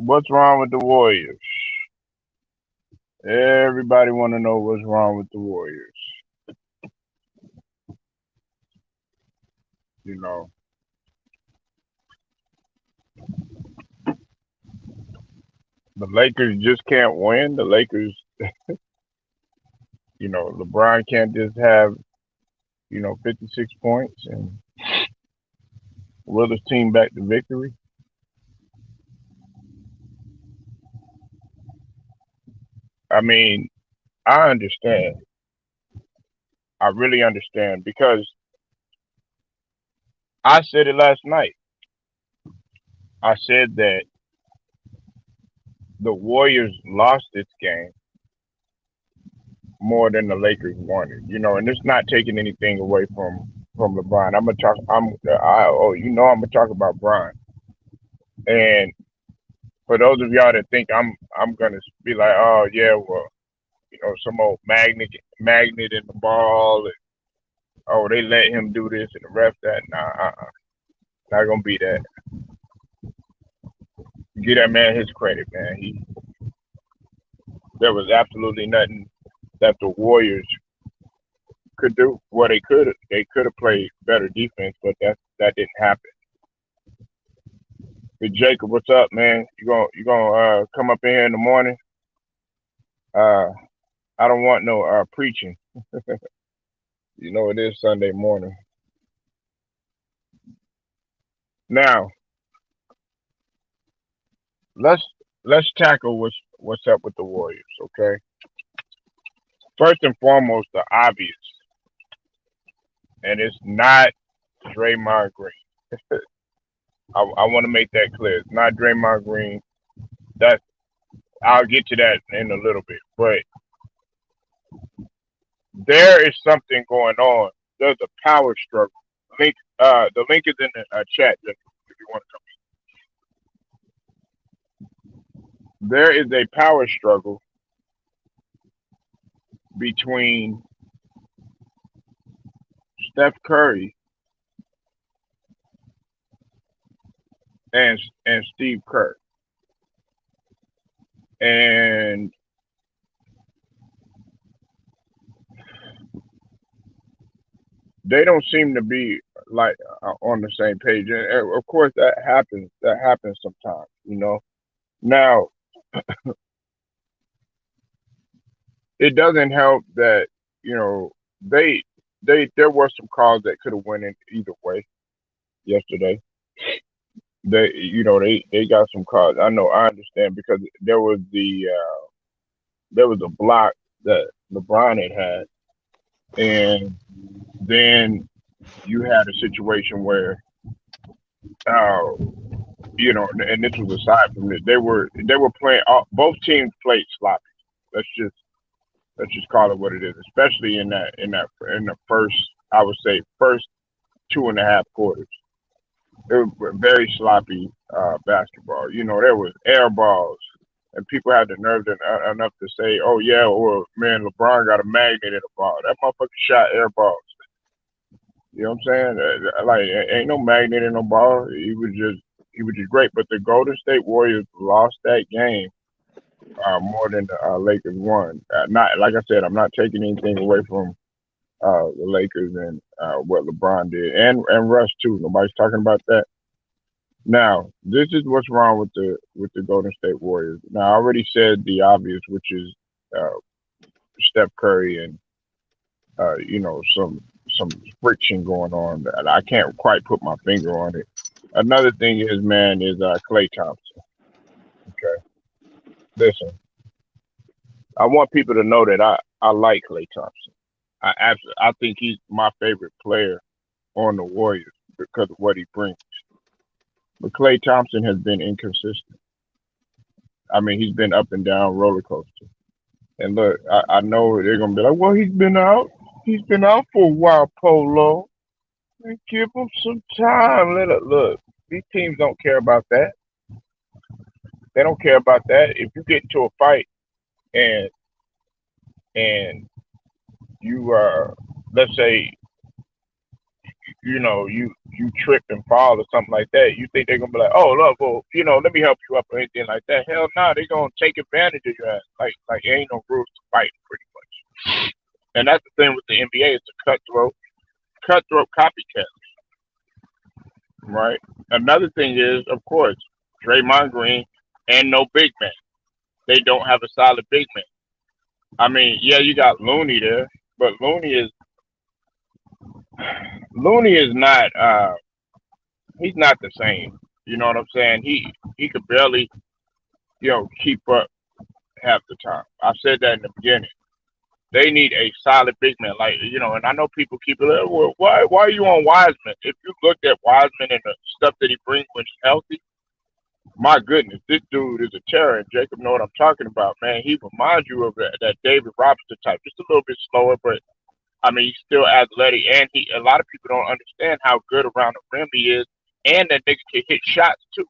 What's wrong with the Warriors? Everybody want to know what's wrong with the Warriors. You know, the Lakers just can't win. The Lakers, LeBron can't just have, 56 points and will his team back to victory. I mean, I understand. I really understand because I said it last night. I said that the Warriors lost this game more than the Lakers wanted. And it's not taking anything away from LeBron. I'm gonna talk. I'm gonna talk about Bron. And for those of y'all that think I'm gonna be like, oh yeah, well, some old magnet in the ball, and oh they let him do this and the ref that. Nah, not gonna be that. Give that man his credit, man. There was absolutely nothing that the Warriors could do. Well, they could have played better defense, but that didn't happen. But Jacob, what's up, man? You gonna come up in here in the morning? Uh, I don't want no preaching. It is Sunday morning. Now let's let's tackle what's up with the Warriors. Okay, first and foremost, the obvious, and it's not Draymond Green. I want to make that clear. It's not Draymond Green. That I'll get to that in a little bit, but there is something going on. There's a power struggle. The link is in the chat. If you want to come, there is a power struggle between Steph Curry and Steve Kerr, and they don't seem to be like on the same page. And of course, that happens. That happens sometimes. Now, it doesn't help that you know they there were some calls that could have went in either way yesterday. They got some calls. I know, I understand because there was a block that LeBron had, and then you had a situation where uh, and this was aside from it, they were playing. Both teams played sloppy. Let's just let's just call it what it is. Especially in the first, I would say, first 2.5 quarters. It was very sloppy basketball. There was air balls, and people had the nerve enough to say, "Oh yeah, or man, LeBron got a magnet in the ball. That motherfucker shot air balls." You know what I'm saying? Like, ain't no magnet in no ball. He was just great. But the Golden State Warriors lost that game more than the Lakers won. Not like I said, I'm not taking anything away from the Lakers and what LeBron did, and Russ too. Nobody's talking about that. Now, this is what's wrong with the Golden State Warriors. Now, I already said the obvious, which is uh, Steph Curry and some friction going on. That I can't quite put my finger on it. Another thing is, man, is Klay Thompson. Okay, listen, I want people to know that I like Klay Thompson. I think he's my favorite player on the Warriors because of what he brings. But Klay Thompson has been inconsistent. I mean, he's been up and down roller coaster. And look, I know they're gonna be like, well, he's been out. He's been out for a while, Polo. Give him some time. Look. These teams don't care about that. They don't care about that. If you get into a fight and and you let's say you trip and fall or something like that, you think they're gonna be like, oh look, well, let me help you up or anything like that. Hell no, they're gonna take advantage of your ass. Like ain't no rules to fight pretty much. And that's the thing with the NBA, it's a cutthroat copycat, right? Another thing is, of course, Draymond Green and no big man. They don't have a solid big man. I mean, yeah, you got Looney there, but Looney is not he's not the same. You know what I'm saying? He could barely, keep up half the time. I said that in the beginning. They need a solid big man, like and I know people keep it. Well, why are you on Wiseman? If you looked at Wiseman and the stuff that he brings when he's healthy, my goodness, this dude is a terror. And Jacob know what I'm talking about, man. He reminds you of that David Robinson type, just a little bit slower, but I mean he's still athletic, and he a lot of people don't understand how good around the rim he is, and that nigga can hit shots too,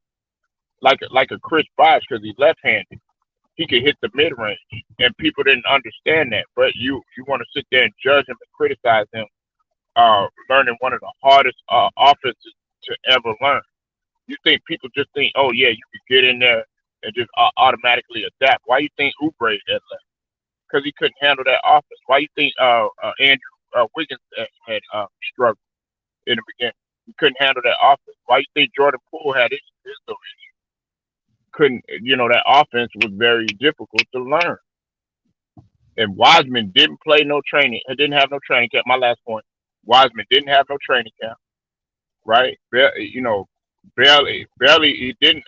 like a Chris Bosh because he's left-handed. He could hit the mid range, and people didn't understand that. But you want to sit there and judge him and criticize him, learning one of the hardest offenses to ever learn. You think people just think, oh yeah, you could get in there and just automatically adapt. Why you think Oubre had left? Because he couldn't handle that offense. Why you think Andrew Wiggins had struggled in the beginning? He couldn't handle that offense. Why you think Jordan Poole had his little couldn't, that offense was very difficult to learn. And Wiseman didn't play no training. He didn't have no training camp. My last point. Wiseman didn't have no training camp, right? Barely. He didn't.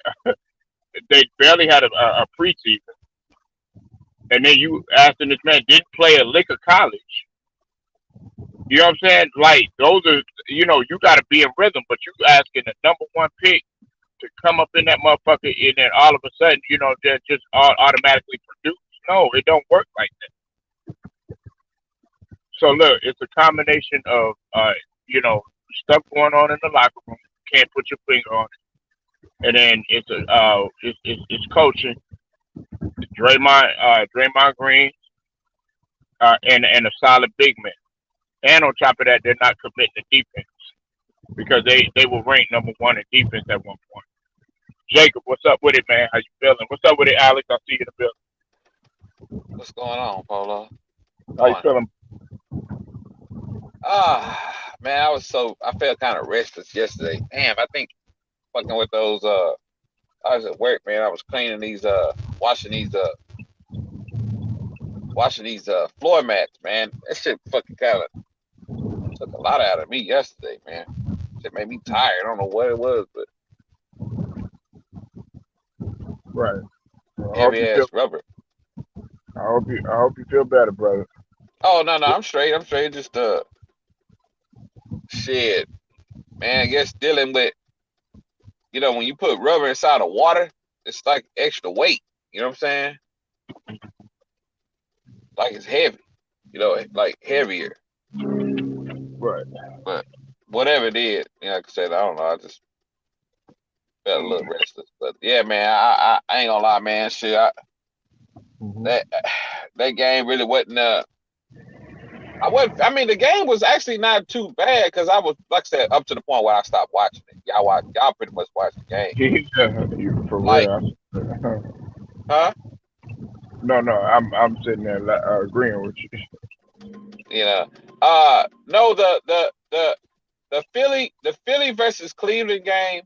They barely had a preseason. And then you asking this man didn't play a lick of college. You know what I'm saying? Like those are, you got to be in rhythm. But you asking the number one pick to come up in that motherfucker, and then all of a sudden, just automatically produce. No, it don't work like that. So look, it's a combination of stuff going on in the locker room. Can't put your finger on it, and then it's coaching. Draymond Green, and a solid big man. And on top of that, they're not committing to defense because they were ranked number one in defense at one point. Jacob, what's up with it, man? How you feeling? What's up with it, Alex? I see you in the What's going on, Polo? building. How you Doing? feeling? Man, I felt kind of restless yesterday. Damn, I think fucking with those I was at work, man. I was cleaning these washing these floor mats, man. That shit fucking kind of took a lot out of me yesterday, man. Shit made me tired. I don't know what it was, but Right. Well, heavy ass rubber. I hope you feel better, brother. Oh no, I'm straight. I'm straight. Just shit, man. I guess dealing with when you put rubber inside of water, it's like extra weight. You know what I'm saying? Like it's heavy. Like heavier. Right. But whatever it is, like I said, I don't know. I just felt a little restless. But yeah, man, I ain't gonna lie, man. Shit, Hmm. that that game really wasn't. I wasn't. I mean, the game was actually not too bad because I was, like I said, up to the point where I stopped watching it. Y'all pretty much watched the game. For Like, real. huh? No. I'm sitting there agreeing with you. You know, no, the Philly versus Cleveland game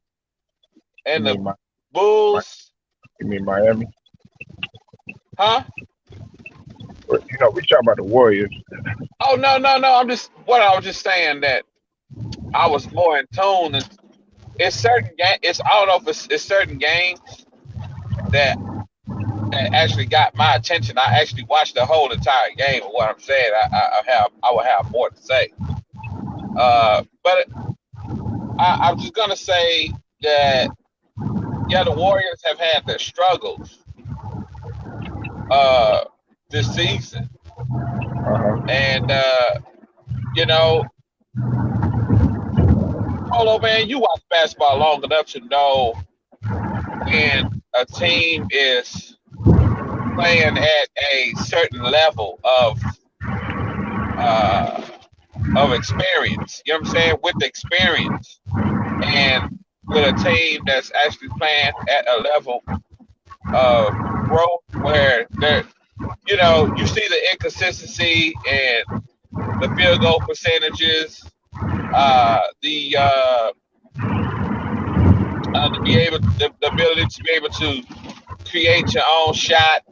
You and the mean my Bulls, you mean Miami? huh? But, we talking about the Warriors. Oh no. I was just saying that I was more in tune. It's certain game. I don't know if it's certain games that actually got my attention. I actually watched the whole entire game. Of what I'm saying, I will have more to say. But I'm just gonna say that yeah, the Warriors have had their struggles uh, this season, Uh-huh. and you know, Polo man, you watch basketball long enough to know when a team is playing at a certain level of uh, of experience. You know what I'm saying? With experience and with a team that's actually playing at a level of growth where they're, you see the inconsistency and the field goal percentages, the ability to be able to create your own shot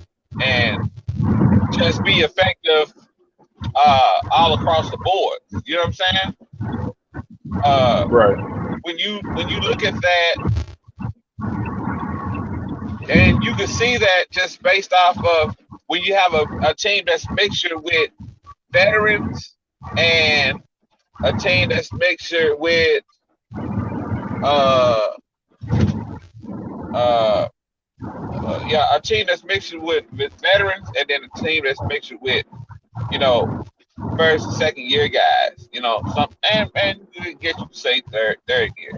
and just be effective all across the board. You know what I'm saying? Uh, Right. when you look at that, and you can see that just based off of when you have a team that's mixture with veterans and a team that's mixture with uh uh yeah, a team that's mixed with veterans, and then a team that's mixed with you know first and second year guys. Some and you get you to say third year.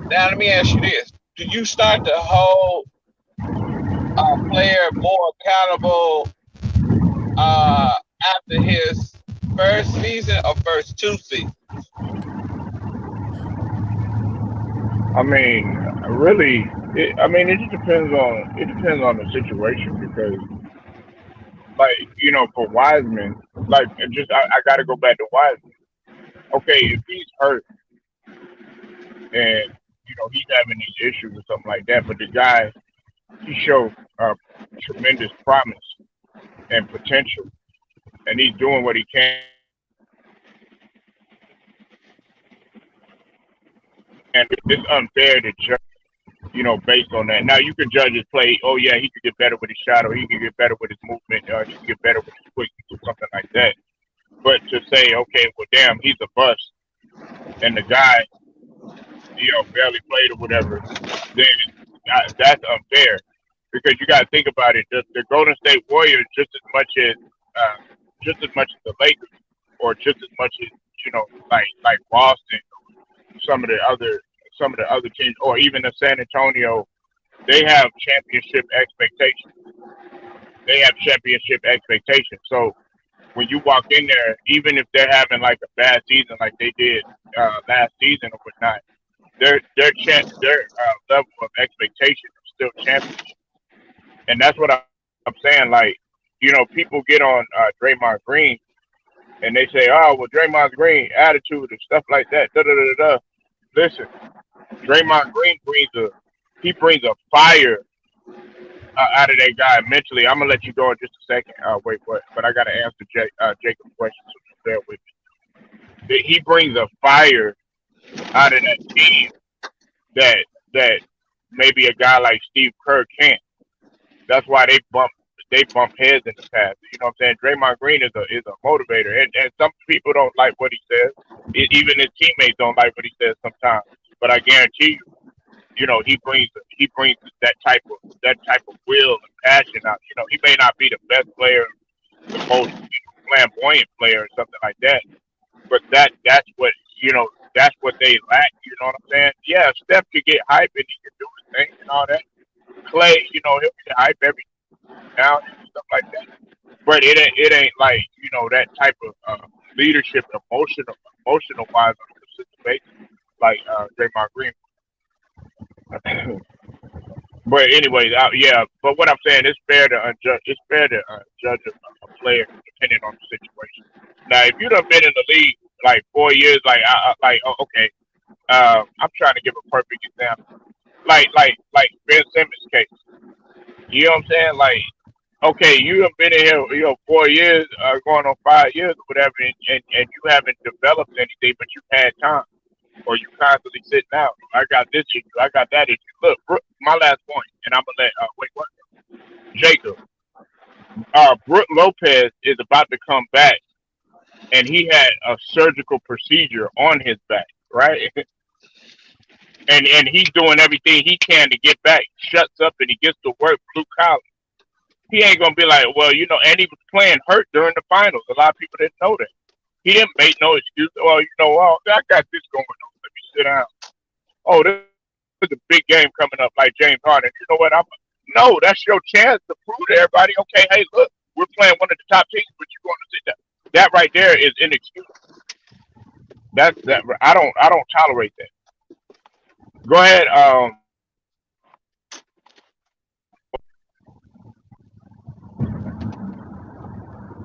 Now let me ask you this: do you start to hold a player more accountable uh, after his first season or first two seasons? I mean, really, it just depends on the situation because, like, for Wiseman, like, I got to go back to Wiseman. Okay, if he's hurt and he's having these issues or something like that, but the guy he showed tremendous promise and potential, and he's doing what he can. And it's unfair to judge, based on that. Now you can judge his play. Oh yeah, he could get better with his shot, or he could get better with his movement, or he could get better with his quickness, or something like that. But to say, okay, well, damn, he's a bust, and the guy, barely played or whatever, then that's unfair because you got to think about it. The Golden State Warriors just as much as the Lakers, or just as much as like Boston, some of the other some of the other teams, or even the San Antonio, they have championship expectations. They have championship expectations. So when you walk in there, even if they're having like a bad season, like they did last season or whatnot, their level of expectation is still championship, and that's what I'm saying. Like, people get on Draymond Green and they say, "Oh, well, Draymond Green attitude and stuff like that." Da da da da. Listen, Draymond Green brings a fire out of that guy mentally. I'm gonna let you go in just a second. Wait, what? But I gotta answer Jacob's question, so just bear with me. He brings a fire out of that team that that maybe a guy like Steve Kerr can't. That's why they bump heads in the past. You know what I'm saying? Draymond Green is a motivator, and some people don't like what he says. Even his teammates don't like what he says sometimes. But I guarantee you, he brings that type of will and passion out. He may not be the best player, the most flamboyant player, or something like that. But that's what they lack. You know what I'm saying? Yeah, Steph could get hype and he can do his thing and all that. Clay, he'll get hype every now and stuff like that. But it ain't like that type of leadership, emotional wise on a consistent basis, like Draymond Green. But anyway, yeah. But what I'm saying, it's fair to judge a player depending on the situation. Now, if you'd have been in the league like 4 years, okay, I'm trying to give a perfect example, like Ben Simmons' case. You know what I'm saying? Like, okay, you have been in here, 4 years, going on 5 years or whatever, and you haven't developed anything, but you've had time, or you constantly sitting out. I got this issue, I got that issue. Look, my last point, and I'm gonna let wait what Jacob. Brooke Lopez is about to come back, and he had a surgical procedure on his back, right? And he's doing everything he can to get back. Shuts up and he gets to work blue collar. He ain't gonna be like, well, and he was playing hurt during the finals. A lot of people didn't know that. He didn't make no excuse. Well, I got this going on. Let me sit down. Oh, this is a big game coming up, like James Harden. You know what? No, that's your chance to prove to everybody. Okay, hey, look, we're playing one of the top teams, but you're going to sit down. That right there is inexcusable. That I don't tolerate that. Go ahead.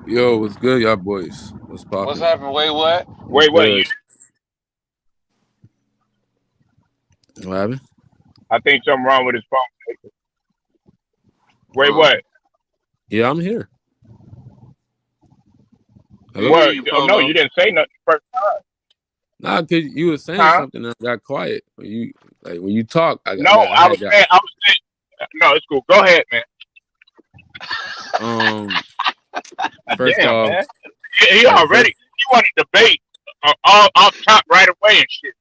Yo, what's good, y'all boys? What's What's poppin'? happening? Wait, what? What's Wait, what? good? What happened? I think something wrong with his phone. Wait, Uh, what? Yeah, I'm here. we hear Hello? What? you, Oh no, Polo. you didn't say nothing first, Nah, cause you were saying huh? something and I got quiet. When you talk, No, I I had was got saying. I was saying. No, it's cool. Go ahead, man. um first Damn, off, man. He yeah, already. first He wanted to debate all off top right away and shit.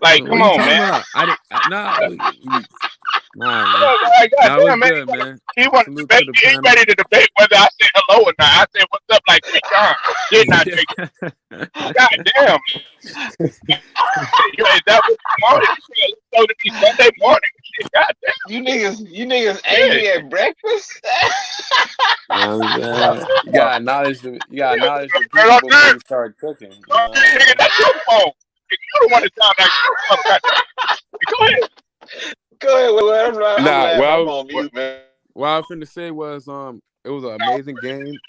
Like, what come are you on, talking man. about? I didn't nah Come man. on, man. Nah, it was Goddamn, man. good, man. He want to Salute debate. to the He panel. ready to debate whether I said hello or not. I said what's up like 3 times. Didn't I, Jacob? Goddamn. Is that what you wanted? You said it's supposed to be Sunday morning. Shit, goddamn. You niggas Yeah. angry at breakfast? You know what I'm saying? Uh, You gotta acknowledge the girl, people up before there. you start cooking. You know what I'm Nigga, saying? that's your phone. Nigga, you don't want to sound like goddamn. Go ahead. Go ahead, wait, I'm Nah, laughing. I'm on mute, man. what I was finna say was it was an amazing game.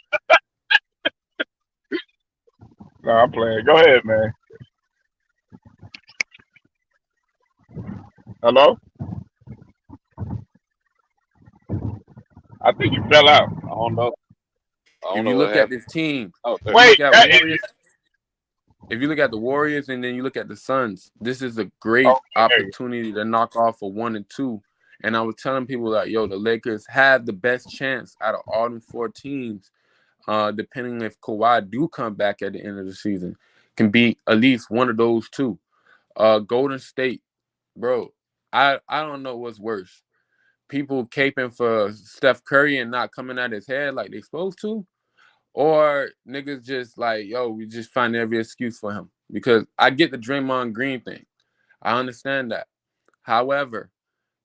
No, I'm playing. Go ahead, man. Hello? I think you fell out. I don't know. I don't If know you what look at happened. this team, Oh, there. if you Wait, look at Warriors, if you look at the Warriors and then you look at the Suns, this is a great okay. opportunity to knock off a 1-2. And I was telling people that the Lakers have the best chance out of all them 4 teams, depending if Kawhi do come back at the end of the season, can be at least one of those two. Golden State, bro, I don't know what's worse. People caping for Steph Curry and not coming at his head like they supposed to, or niggas just like, we just find every excuse for him. Because I get the Draymond Green thing. I understand that. However,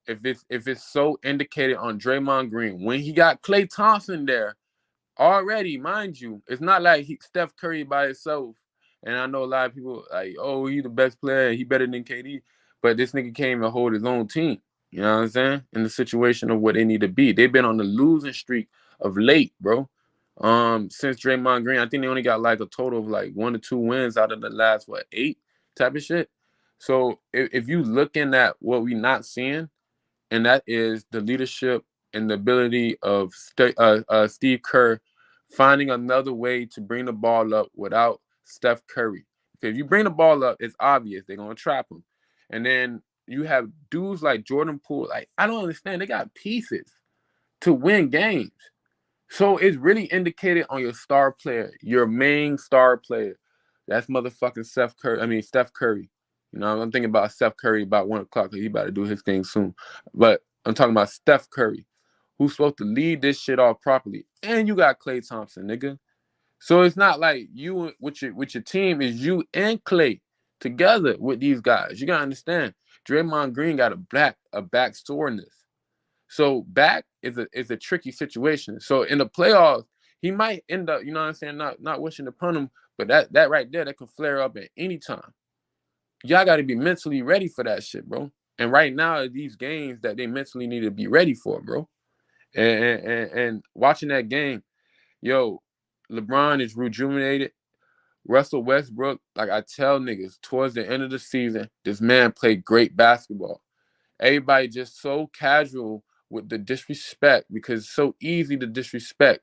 if it's so indicated on Draymond Green, when he got Klay Thompson there already, mind you, it's not like Steph Curry by himself. And I know a lot of people like, oh, he's the best player, he better than KD. But this nigga came and hold his own team. You know what I'm saying? In the situation of what they need to be. They've been on the losing streak of late, bro. Since Draymond Green, I think they only got like a total of like 1 or 2 wins out of the last 8 type of shit. So if you looking at what we not seeing, and that is the leadership and the ability of Steve Kerr finding another way to bring the ball up without Steph Curry. Because if you bring the ball up, it's obvious they're gonna trap him. And then you have dudes like Jordan Poole. Like, I don't understand. They got pieces to win games. So it's really indicated on your star player, your main star player. That's motherfucking Steph Curry. You know, I'm thinking about Steph Curry about 1 o'clock because he about to do his thing soon. But I'm talking about Steph Curry, who's supposed to lead this shit off properly. And you got Klay Thompson, nigga. So it's not like you with your team is you and Klay together with these guys. You gotta understand. Draymond Green got a back soreness. So back is a tricky situation. So in the playoffs, he might end up, you know what I'm saying, not wishing upon him, but that right there, that can flare up at any time. Y'all got to be mentally ready for that shit, bro. And right now, these games that they mentally need to be ready for, bro. And watching that game, yo, LeBron is rejuvenated. Russell Westbrook, like I tell niggas, towards the end of the season, this man played great basketball. Everybody just so casual with the disrespect because it's so easy to disrespect.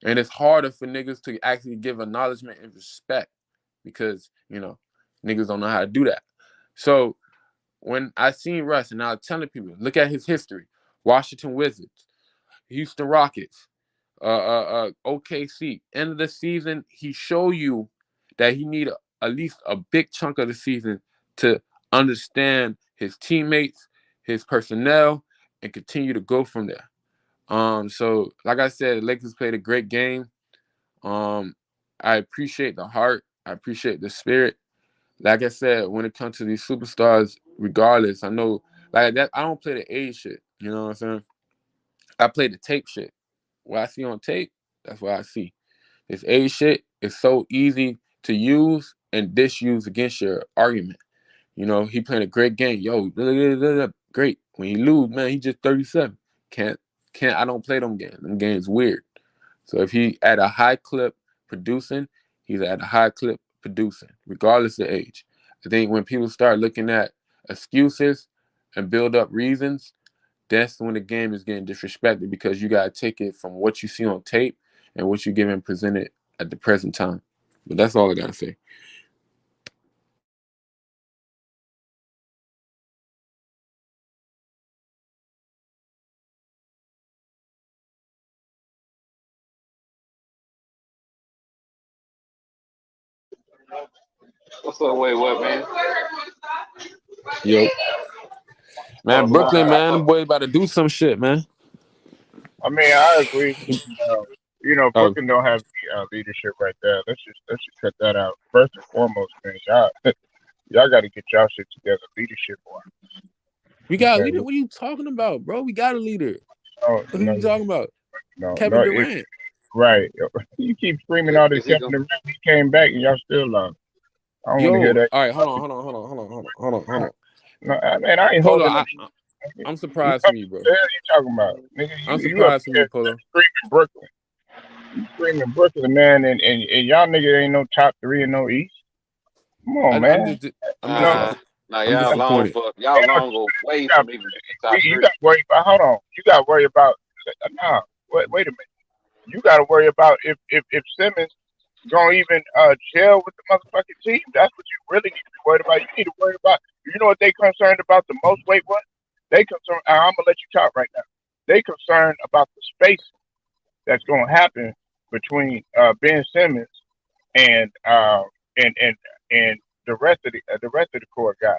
And it's harder for niggas to actually give acknowledgement and respect because, niggas don't know how to do that. So when I seen Russ and I was telling people, look at his history. Washington Wizards, Houston Rockets, OKC. End of the season, he show you that he need at least a big chunk of the season to understand his teammates, his personnel, and continue to go from there. So like I said, the Lakers played a great game. I appreciate the heart. I appreciate the spirit. Like I said, when it comes to these superstars, regardless, I know like that I don't play the age shit. You know what I'm saying? I play the tape shit. What I see on tape, that's what I see. This age shit is so easy to use and disuse against your argument. You know, he playing a great game. Yo, great. When he lose, man, he just 37. Can't. I don't play them games. Them games weird. So if he at a high clip producing, he's at a high clip producing, regardless of age. I think when people start looking at excuses and build up reasons, that's when the game is getting disrespected, because you gotta take it from what you see on tape and what you're getting presented at the present time. But that's all I gotta say. What's up? Wait, what, man? Yo, man, Brooklyn, man, the boy about to do some shit, man. I mean, I agree. You know, Oh, Brooklyn don't have leadership right there. Let's just cut that out. First and foremost, man, y'all got to get y'all shit together, leadership wise. we got a Okay, leader. What are you talking about, bro? We got a leader. no, What are no, you talking about? no, Kevin no. Durant. Right. You keep screaming all this Is he Kevin Durant. He came back and y'all still lost. I don't want to hear Yo, that. all right, hold on. No, man, I ain't Polo, holding them. I'm surprised from you, bro. What the hell you talking about? Nigga, I'm you up surprised from there you, Polo. screaming Brooklyn. You screaming Brooklyn, man, and y'all nigga ain't no top 3 and no East. Come on, I'm man. just Nah, I'm y'all long disappointed. for y'all long go way from even top You 3. got to worry about. Hold on. You got to worry about. Nah, wait a minute. You got to worry about if Simmons gonna even gel with the motherfucking team. That's what you really need to be worried about. You need to worry about. You know what they concerned about the most? Wait, what? They concerned. I'm gonna let you talk right now. They concerned about the space that's gonna happen between Ben Simmons and and the rest of the core guys.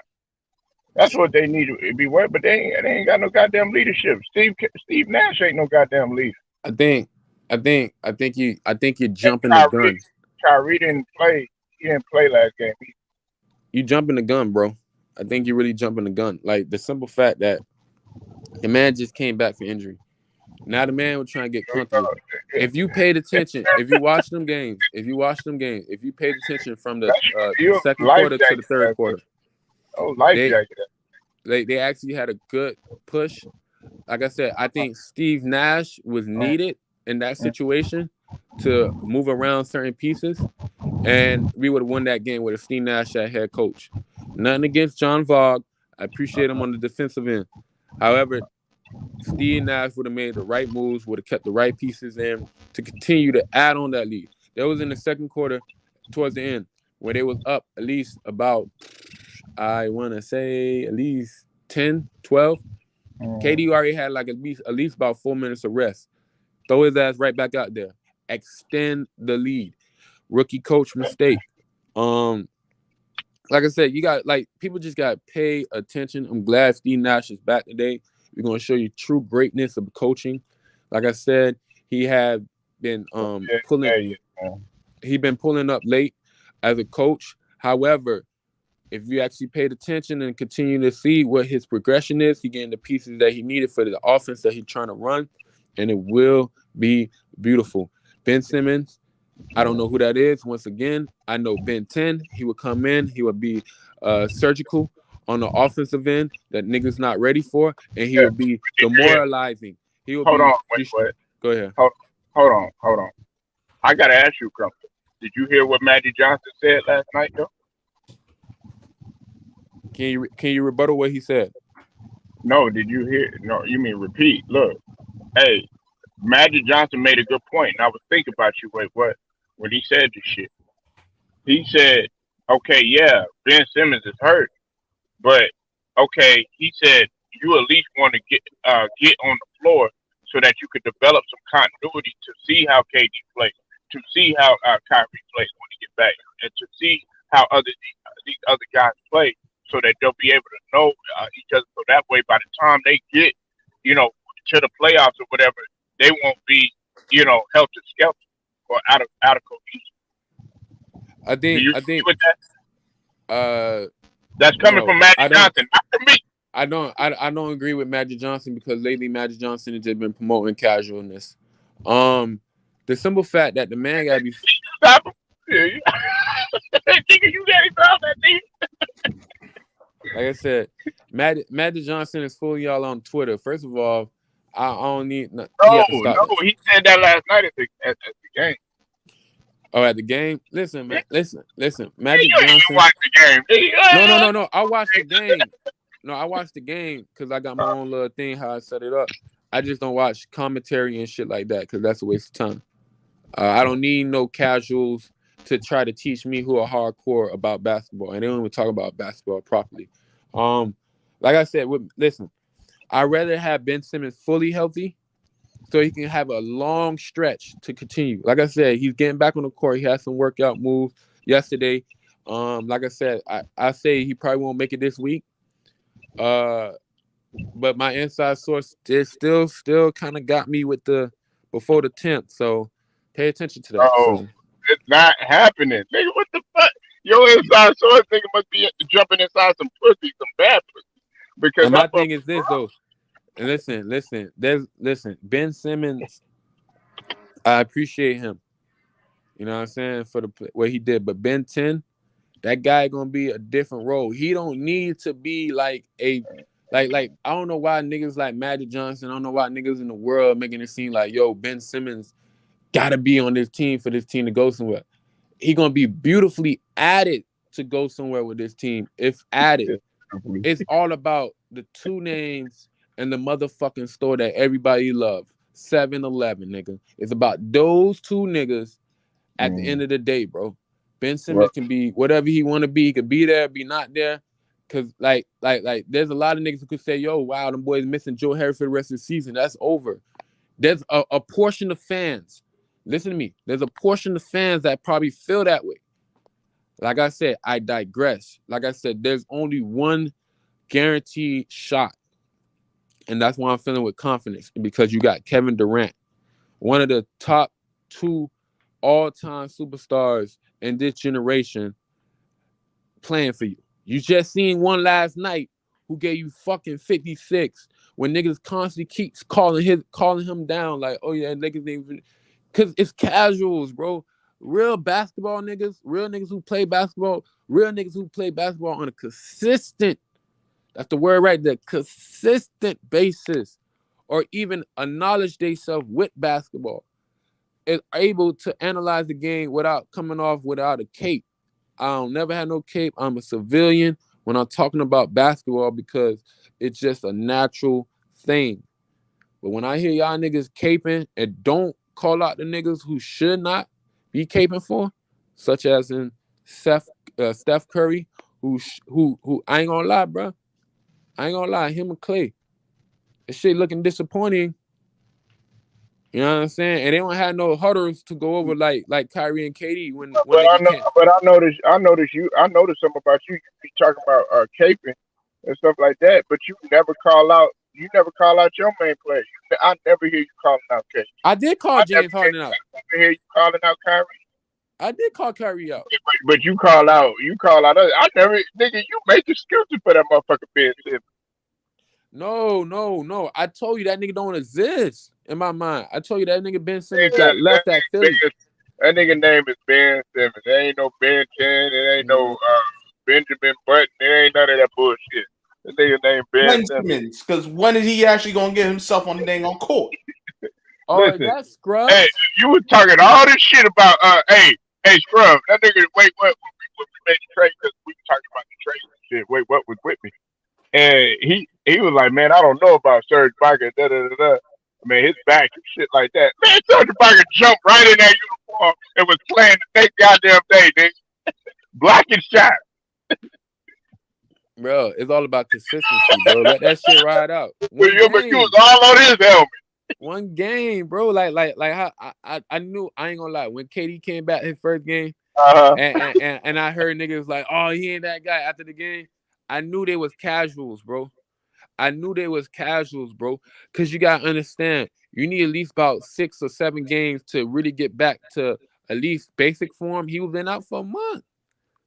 That's what they need to be worried. But they ain't got no goddamn leadership. Steve Nash ain't no goddamn leader. I think you're jumping the gun. Kyrie didn't play. He didn't play last game. You jumping the gun, bro. I think you're really jumping the gun. Like the simple fact that the man just came back for injury. Now the man was trying to get comfortable. If you paid attention, if you watch them games, if you paid attention from the second quarter to the third quarter, they actually had a good push. Like I said, I think Steve Nash was needed in that situation to move around certain pieces, and we would have won that game with a Steve Nash at head coach. Nothing against John Vaughn. I appreciate him on the defensive end. However, Steve Nash would have made the right moves, would have kept the right pieces in to continue to add on that lead. That was in the second quarter towards the end where they was up at least about, I want to say at least 10, 12. KD already had like at least about 4 minutes of rest. Throw his ass right back out there. Extend the lead. Rookie coach mistake. Like I said, you got people just got to pay attention. I'm glad Steve Nash is back today. We're gonna show you true greatness of coaching. Like I said, he had been pulling. He been pulling up late as a coach. However, if you actually paid attention and continue to see what his progression is, he getting the pieces that he needed for the offense that he's trying to run, and it will be beautiful. Ben Simmons, I don't know who that is. Once again, I know Ben 10. He would come in. He would be surgical on the offensive end that niggas not ready for, and he would be demoralizing. He would Hold on, wait. Go ahead. Hold on. I gotta ask you something. Did you hear what Magic Johnson said last night, though? Can you rebuttal what he said? No, did you hear? No, you mean repeat. Look, hey, Magic Johnson made a good point, and I was thinking about you. Wait, what? When he said this shit, he said, "Okay, yeah, Ben Simmons is hurt, but okay," he said, "you at least want to get on the floor so that you could develop some continuity to see how KD plays, to see how Kyrie plays when he gets back, and to see how these other guys play, so that they'll be able to know each other. So that way, by the time they get, to the playoffs or whatever, they won't be, helter skelter or out of cohesion." I think. Do you agree with that? That's coming from Magic Johnson, not from me. I don't agree with Magic Johnson because lately Magic Johnson has just been promoting casualness. The simple fact that the man gotta be stop him. You Like I said, Magic Johnson is fooling y'all on Twitter. First of all, I don't need. He No, had to stop no, that. he said that last night at the game. Oh, at the game. Listen, Yeah, man. Listen. Magic you ain't even Johnson. watch the game. No. I watched the game. No, I watched the game because I got my own little thing how I set it up. I just don't watch commentary and shit like that because that's a waste of time. I don't need no casuals to try to teach me who are hardcore about basketball, and they don't even talk about basketball properly. Like I said, listen, I'd rather have Ben Simmons fully healthy so he can have a long stretch to continue. Like I said, he's getting back on the court. He had some workout moves yesterday. Like I said, I say he probably won't make it this week. But my inside source is still kind of got me with the before the 10th. So pay attention to that. Oh, So it's not happening, nigga. What the fuck? Your inside source nigga must be jumping inside some pussy, some bad pussy, because and that my thing is this motherfucker. though. And listen, Ben Simmons, I appreciate him. You know what I'm saying for what he did, but Ben 10, that guy gonna be a different role. He don't need to be like I don't know why niggas like Magic Johnson. I don't know why niggas in the world making it seem like yo Ben Simmons gotta be on this team for this team to go somewhere. He gonna be beautifully added to go somewhere with this team. If added, it's all about the two names and the motherfucking store that everybody love. 7-Eleven, nigga. It's about those two niggas at the end of the day, bro. Ben Simmons Right. can be whatever he want to be. He could be there, be not there. Cause like, there's a lot of niggas who could say, "Yo, wow, them boys missing Joe Harris for the rest of the season." That's over. There's a portion of fans. Listen to me. There's a portion of fans that probably feel that way. Like I said, I digress. Like I said, there's only one guaranteed shot, and that's why I'm feeling with confidence because you got Kevin Durant, one of the top two all-time superstars in this generation playing for you. You just seen one last night who gave you fucking 56 when niggas constantly keeps calling him down like, oh yeah, niggas ain't, cause it's casuals, bro. Real basketball niggas, real niggas who play basketball, real niggas who play basketball on a consistent, that's the word right there, consistent basis, or even acknowledge themselves with basketball, is able to analyze the game without coming off without a cape. I don't never had no cape. I'm a civilian when I'm talking about basketball because it's just a natural thing. But when I hear y'all niggas caping and don't call out the niggas who should not be caping for, such as in Steph Curry, who I ain't gonna lie, bro. I ain't gonna lie, him and Clay, this shit looking disappointing. You know what I'm saying? And they don't have no huddles to go over like Kyrie and KD when But I niggas know, can't. but I noticed something about you. You be talking about caping and stuff like that, but you never call out. You never call out your main player. I never hear you calling out K. I did call James Harden out. I never hear you calling out Kyrie. I did call Kyrie out. But you call out. You call out. I never, nigga. You make excuses for that motherfucker Ben Simmons. No. I told you that nigga don't exist in my mind. I told you that nigga Ben Simmons got Nigga, left at Philly. that nigga name is Ben Simmons. There ain't no Ben 10. It ain't no Benjamin Button. It ain't none of that bullshit. The nigga named Ben Simmons. Because when is he actually gonna get himself on the dang on court? Oh, Listen, that's Scrubs. hey, you was talking all this shit about hey Scrub. That nigga wait what we made the trade because we were talking about the trade and shit. Wait, what was with me? And he was like, man, I don't know about Serge Ibaka. Da da da da. I mean, his back and shit like that. Man, Serge Ibaka jumped right in that uniform and was playing the next goddamn day, nigga. Block and shot. Bro, it's all about consistency, bro. Let that shit ride out. But you was all on his helmet. One game, bro. Like how I knew, I ain't gonna lie. When KD came back his first game, and I heard niggas like, oh, he ain't that guy after the game. I knew they was casuals, bro. Cause you gotta understand, you need at least about 6 or 7 games to really get back to at least basic form. He was been out for a month.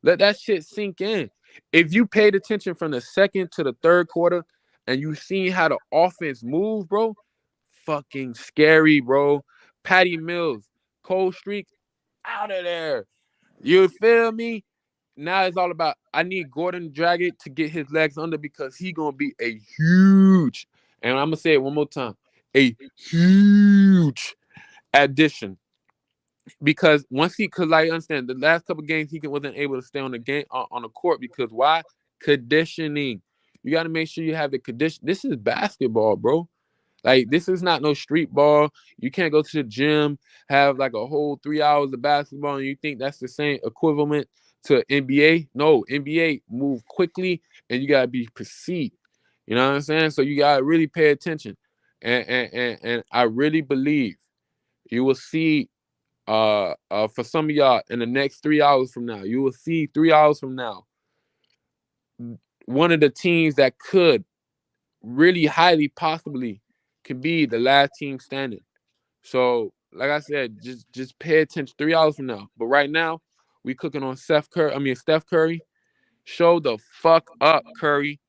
Let that shit sink in. If you paid attention from the second to the third quarter and you seen how the offense moves, bro, fucking scary, bro. Patty Mills, cold streak, out of there. You feel me? now it's all about I need Gordon Dragic to get his legs under because he gonna be a huge, and I'm gonna say it one more time, a huge addition. Because once cause I understand the last couple games he wasn't able to stay on the court because why? Conditioning. You got to make sure you have the condition. This is basketball, bro. Like this is not no street ball. You can't go to the gym, have like a whole 3 hours of basketball, and you think that's the same equivalent to NBA. No, NBA move quickly, and you gotta be perceived. You know what I'm saying? So you gotta really pay attention, and I really believe you will see. For some of y'all, in the next 3 hours from now, you will see 3 hours from now, one of the teams that could really highly possibly can be the last team standing. So, like I said, just pay attention 3 hours from now. But right now, we cooking on Steph Curry. Show the fuck up, Curry.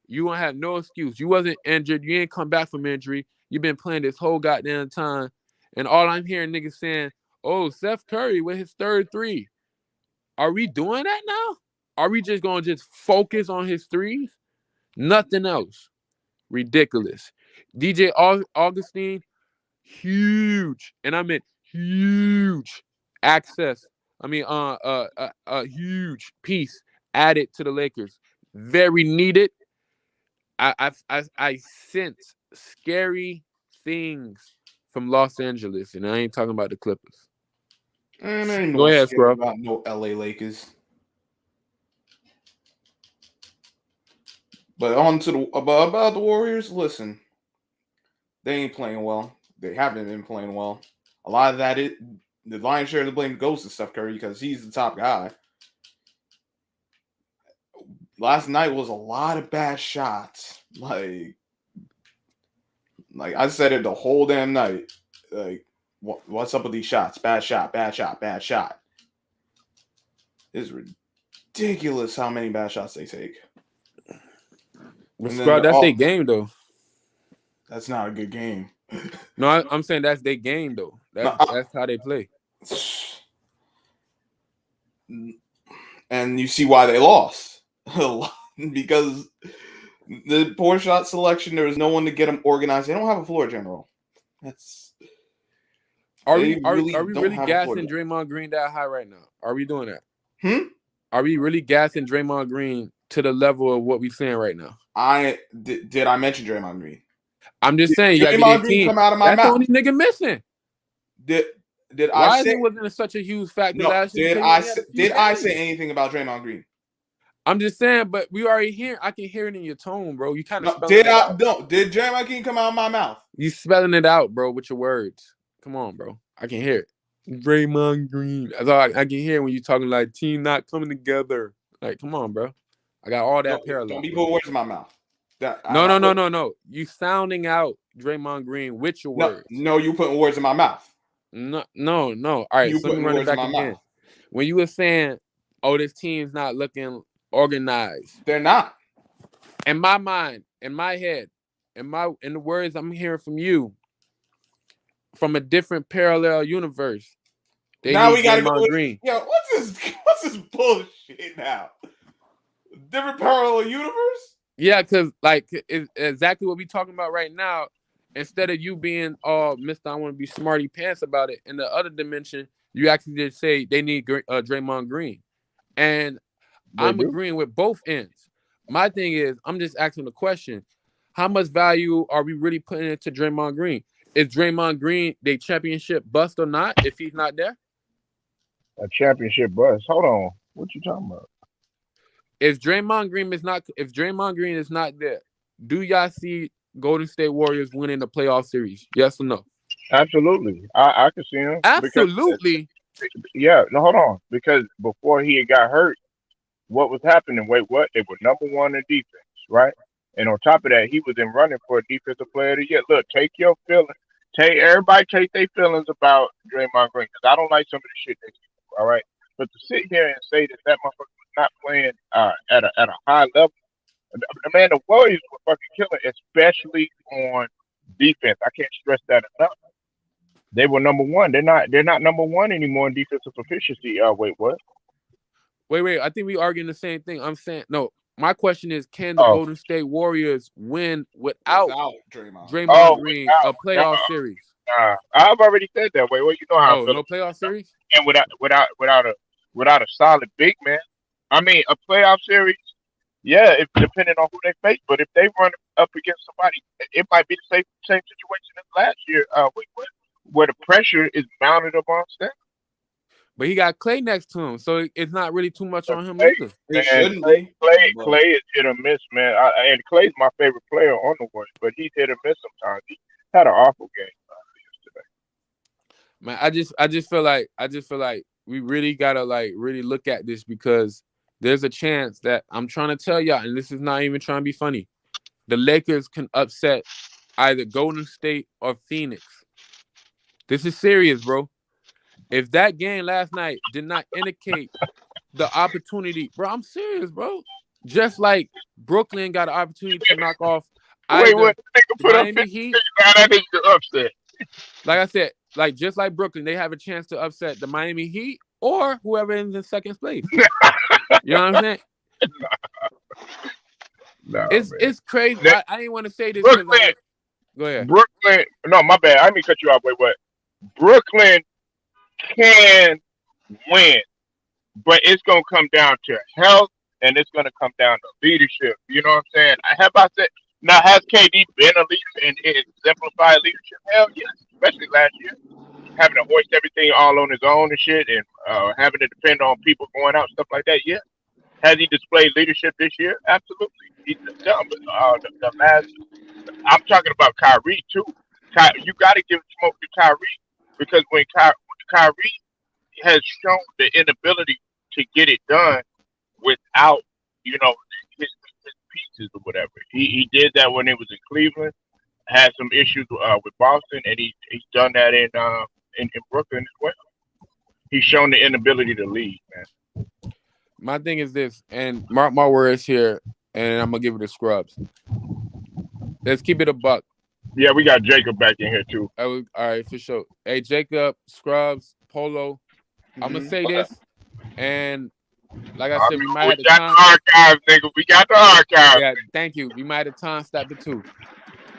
You won't have no excuse. You wasn't injured. You ain't come back from injury. You've been playing this whole goddamn time. And all I'm hearing niggas saying, oh, Steph Curry with his third three. Are we doing that now? Are we just going to just focus on his threes? Nothing else. Ridiculous. DJ Augustine, huge. And I meant huge access. A huge piece added to the Lakers. Very needed. I sense scary things from Los Angeles, and I ain't talking about the Clippers. And I ain't Go ahead, scared Scrub. about no LA Lakers. But on to about the Warriors. Listen, they ain't playing well. They haven't been playing well. A lot of that the lion's share of the blame goes to Steph Curry because he's the top guy. Last night was a lot of bad shots. Like I said it the whole damn night. Like, what's up with these shots? Bad shot, bad shot, bad shot. It's ridiculous how many bad shots they take. Scrub, that's their game, though. That's not a good game. No, I'm saying that's their game, though. That's how they play. And you see why they lost. Because the poor shot selection, there was no one to get them organized. They don't have a floor general. Are we really gassing Draymond Green that high right now? Are we doing that? Are we really gassing Draymond Green to the level of what we're saying right now? Did I mention Draymond Green? I'm just saying, you Draymond Green come out of my mouth. That's the only nigga missing. Did I say wasn't such a huge factor last year? Did I say anything about Draymond Green? I'm just saying, but we already hear. I can hear it in your tone, bro. You kind of did Draymond Green come out of my mouth? You spelling it out, bro, with your words. Come on, bro. I can hear it. Draymond Green. That's all I can hear when you talking like team not coming together. Like, come on, bro. I got all that parallel. Don't be putting words in my mouth. No. You sounding out Draymond Green with your words. No, you putting words in my mouth. No. All right, so let me run it back again. When you were saying, oh, this team's not looking organized. They're not. In my mind, in my head, in the words I'm hearing from you, from a different parallel universe. Now we gotta go Green. Yo, what's this bullshit now? Different parallel universe? Yeah, because like it's exactly what we talking about right now. Instead of you being Mr. I want to be smarty pants about it, in the other dimension, you actually did say they need Draymond Green, and I'm agreeing with both ends. My thing is, I'm just asking the question: how much value are we really putting into Draymond Green? Is Draymond Green the championship bust or not? If he's not there, a championship bust. Hold on, what you talking about? If Draymond Green is not there, do y'all see Golden State Warriors winning the playoff series? Yes or no? Absolutely, I can see him. Absolutely. Yeah. No, hold on, because before he got hurt, what was happening? Wait, what? They were number one in defense, right? And on top of that, he was in running for a defensive player of the year. Look, everybody take their feelings about Draymond Green, because I don't like some of the shit they do, all right? But to sit here and say that motherfucker was not playing at a high level, man, the Warriors were fucking killing, especially on defense. I can't stress that enough. They were number one. They're not number one anymore in defensive efficiency. Wait, what? Wait. I think we arguing the same thing. I'm saying no. My question is, can the Oh, Golden State Warriors win without Draymond. Draymond Green a playoff series? I've already said that way. Well, you know how I Oh, feel. no playoff series? And without a solid big man. I mean, a playoff series. Yeah, if depending on who they face, but if they run up against somebody, it might be the same situation as last year. Where the pressure is mounted upon Steph. But he got Clay next to him, so it's not really too much on him Clay, either. It shouldn't be. Clay is hit or miss, man. And Clay's my favorite player on the Warriors, but he's hit or miss sometimes. He had an awful game yesterday. Man, I just feel like we really gotta like really look at this because there's a chance that I'm trying to tell y'all, and this is not even trying to be funny. The Lakers can upset either Golden State or Phoenix. This is serious, bro. If that game last night did not indicate the opportunity, bro, I'm serious, bro. Just like Brooklyn got an opportunity to knock off Wait, Miami Heat. That nigga upset. Like I said, like just like Brooklyn, they have a chance to upset the Miami Heat or whoever is in second place. You know what I'm saying? No, it's crazy. I didn't want to say this. Brooklyn. Go ahead. Brooklyn. No, my bad. I didn't cut you off. Wait, what? Brooklyn can win, but it's gonna come down to health, and it's gonna come down to leadership. You know what I'm saying? Have I said now? Has KD been a leader and exemplified leadership? Hell yes, especially last year, having to hoist everything all on his own and shit, and having to depend on people going out, stuff like that. Yeah. Has he displayed leadership this year? Absolutely. He's the last. I'm talking about Kyrie too. You got to give smoke to Kyrie because when Kyrie has shown the inability to get it done without, his pieces or whatever. He did that when he was in Cleveland. Had some issues with Boston, and he's done that in Brooklyn as well. He's shown the inability to lead, man. My thing is this, and mark my words here, and I'm gonna give it to Scrubs. Let's keep it a buck. Yeah, we got Jacob back in here too. All right, for sure. Hey, Jacob, Scrubs, Polo. I'm gonna say this, and like I said, we might have the time. The archives, nigga. We got the archives. Yeah, thank you. We might have time stop the two,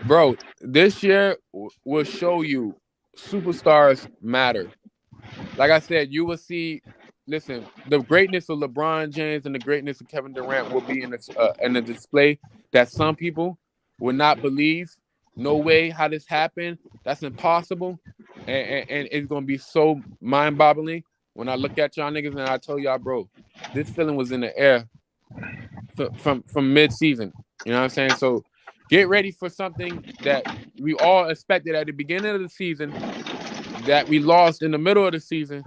bro. This year will show you superstars matter. Like I said, you will see. Listen, the greatness of LeBron James and the greatness of Kevin Durant will be in a display that some people will not believe. No way how this happened. That's impossible. And it's going to be so mind-boggling when I look at y'all niggas and I tell y'all, bro, this feeling was in the air from mid-season. You know what I'm saying? So get ready for something that we all expected at the beginning of the season that we lost in the middle of the season.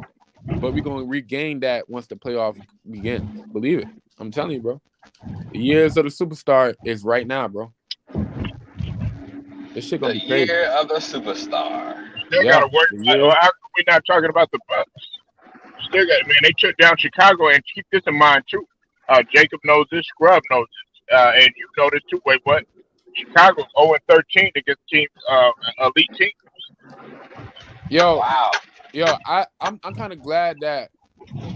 But we're going to regain that once the playoff begins. Believe it. I'm telling you, bro. The years of the superstar is right now, bro. This shit going to be crazy. The year of the superstar. Still got to work. How come we not talking about the Bucks? Still got, man, they took down Chicago, and keep this in mind, too. Jacob knows this. Scrub knows this. And you know this, too. Wait, what? Chicago's 0-13 against teams, elite teams. Yo, wow. I'm kind of glad that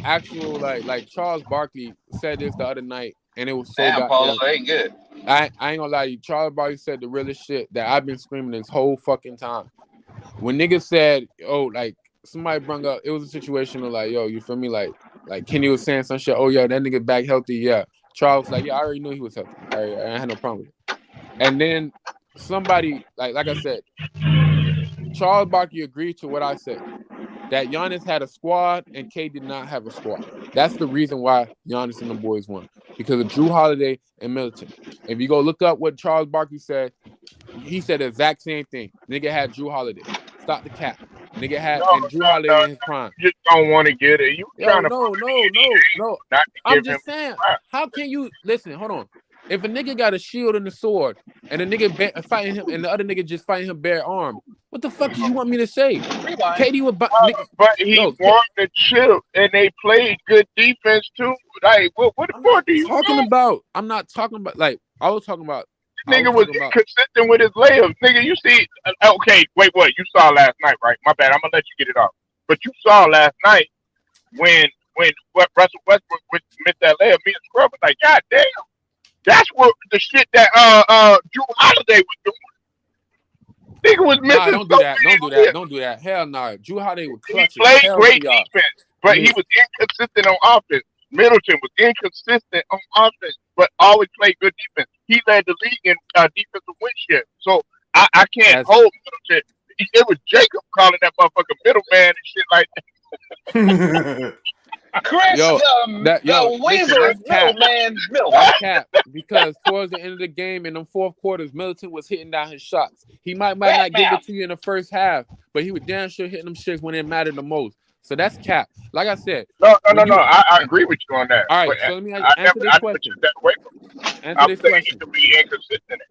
actual like Charles Barkley said this the other night, and it was so Damn, Paulo, ain't good. I ain't gonna lie to you. Charles Barkley said the realest shit that I've been screaming this whole fucking time. When niggas said, oh, like somebody brought up, it was a situation of like, yo, you feel me? Like Kenny was saying some shit. Oh, yeah, that nigga back healthy. Yeah. Charles was like, yeah, I already knew he was healthy. I had no problem with it. And then somebody, like I said, Charles Barkley agreed to what I said. That Giannis had a squad and K did not have a squad. That's the reason why Giannis and the boys won. Because of Drew Holiday and Middleton. If you go look up what Charles Barkley said, he said the exact same thing. Nigga had Drew Holiday. Stop the cap. Nigga had and Drew Holiday in his prime. You just don't want to get it. No. I'm just saying, how can you listen? Hold on. If a nigga got a shield and a sword, and a nigga fighting him, and the other nigga just fighting him bare arm, what the fuck did you want me to say? KD was, but he won the chip, and they played good defense too. Like, what more do you talking want? about? I'm not talking about like I was talking about. Nigga was inconsistent with his layups. Nigga, you see? Okay, wait, what? You saw last night, right? My bad. I'm gonna let you get it off. But you saw last night when Russell Westbrook missed that layup, me and Scrub was like, God damn, that's what the shit that Drew Holiday was doing. Nigga was missing. Nah, don't do that. Don't do that. Don't do that. Hell no. Drew Holiday was He clutching. played Hell great to y'all. defense, but he was inconsistent on offense. Middleton was inconsistent on offense, but always played good defense. He led the league in defensive win share. So I can't That's- hold Middleton. It was Jacob calling that motherfucker middleman and shit like that. Chris, Yo, the listen, Weezer that's is cap. middleman. That's cap because towards the end of the game in the fourth quarters, Middleton was hitting down his shots. He might not give it to you in the first half, but he was damn sure hitting them shits when it mattered the most. So that's cap. Like I said, No. I agree with you on that. all right. But So let me I answer this question. That way from Answer I'm this saying question. to be inconsistent.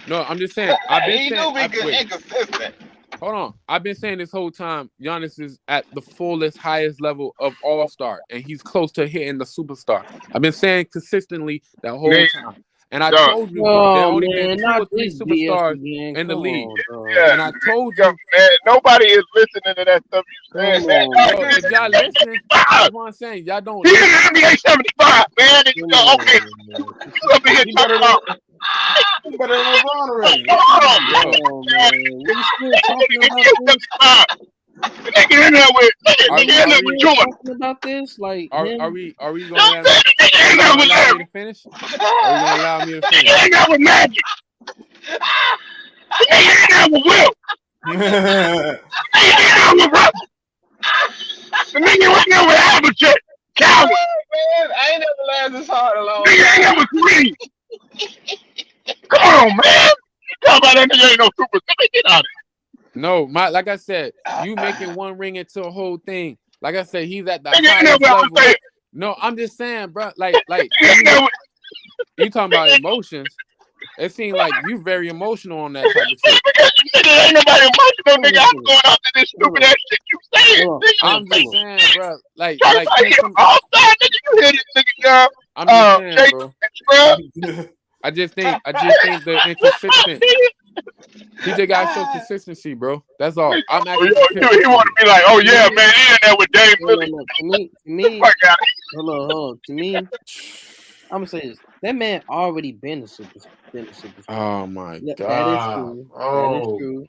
No, I'm just saying. I've been He saying. do be inconsistent. Hold on. I've been saying this whole time, Giannis is at the fullest, highest level of all-star, and he's close to hitting the superstar. I've been saying consistently that whole time. And I told you there only been 2 or 3 superstars in the league. Yeah. And I told Yo, you, man, nobody is listening to that stuff you saying. yo, if y'all listen, that's what I'm saying. Y'all don't He in listen. the NBA 75, man. And you go, okay, you up here talking about You better than LeBron already. hold on. We still talking about this? The nigga in there with Are nigga in there with Still Jordan. talking about this? Like, Are him? we You know gonna what I'm saying? The nigga in there with allow me Larry. to finish? Are we gonna allow me to The finish? nigga in there with Magic. The nigga in there with Will. The nigga in there with Russell. The nigga in there with Havlicek. Calvin. Man, I ain't never laughed this hard a long The nigga in there time. with Green. Come on, man. You talking about that nigga ain't no super. Let me get out of here. No, like I said, you making one ring into a whole thing. Like I said, he's at the Nigga in there highest with I'm level. saying. No, I'm just saying, bro. Like Nigga in there with you talking about emotions. It seems like you very emotional on that type of shit. nigga ain't nobody emotional, nigga. I'm going after this stupid ass shit you saying. Hold on, Nigga, I'm just saying, bro. Like try to can some- all star, nigga. You hear this nigga, y'all? I'm just saying, Jake bro. and Scrub. I just think the inconsistent. He just got to show consistency, bro. That's all. I'm actually. He want to be like, oh yeah, man, he in there with Dame no, Lillard. no. To me, Fuck out. hold on. To me, I'm gonna say this. That man already been a superstar. Oh my That god. is true.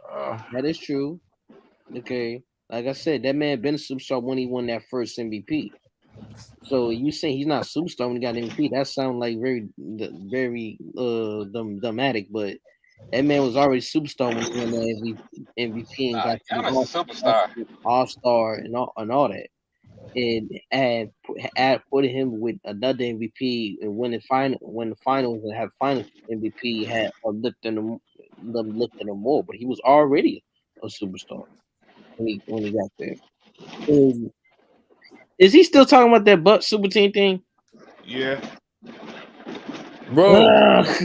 That is true. Okay. Like I said, that man been a superstar when he won that first MVP. So you say he's not a superstar when he got an MVP? That sounds like very dramatic, but that man was already a superstar when he won the MVP and got to Giannis a superstar. All-Star and all that. And put him with another MVP and when the finals and have finals MVP had lifting him more, but he was already a superstar when he got there. Is he still talking about that Buck Super Team thing? Yeah. Bro,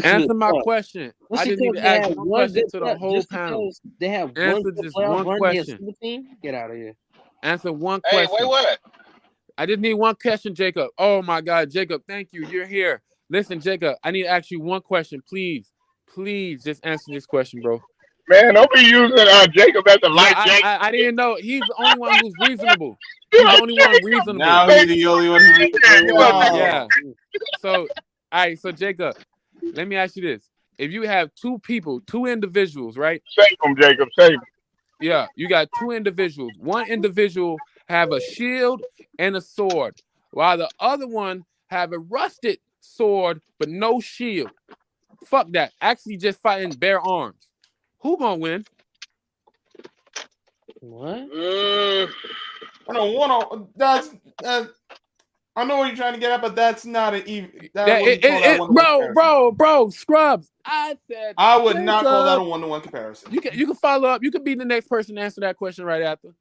answer my question. What's I just need to ask one question to the whole panel. They have Answer one just playoff one run question. Super Team? Get out of here. Answer one Hey, question. wait, what? I just need one question, Jacob. Oh my God, Jacob, thank you. You're here. Listen, Jacob, I need to ask you one question, please. Please just answer this question, bro. Man, don't be using Jacob as a No, light jacket. I didn't know. He's the only one who's reasonable. He's the only one reasonable. Now he's the only one who. Yeah. So, all right. So, Jacob, let me ask you this: if you have two individuals, right? Save him, Jacob. Save him. Yeah, you got two individuals. One individual have a shield and a sword, while the other one have a rusted sword but no shield. Fuck that. Actually, just fighting bare arms. Who gonna win? What? I don't want to. That's. I know what you're trying to get at, but that's not an even. Bro, Scrubs. I said I would not call that a one-to-one comparison. You can follow up. You could be the next person to answer that question right after.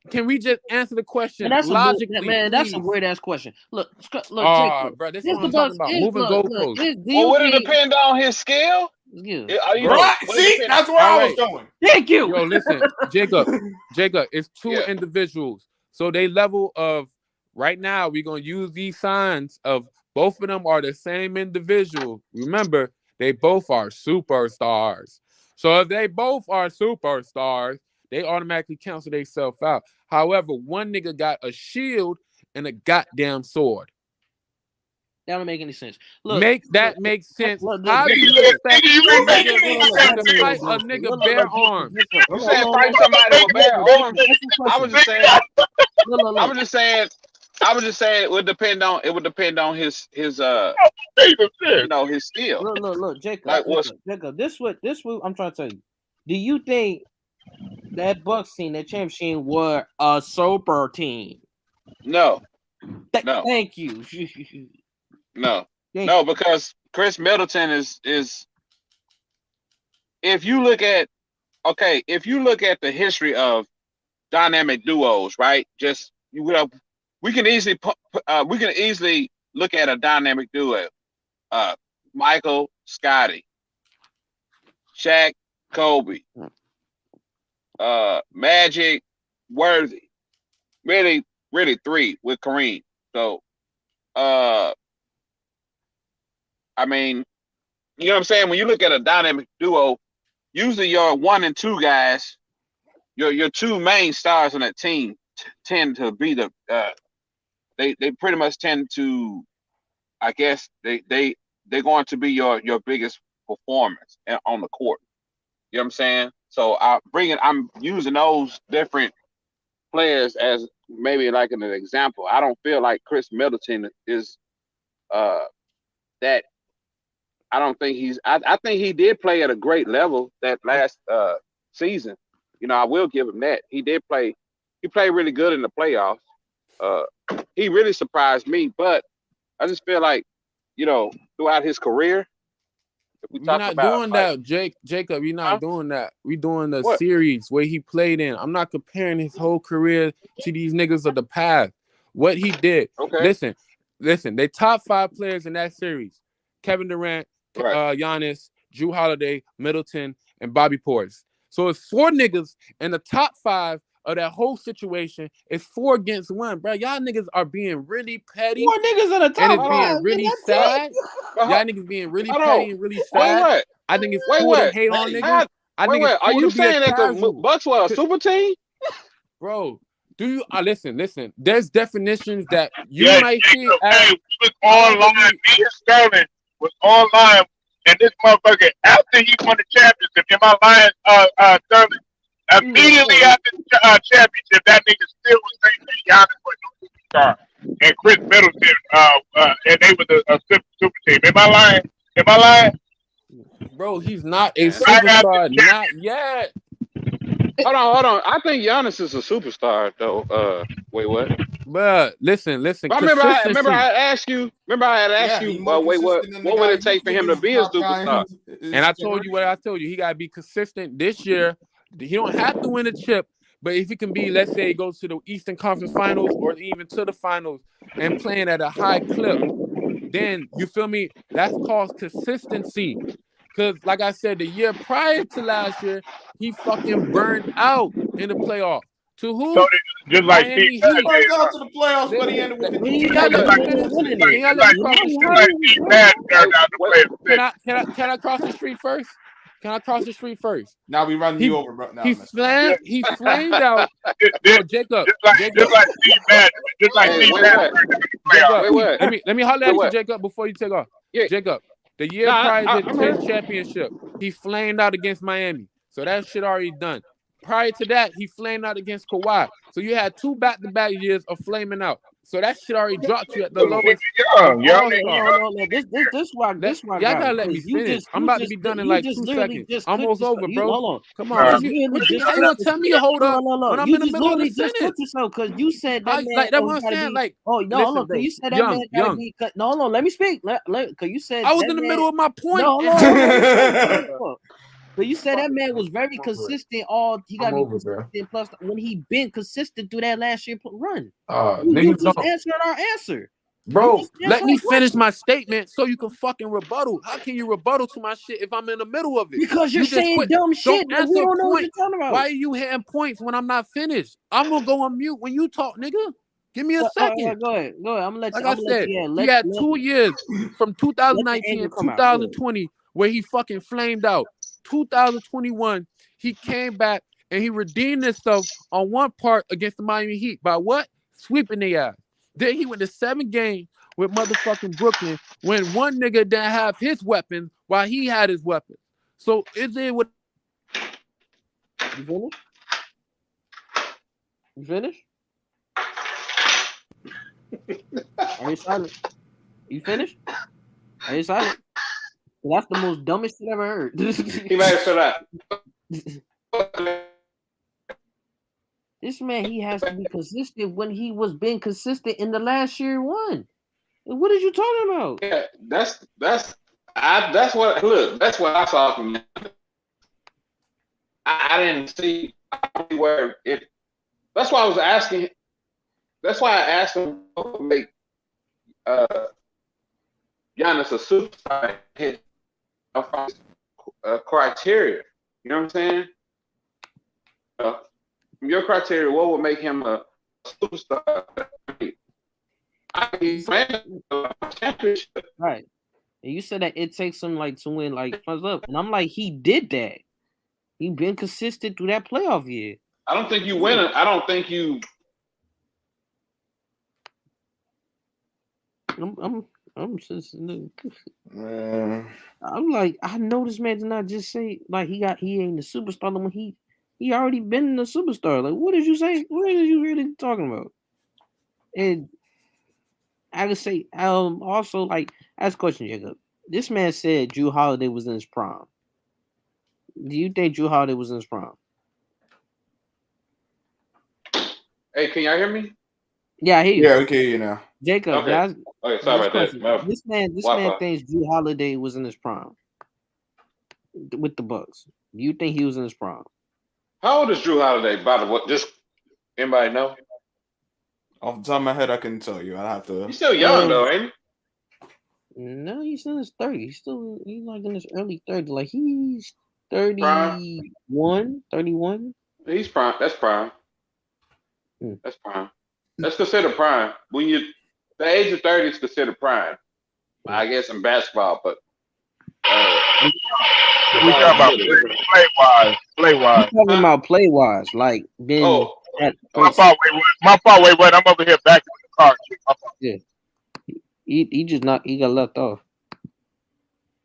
Can we just answer the question logically? That's a weird ass question. Look, oh, bro, this is what I'm talking about. Moving goalposts. Well, would it depend on his skill? Yeah. See, that's where I was going. Thank you. Yo, listen, Jacob, it's two individuals. So they level of right now. We're gonna use these signs of both of them are the same individual. Remember, they both are superstars. So if they both are superstars, they automatically cancel themselves out. However, one nigga got a shield and a goddamn sword. That don't make any sense. Look, Make sense. look, How do you Nigga, expect you a ain't making nigga any sense, to fight nigga. a nigga bare arms? You said fight somebody with bare arms. I was just saying. I was just saying. It would depend on. It would depend on his his skill. Look, Jacob. Like what's Jacob, this what I'm trying to tell you. Do you think that Bucks team, that championship team, were a super team? no, no, Thank you. no, Thank no, because Chris Middleton is. If you look at the history of dynamic duos, right? Just we can easily look at a dynamic duo. Michael, Scotty, Shaq, Kobe, Magic, Worthy. Really three with Kareem. So, I mean, you know what I'm saying? When you look at a dynamic duo, usually your 1 and 2 guys, your two main stars on that team tend to be the they pretty much tend to, I guess they're going to be your biggest performers on the court. You know what I'm saying? So I'm using those different players as maybe like an example. I don't feel like Chris Middleton is that. I don't think he's. I think he did play at a great level that last season. You know, I will give him that. He did play. He played really good in the playoffs. He really surprised me. But I just feel like, throughout his career, if we We're talk not about doing like, that, Jacob. You're not Huh? doing that. We're doing the What? series where he played in. I'm not comparing his whole career to these niggas of the past. What he did. Okay, Listen. They top 5 players in that series: Kevin Durant, right. Giannis, Drew Holiday, Middleton, and Bobby Portis. So it's 4 niggas in the top 5 of that whole situation. It's 4 against 1, bro. Y'all niggas are being really petty. 4 niggas in the top And it's Hold being on. really That's sad. But Y'all niggas being really hold petty on. and really Wait, sad. what? I think it's Wait, cool to what? hate on niggas. How- I Wait, think what? it's Are cool you to be a saying that the casual. Bucks were a super team? Bro, do you listen? There's definitions that you Yeah, might see Jacob. as Hey, we was I don't online. believe. Me and Sterling was online, and this motherfucker, after he won the championship, am I lying, Sterling? Immediately after the championship, that nigga still was saying that Giannis was no superstar, and Chris Middleton, and they were a super team. Am I lying? Am I lying? Bro, he's not a Man. Right after superstar. the Not championship. yet. Hold on. I think Giannis is a superstar, though. Wait, what? But listen. But I remember Consistency. I had asked you. Yeah, he's more Wait, what? consistent than the What would guy it take for him to is the be a top guy in superstar? his And I told you what generation. I told you. He gotta be consistent this year. He don't have to win a chip, but if he can be, let's say, he goes to the Eastern Conference Finals or even to the finals and playing at a high clip, then you feel me? That's called consistency. Because, like I said, the year prior to last year, he fucking burned out in the playoffs. To So who? just like Steve Miami Nash He Heat. burned did, out to the playoffs, but he Listen, ended with 50 He can y'all let ended me up finish? winning like it. Can y'all just let me like You cross the know just how street? like he was Steve doing Nash it. turned out to Wait, play the Can I cross the street first? Now we running He you over, bro. No, he that's fine. flamed out. sixth. Bro, Jacob. Just like Steve Nash, just like hey, Steve wait, Nash what? turned out the Jacob, Wait, what? let me holler Wait, at you, what? Jacob, before you take off. Yeah, Jacob, the year nah, prior to I'm his here. championship, he flamed out against Miami. So that shit already done. Prior to that, he flamed out against Kawhi. So you had 2 back-to-back years of flaming out. So that shit already dropped you at the Because when lowest you're of young all nigga, stars. No. This why I Y'all got gotta it. let me 'Cause you finish. just I'm about to be done in you like just 2 literally seconds. just Almost over, you bro. hold on. Come You on. just What literally just how you cut gonna tell me to hold up when I'm You in the just middle of literally the just cut sentence? yourself because you said that man. That's Oh, what he I'm gotta saying. be. Like, Oh no, hold listen, on. Cause bro. you said that man gotta Young. be cut. No, hold on. Let me speak. Cause you said I was that in the man. middle of my point. No, hold And on. how Hold you on. gonna tell me? Hold on. But you said that man was very consistent. He gotta I'm be over, bro. consistent. Plus, when he been consistent through that last year run, you Niggas just don't. answered our answer. You Bro, just let answered me our finish question my statement so you can fucking rebuttal. How can you rebuttal to my shit if I'm in the middle of it? because you're You just saying quit. dumb Don't shit that we answer a don't know what you're point. talking about. Why are you hitting points when I'm not finished? I'm gonna go on mute when you talk, nigga. Give me a second. Go ahead. I'm gonna let Like you. I I'm gonna let said, you. he had 2 years from Let the 2019 anger and come out. Go ahead. 2020 where he fucking flamed out. 2021, he came back and he redeemed himself on one part against the Miami Heat by what? Sweeping their ass. Then he went to 7 games with motherfucking Brooklyn when one nigga didn't have his weapons while he had his weapons. So is it what You finished? You finished? Are you silent? You finished? Are you silent? That's the most dumbest shit I ever heard. He better shut up. This man, he has to be consistent when he was being consistent in the last year one. What are you talking about? Yeah, that's what I saw from him. I didn't see where it. That's why I was asking. That's why I asked him to make Giannis a superstar. His criteria. You know what I'm saying? From your criteria, what would make him a superstar? He's playing a championship. Right. And you said that it takes him like to win like what's up. And I'm like, he did that. He been consistent through that playoff year. I don't think you win it. I don't think you. I'm just I'm like, I know this man did not just say like he ain't a superstar when he already been a superstar. Like, what did you say? What are you really talking about? And I could say, also like ask a question, Jacob. This man said Drew Holiday was in his prime. Do you think Drew Holiday was in his prime? Hey, can y'all hear me? Yeah, I hear you. Yeah, okay, you know. Jacob, Okay. Okay, sorry about that. This man thinks Drew Holiday was in his prime with the Bucks. Do you think he was in his prime? How old is Drew Holiday? By the way, just anybody know? Off the top of my head, I couldn't tell you. I'd have to. He's still young though, ain't he? No, he's in his 30s. He's like in his early 30s. Like he's 31, Prime. 31. He's prime. That's prime. That's prime. That's considered prime. When you the age of 30 is considered prime. I guess in basketball, but we talking about play wise. He's talking about play wise, like being my fault, wait, I'm over here back with the car. Yeah. He just he got left off.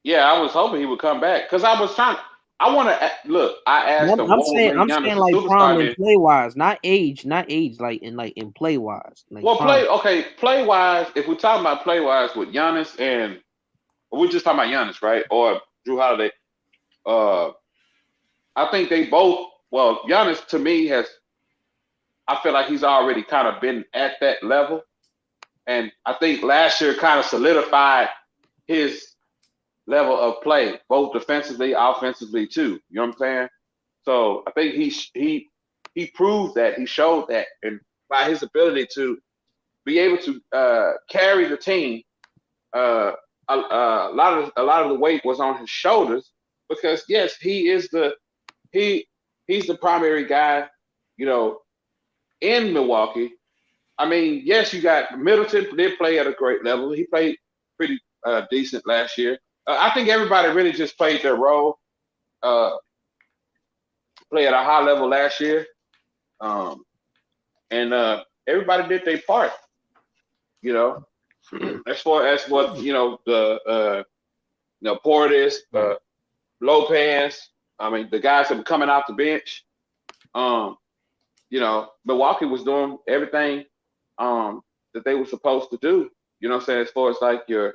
Yeah, I was hoping he would come back because I was trying. I want to look. I asked him. I'm saying like prime in play wise, not age, like in play wise. Like well, play wise. If we're talking about play wise with Giannis and we're just talking about Giannis, right? Or Drew Holiday. I think they both. Well, Giannis to me I feel like he's already kind of been at that level, and I think last year kind of solidified his level of play, both defensively, offensively too. You know what I'm saying? So I think he proved that, he showed that, and by his ability to be able to carry the team, a lot of the weight was on his shoulders because yes, he's the primary guy, you know, in Milwaukee. I mean, yes, you got Middleton did play at a great level. He played pretty decent last year. I think everybody really just played their role, play at a high level last year, and everybody did their part. You know, as far as what the Portis, Lopez. I mean, the guys that were coming off the bench. Milwaukee was doing everything that they were supposed to do. You know what I'm saying? As far as like your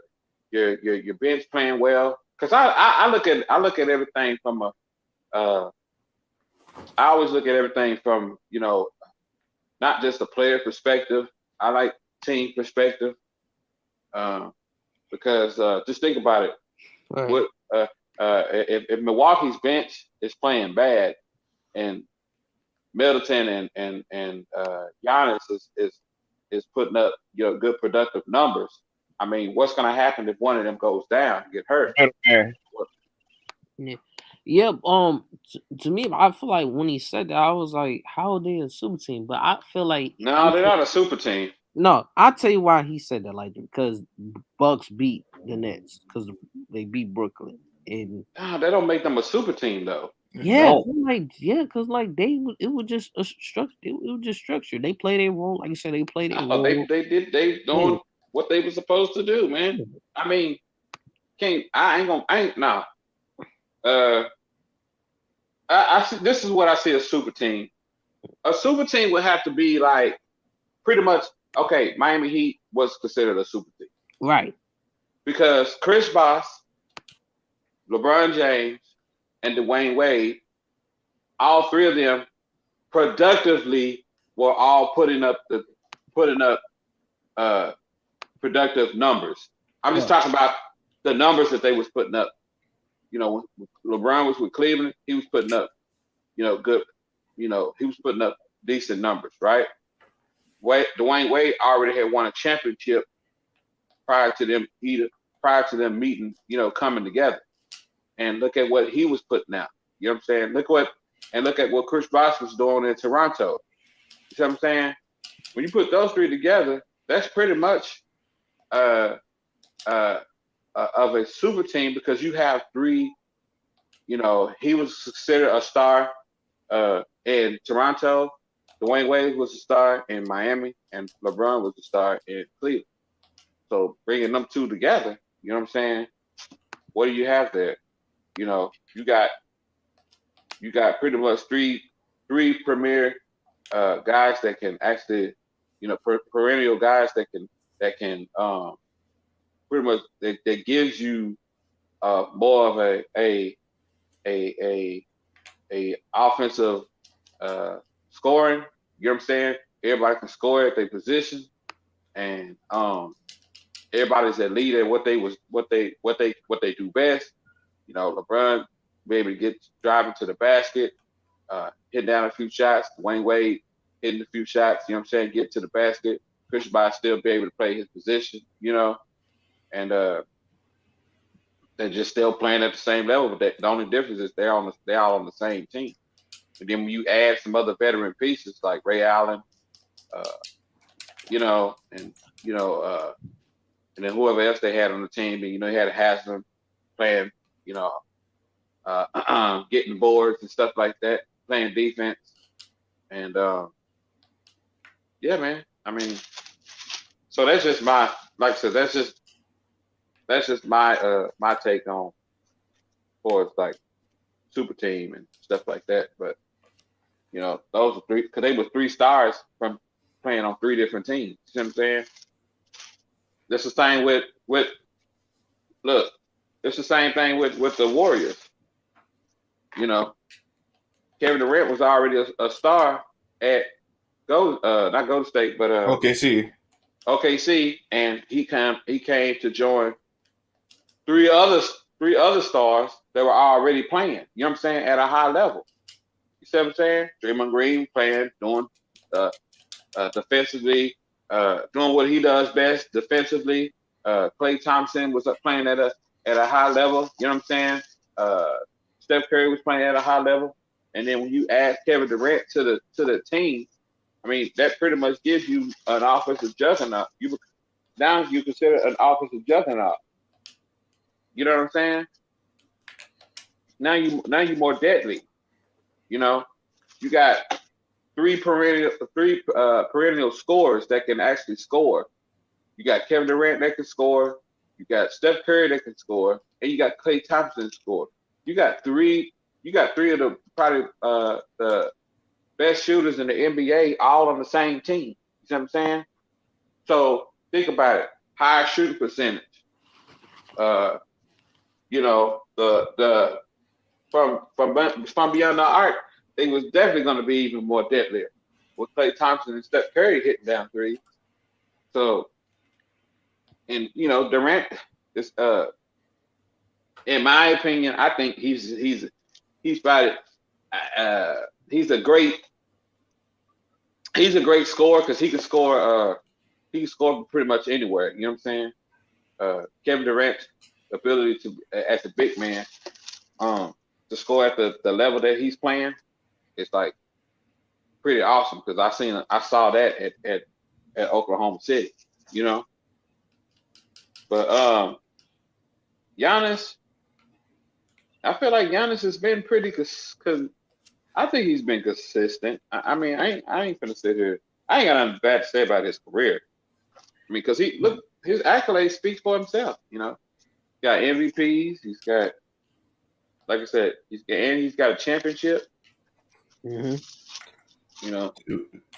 bench playing well, because I look at everything from I always look at everything from not just a player perspective. I like team perspective because just think about it. Right. What if Milwaukee's bench is playing bad and Middleton and Giannis is putting up good productive numbers. I mean, what's going to happen if one of them goes down and get hurt? Yeah. To me, I feel like when he said that, I was like, "How are they a super team?" But I feel like no, they're not a super team. No, I'll tell you why he said that. Like because Bucks beat the Nets because they beat Brooklyn. And they don't make them a super team though. Yeah, No. cause like it was just a structure. It was just structured. They play their role, like you said. They play their Oh, they role. they Yeah, doing what they were supposed to do, man. I mean, I ain't nah. Uh, I see, this is what I see a super team. A super team would have to be like pretty much okay. Miami Heat was considered a super team right. because Chris Bosh, LeBron James, and Dwayne Wade, all three of them productively were all putting up uh, productive numbers. I'm just Yeah, talking about the numbers that they was putting up. You know, when LeBron was with Cleveland, he was putting up, good, he was putting up decent numbers, right? Dwayne Wade already had won a championship prior to them meeting, coming together. And look at what he was putting out. You know what I'm saying? Look at what Chris Bosh was doing in Toronto. You see what I'm saying? When you put those three together, that's pretty much uh, uh, of a super team because you have three. He was considered a star in Toronto. Dwayne Wade was a star in Miami, and LeBron was a star in Cleveland. So bringing them two together, you know what I'm saying? What do you have there? You got pretty much three premier guys that can actually, perennial guys that can pretty much that gives you more of a offensive scoring. You know what I'm saying? Everybody can score at their position, and everybody's a lead at what they do best. LeBron be able to get driving to the basket, hit down a few shots. Dwayne Wade hitting a few shots. You know what I'm saying? Get to the basket. Chris Bosh still be able to play his position. And they're just still playing at the same level. But the only difference is they're all on the same team. And then when you add some other veteran pieces like Ray Allen, uh, and and then whoever else they had on the team, and you had Haslam playing, you know, getting boards and stuff like that, playing defense, and yeah, man. I mean, so that's just like I said, that's just my take on for like super team and stuff like that. But those were three because they were three stars from playing on three different teams. You see what I'm saying? That's the same with look. It's the same thing with the Warriors. You know, Kevin Durant was already a star at not Golden State, but OKC. OKC, and he came to join three other stars that were already playing. You know what I'm saying? At a high level. You see what I'm saying? Draymond Green playing, doing defensively, doing what he does best defensively. Klay Thompson was playing at a high level. You know what I'm saying? Steph Curry was playing at a high level. And then when you add Kevin Durant to the team, I mean that pretty much gives you an offensive juggernaut. Now you consider an offensive juggernaut. You know what I'm saying? Now you more deadly. You know, you got three perennial scorers that can actually score. You got Kevin Durant that can score. You got Steph Curry that can score, and you got Klay Thompson that score. You got three. You got three of the probably the best shooters in the NBA all on the same team. You see what I'm saying? So think about it. Higher shooting percentage. The from beyond the arc, they was definitely going to be even more deadlier with Klay Thompson and Steph Curry hitting down three. So, and Durant is in my opinion, I think he's probably he's a great scorer because he can score pretty much anywhere. You know what I'm saying? Kevin Durant's ability to as a big man to score at the level that he's playing is like pretty awesome because I saw that at Oklahoma City, But Giannis, I feel like Giannis has been pretty because I think he's been consistent. I mean, I ain't gonna sit here. I ain't got nothing bad to say about his career. I mean, because he look his accolades speak for himself. He's got MVPs. He's got, like I said, he's got a championship. Mm-hmm. You know,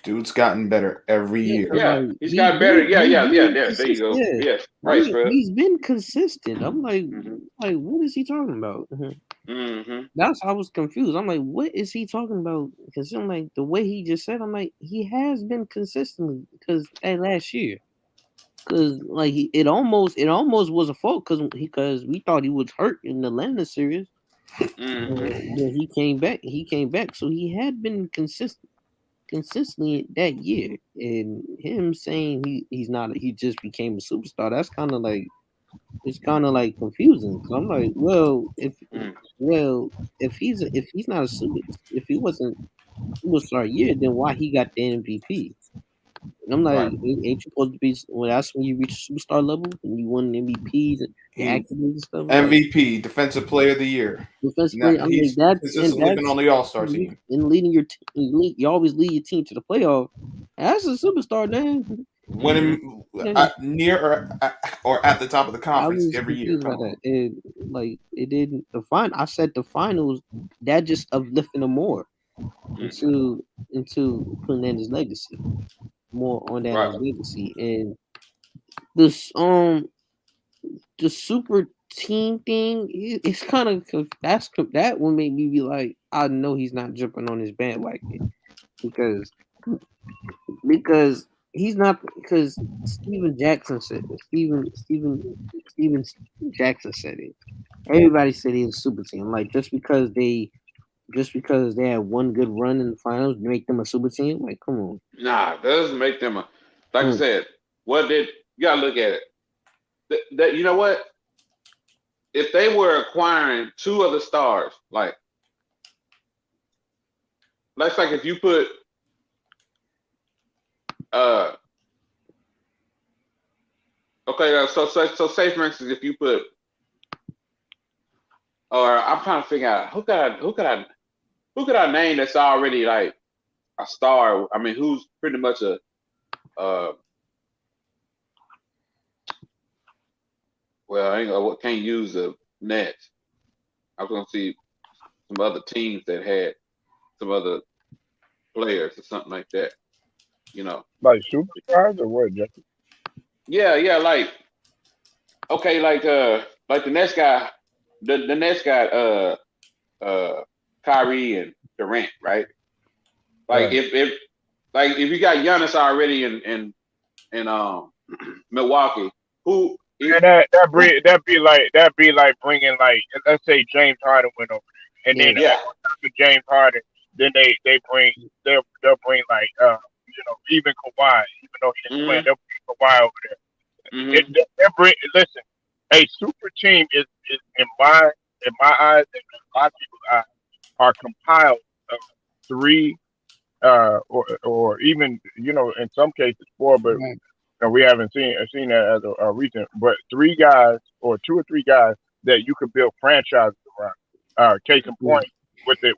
Dude's gotten better every Yeah, year. yeah, like he's got better. Yeah, he's yeah, yeah. been There you go. consistent. Yeah, Yeah, right, Fred. he's been consistent. I'm like, Mm-hmm. what is he talking about? Mm-hmm. That's I was confused. I'm like, what is he talking about? Because I'm like, the way he just said, I'm like, he has been consistently because last year, because like it almost was a fault because we thought he was hurt in the Atlanta series. Mm-hmm. Then he came back. So he had been consistently that year. And him saying he's not, he just became a superstar. That's kind of like, it's kind of like confusing. So I'm like, if he's not a super, if he wasn't superstar year, then why he got the MVP? And I'm like, Right. ain't you supposed to be? Well, that's when you reach superstar level and you won MVPs and He accolades and stuff. I'm like, MVP, Defensive Player of the Year. defensive Now, player. I'm like, he's consistently been on the All-Star team. and leading you always lead your team to the playoff. That's a superstar, man. Winning near or at the top of the I conference was every year. confused about that. It didn't define. I said the finals that just uplifting him more into putting in his legacy, more on that Right. his legacy, and this the super team thing. It's kind of that one made me be like, I know he's not jumping on his bandwagon because he's not because Steven Jackson said it. Steven Jackson said it. Everybody said he was a super team. Like just because they had one good run in the finals, make them a super team. Like, come on. Nah, that doesn't make them like I said. You gotta look at it. That you know what? If they were acquiring two other stars, like if you put okay, so say for instance if you put, or I'm trying to figure out who could I name that's already like a star. I mean, who's pretty much a well, I can't use the Nets. I was gonna see some other teams that had some other players or something like that. Like superstars or what, Jesse? Yeah, like okay, like the Nets guy, the Nets got Kyrie and Durant, right? Like Right. if you got Giannis already in Milwaukee, who And that'd be like bringing like let's say James Harden went over there, and then yeah. after James Harden, then they'll bring like even Kawhi, even though he didn't play, Mm-hmm. they'll bring Kawhi over there. Mm-hmm. They'll bring listen, a super team is in my eyes and in a lot of people's eyes are compiled of three or even in some cases four, but Right. we haven't seen that as a recent. But three guys or two or three guys that you could build franchises around. Case in point, with the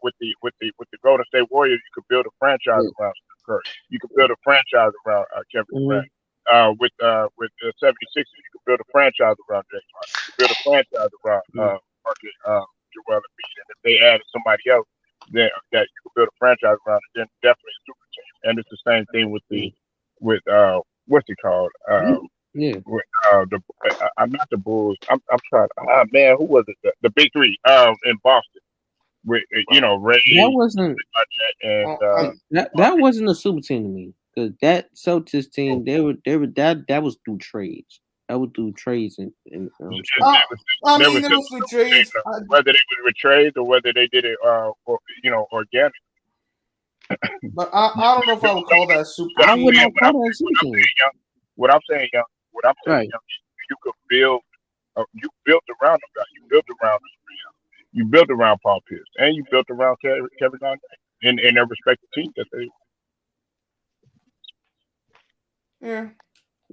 Golden State Warriors, you could build a franchise around Steph Curry. You could build a franchise around Kevin Durant. With the 76ers, you could build a franchise around James Harden. You could build a franchise around Marcus, Joel Embiid. And if they added somebody else, then that you could build a franchise around, then definitely a super team. And it's the same thing with what's it called? Yeah. With, I'm not the Bulls. I'm trying. Man, who was it? The big three. In Boston with Ray That wasn't and that wasn't a super team to me. Because that Celtics team, they were that was through trades. That was through trades and I there mean, was there was some trades. whether they were trades or whether they did it organic. But I don't know if I would call that super I team. would not call that a super team. What I'm saying, young, Right. you could build. You built around them guys. You built around them. You built around Paul Pierce, and you built around Kevin Garnett in their respective teams that they. Yeah.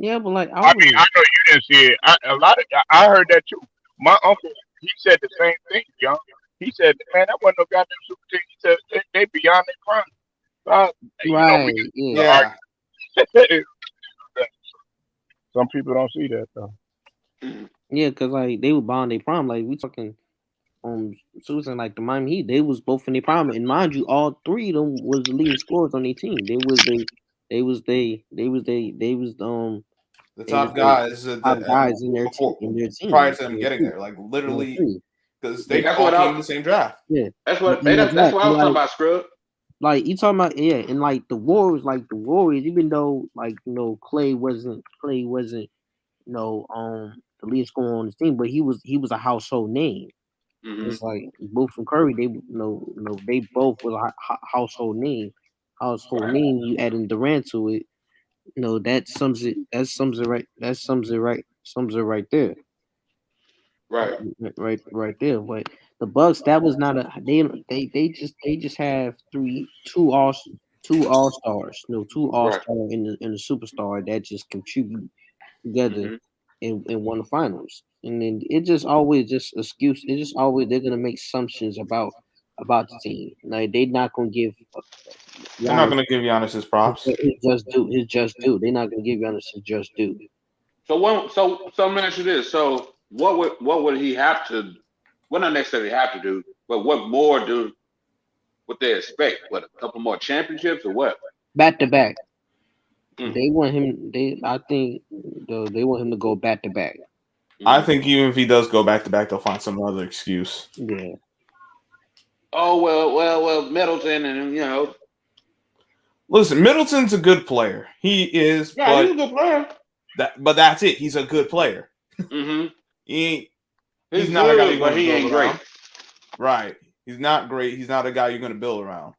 Yeah, but like I mean, I know you didn't see it. I heard that too. My uncle, he said the same thing, young. He said, "Man, that wasn't no goddamn super team." He said, "They beyond their prime." Uh, we Right. can Yeah. Yeah. argue. Some people don't see that though. Yeah, because like they were bond their prime. Like we talking Susan, like the Miami Heat, they was both in their prime. And mind you, all three of them was the leading scorers on their team. They was The they was top the guys top guys in their team before in their prior team. to them In their getting team. there, like In their literally, team. because They, they That's all what came I. in the same draft. yeah. That's In what. the That's draft. what I And was talking about, Scrub. like you talking about, yeah, and like the Warriors, even though like Clay wasn't the lead scorer on the team, but he was a household name. Mm-hmm. It's like both from Curry, they both was a household name. Household Right. name. You adding Durant to it, that sums it. That sums it right. That sums it right. Sums it right there. Right. Right there. But the Bucks, that was not a they just have two all stars, two all Right. star in the superstar that just contribute together Mm-hmm. and won the finals. And then it just always just excuse. It just always they're gonna make assumptions about the team. Like they not gonna give They're not Giannis going to give Giannis his props. his just due. His just due. They're not gonna give Giannis his just due. So let me ask you this. So what would he have to? Well, not necessarily have to do, but what more do what they expect? What, a couple more championships or what? Back to back. Mm, They want him. I think they want him to go back to back. I mm. think even if he does go back to back, they'll find some other excuse. Yeah. Oh well, Middleton and Listen, Middleton's a good player. He is, yeah, he's a good player. but that's it. He's a good player. Mm-hmm. He ain't. He's He's not a guy good, you're but going to he build ain't great. around. Right. He's not great. He's not a guy you're going to build around.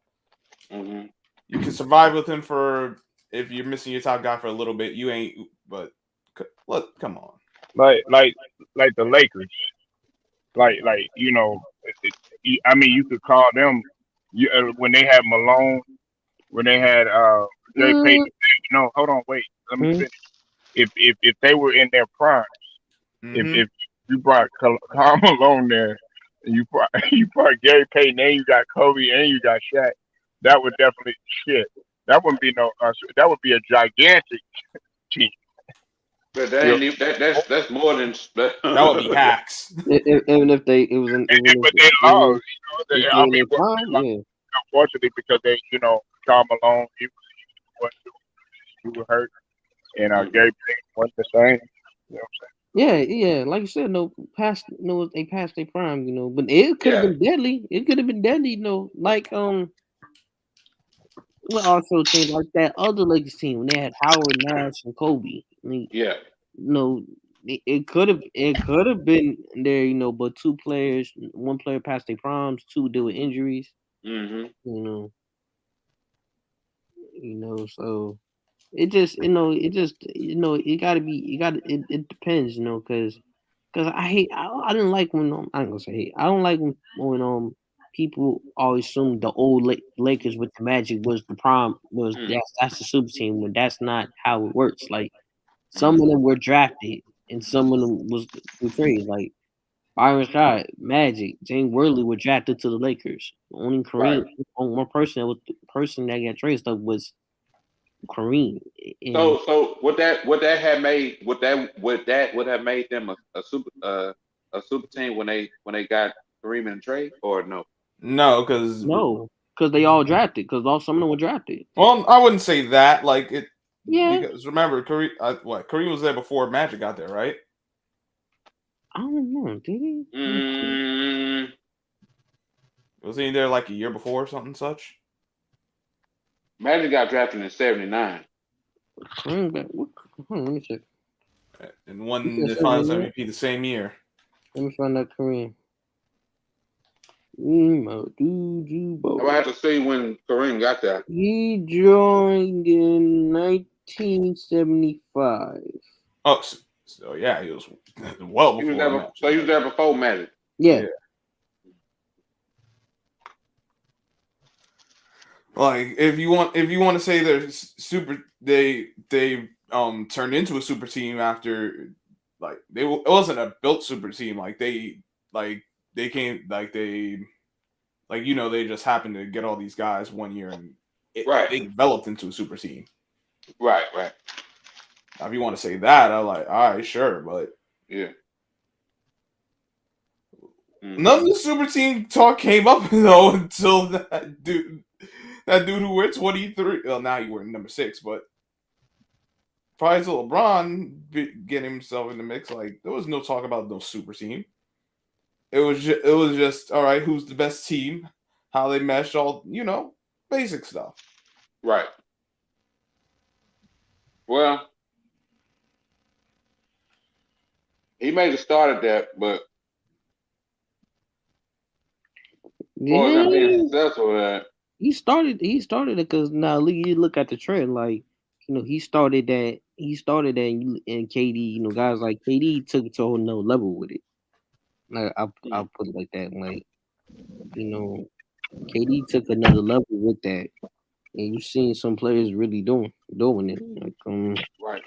Mm-hmm. You can survive with him for if you're missing your top guy for a little bit. You ain't. But look, come on. Like the Lakers. I mean, you could call them. When they had Malone, when they had Jay Mm, Payton. No, hold on, wait. Let me mm, finish. If they were in their prime, Mm-hmm. if you brought Karl Malone there, and you brought you brought Gary Payton, and you got Kobe, and you got Shaq, that would definitely shit. That wouldn't be no. That would be a gigantic team. But that You know, ain't even, that's more than That would be hacks. even if they it was in, even but if they they were lost. if I they in mean, their prime, yeah. unfortunately, because Karl Malone, was he was hurt, and Mhm. Gary Payton wasn't the same. You know Yeah. Like you said, they passed their prime, but it could have Yeah. been deadly. It could have been deadly, like what also team like that other Lakers team when they had Howard, Nash, and Kobe. I mean, Yeah. it could have been there, but one player passed their primes, two deal with injuries, Mm-hmm. you know, so it gotta be, it depends, because I didn't like when I ain't gonna say hate. I don't like when people always assume the old Lakers with the Magic was the prime was Mm-hmm. that's the super team when that's not how it works. Like some Mm-hmm. of them were drafted and some of them was through trades. Like Byron Scott, Magic, James Worley were drafted to the Lakers. Only Right. Kareem, only one person that got traded stuff was Kareem. And So would that would have made them a super team when they got Kareem and Trey or no? No, because no, because they all drafted. Because some of them were drafted. I wouldn't say that. Like it Yeah, because remember, Kareem was there before Magic got there, right? I don't know. Did he? Mm, Was he there like a year before or something such? Magic got drafted in '79. Let me check. And You won said the Finals 79? MVP the same year. Let me find out Kareem. I would have to see when Kareem got there. He joined in 1975. Oh, so yeah, he was well He was before there. Magic. So he was there before Magic. Yeah. Like if you want to say they're super, they turned into a super team after, like it wasn't a built super team. Like they they came they just happened to get all these guys one year and they developed into a super team. Right. Now, if you want to say that, I'm like, all right, sure, but yeah. None of the super team talk came up though until that dude who wear 23. Well, now you wear number 6, but prior to LeBron getting himself in the mix, like there was no talk about no super team. It was just all right. Who's the best team? How they mesh, all basic stuff. Right. Well, he may have started that, but being successful at he started it because now you look at the trend, like he started that and KD, guys like KD took it to a whole nother level with it. Like I'll put it like that. Like, KD took another level with that. And you've seen some players really doing it. Like right.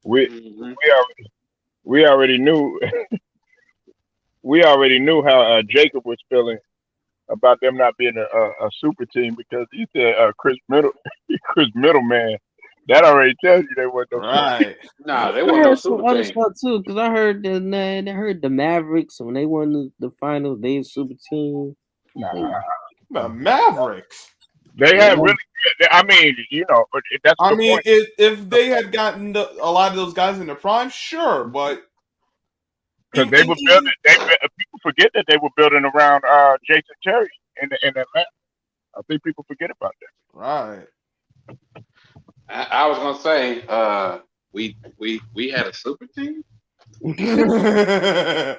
We already knew how Jacob was feeling about them not being a super team because he said Chris Middleman. That already tells you they weren't no right. Nah, they weren't no super other team. stuff too, because I heard the Mavericks when they won the finals, they were super team. The Mavericks. They had really good. I mean, that's. I mean, if they had gotten a lot of those guys in their prime, sure, but because they were building. People forget that they were building around Jason Terry in Atlanta. I think people forget about that. Right. I was gonna say, we had a super team. Yeah,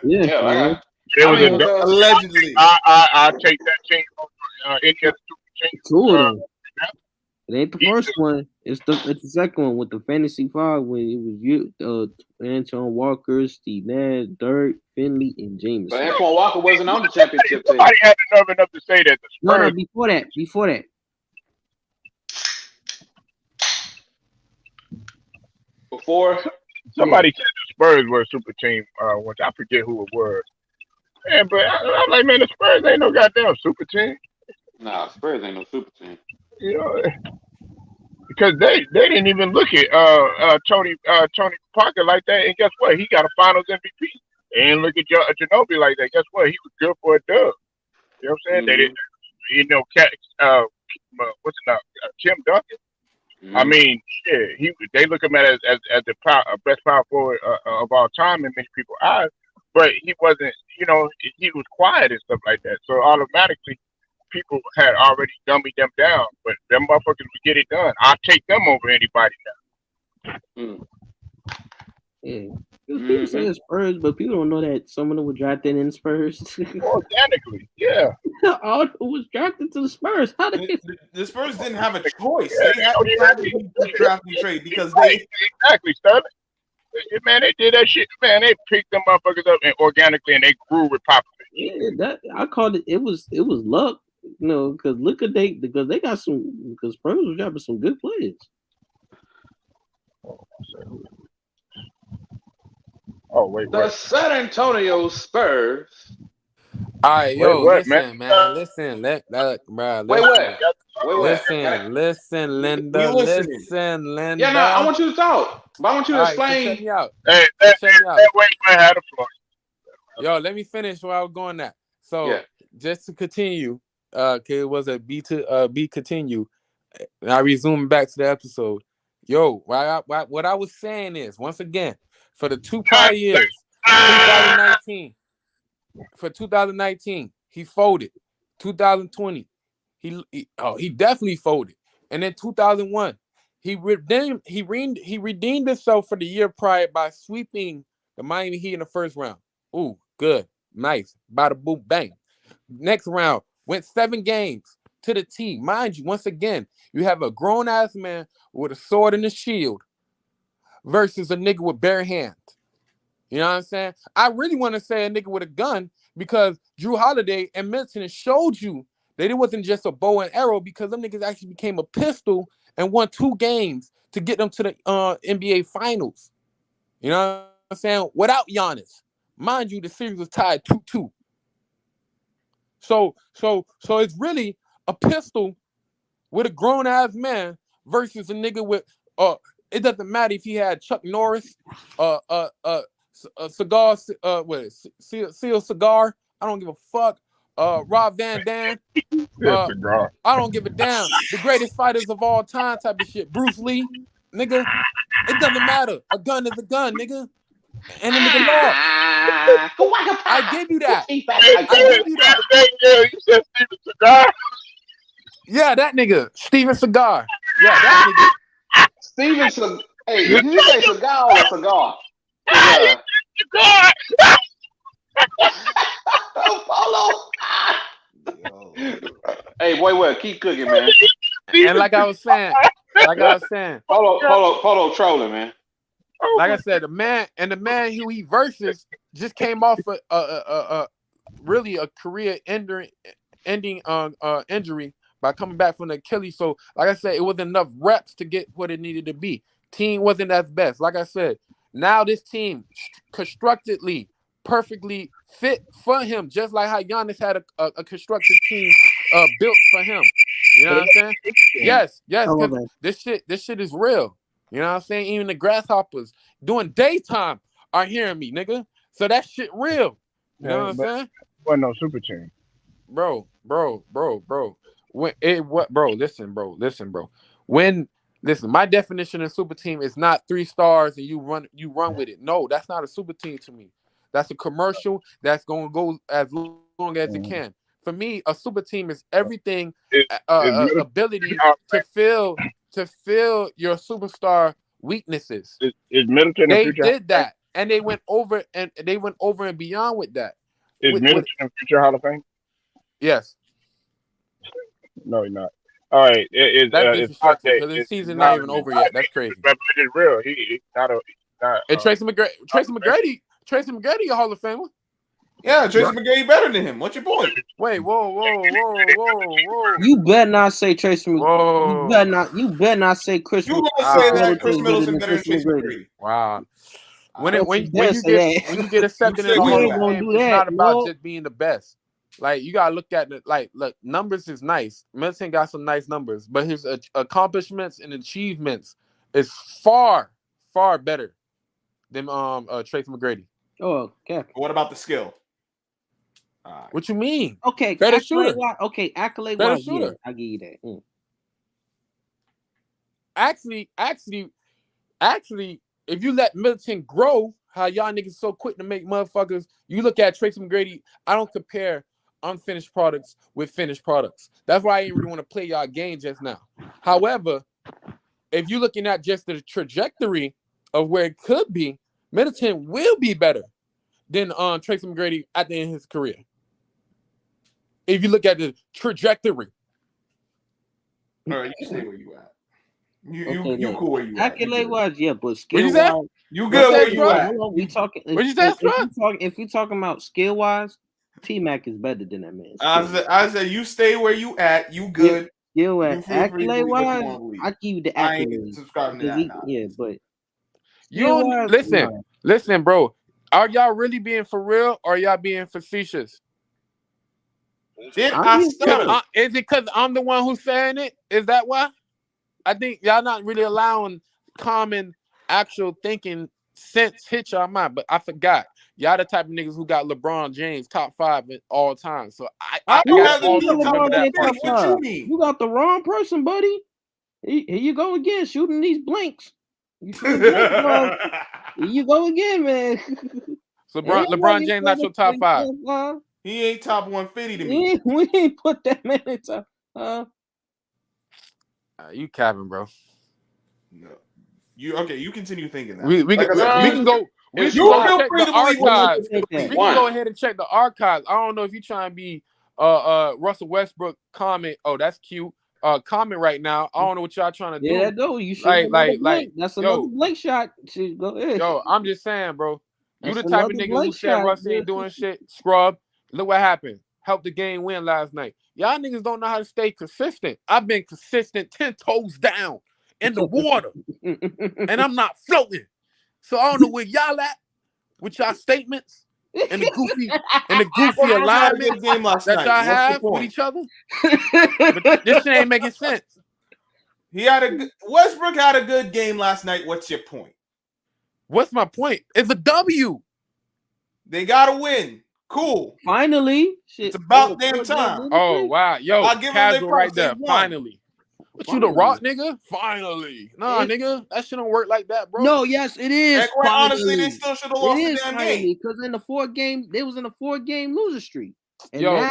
allegedly. I take that team over any other super team. Two of them. It ain't the first one. It's the second one with the Fantasy Five when it was you, Antoine Walker, Steve Nash, Dirk, Finley, and Jameson. But Antoine Walker wasn't on the championship team. Somebody had the nerve enough to say that the Spurs. No, before that. Before somebody said the Spurs were a super team, which I forget who it was. Man, but I'm like, man, the Spurs ain't no goddamn super team. Nah, Spurs ain't no super team. Because they didn't even look at Tony Parker like that, and guess what? He got a Finals MVP. They didn't look at Ginobili like that. Guess what? He was good for a dub. You know what I'm saying? They didn't, what's it now? Tim Duncan. I mean, they look him at as the best power forward of all time in many people's eyes, but he wasn't. He was quiet and stuff like that. So automatically, people had already dummied them down. But them motherfuckers would get it done. I'll take them over anybody now. Yeah. People say the Spurs, but people don't know that some of them were drafted in Spurs. Organically, yeah. All who was drafted to the Spurs. How did the Spurs didn't have a choice? They had to do draft and trade because they exactly Sterling. Man, they did that shit. Man, they picked them motherfuckers up and organically, and they grew with Popovich. Yeah, I called it. It was luck, because because they got because Spurs was drafting some good players. Oh wait, the San Antonio Spurs. All right, listen, man. Listen, bro. Wait, listen, Linda. Listen, Linda. Yeah, no, I want you to talk. But I want you to explain. Check me out. Hey, wait, I had a floor. Yo, let me finish where I was going at. So, just to continue, it was a B continue. And I resume back to the episode. Yo, what I was saying is, once again, for the 2 prior years, 2019, he folded. 2020, he definitely folded. And then 2001, he redeemed himself for the year prior by sweeping the Miami Heat in the first round. Ooh, good, nice, bada boom, bang. Next round went 7 games to the T. Mind you, once again, you have a grown ass man with a sword and a shield versus a nigga with bare hands. You know what I'm saying? I really want to say a nigga with a gun because Drew Holiday and Milton showed you They wasn't just a bow and arrow because them niggas actually became a pistol and won 2 games to get them to the NBA Finals. You know what I'm saying? Without Giannis. Mind you, the series was tied 2-2. So it's really a pistol with a grown-ass man versus a nigga with it doesn't matter if he had Chuck Norris, a cigar, Seal Cigar. I don't give a fuck. Rob Van Dam. I don't give a damn. The greatest fighters of all time type of shit. Bruce Lee, nigga. It doesn't matter. A gun is a gun, nigga. And the nigga lost. I give you that. I give you that. You said Steven Cigar? Yeah, that nigga. Steven Cigar. Yeah, that nigga. Steven Cigar. Hey, did you say cigar or cigar? Cigar. Polo. Hey, boy, keep cooking, man. And like I was saying, Polo trolling, man. Like I said, the man who he versus just came off really a career-ending injury by coming back from the Achilles. So, like I said, it wasn't enough reps to get what it needed to be. Team wasn't as best. Like I said, now this team constructedly, perfectly fit for him, just like how Giannis had a constructed team built for him. You know what I'm saying? Yes. This shit is real. You know what I'm saying? Even the grasshoppers doing daytime are hearing me, nigga. So that shit real. You know what I'm saying? Wasn't no super team. Bro. Listen, bro. Listen, my definition of super team is not 3 stars and you run with it. No, that's not a super team to me. That's a commercial that's gonna go as long as it can. For me, a super team is everything, ability to fill your superstar weaknesses. Is Middleton they did that, and they went over and beyond with that. Is Middleton a future Hall of Fame? Yes. No, he's not. All right, that's disrespectful because the season's not even over yet. That's crazy. But it's real. He's not. And Tracy McGrady, a Hall of Famer. Yeah, Tracy McGrady better than him. What's your point? Wait, whoa. You better not say Tracy McGrady. Whoa. You better not say Chris. You gonna say that Chris Middleton better than Tracy McGrady? Wow. When you get accepted in the Hall of Fame, it's not about just being the best. Like you gotta look at the look, numbers is nice. Middleton got some nice numbers, but his accomplishments and achievements is far better than Tracy McGrady. Oh, okay. What about the skill? What you mean? Okay, better shooter. Accolade better wise, shooter. Yeah, I give you that. Actually, if you let Middleton grow, how y'all niggas so quick to make motherfuckers, you look at Tracy McGrady. I don't compare unfinished products with finished products. That's why I didn't really want to play y'all game just now. However, if you're looking at just the trajectory of where it could be, Middleton will be better than Tracy McGrady at the end of his career. If you look at the trajectory. All right, you stay where you at. You cool where you at. Accolade wise, yeah, but skill What you say? wise, you good where you at. We talking. What you say? If you talking about skill wise, T-Mac is better than that man. I said you stay where you at. You good. Skill at accolade wise, I give you the accolade. I ain't subscribing to that. Yeah, but you don't listen, bro. Are y'all really being for real or y'all being facetious? Did I stutter? Is it because I'm the one who's saying it? Is that why? I think y'all not really allowing common, actual thinking sense hit y'all mind. But I forgot. Y'all the type of niggas who got LeBron James top 5 at all time. So I remember that. You got the wrong person, buddy. Here you go again, shooting these blinks. Here you go again, man. So LeBron James not your top 5. He ain't top 150 to me. We ain't put that man in top. You capping, bro. No. You continue thinking that. We can go. We can go ahead and check the archives. I don't know if you're trying to be Russell Westbrook comment. Oh, that's cute. Comment right now. I don't know what y'all trying to do. Yeah, no, you should like that's another Blake shot. Go ahead. Yo, I'm just saying, bro. You the type of nigga who said Russ ain't doing shit. Scrub. Look what happened. helped the game win last night. Y'all niggas don't know how to stay consistent. I've been consistent 10 toes down in the water, and I'm not floating. So I don't know where y'all at with y'all statements and the goofy Westbrook had a alignment good game last that night. y'all What's the have with point? each other. But this shit ain't making sense. Westbrook had a good game last night. What's your point? What's my point? It's a W. They gotta win. Cool. Finally, shit. It's about damn time. Oh wow, yo, I'll give them their casual right props. They there. won. Finally. What you the rock nigga? Finally. Nah, nigga, that shit don't work like that, bro. No, yes, it is. And quite honestly, they still should have lost the damn game. Because in the 4-game, they was in a 4-game loser streak. And Yo, now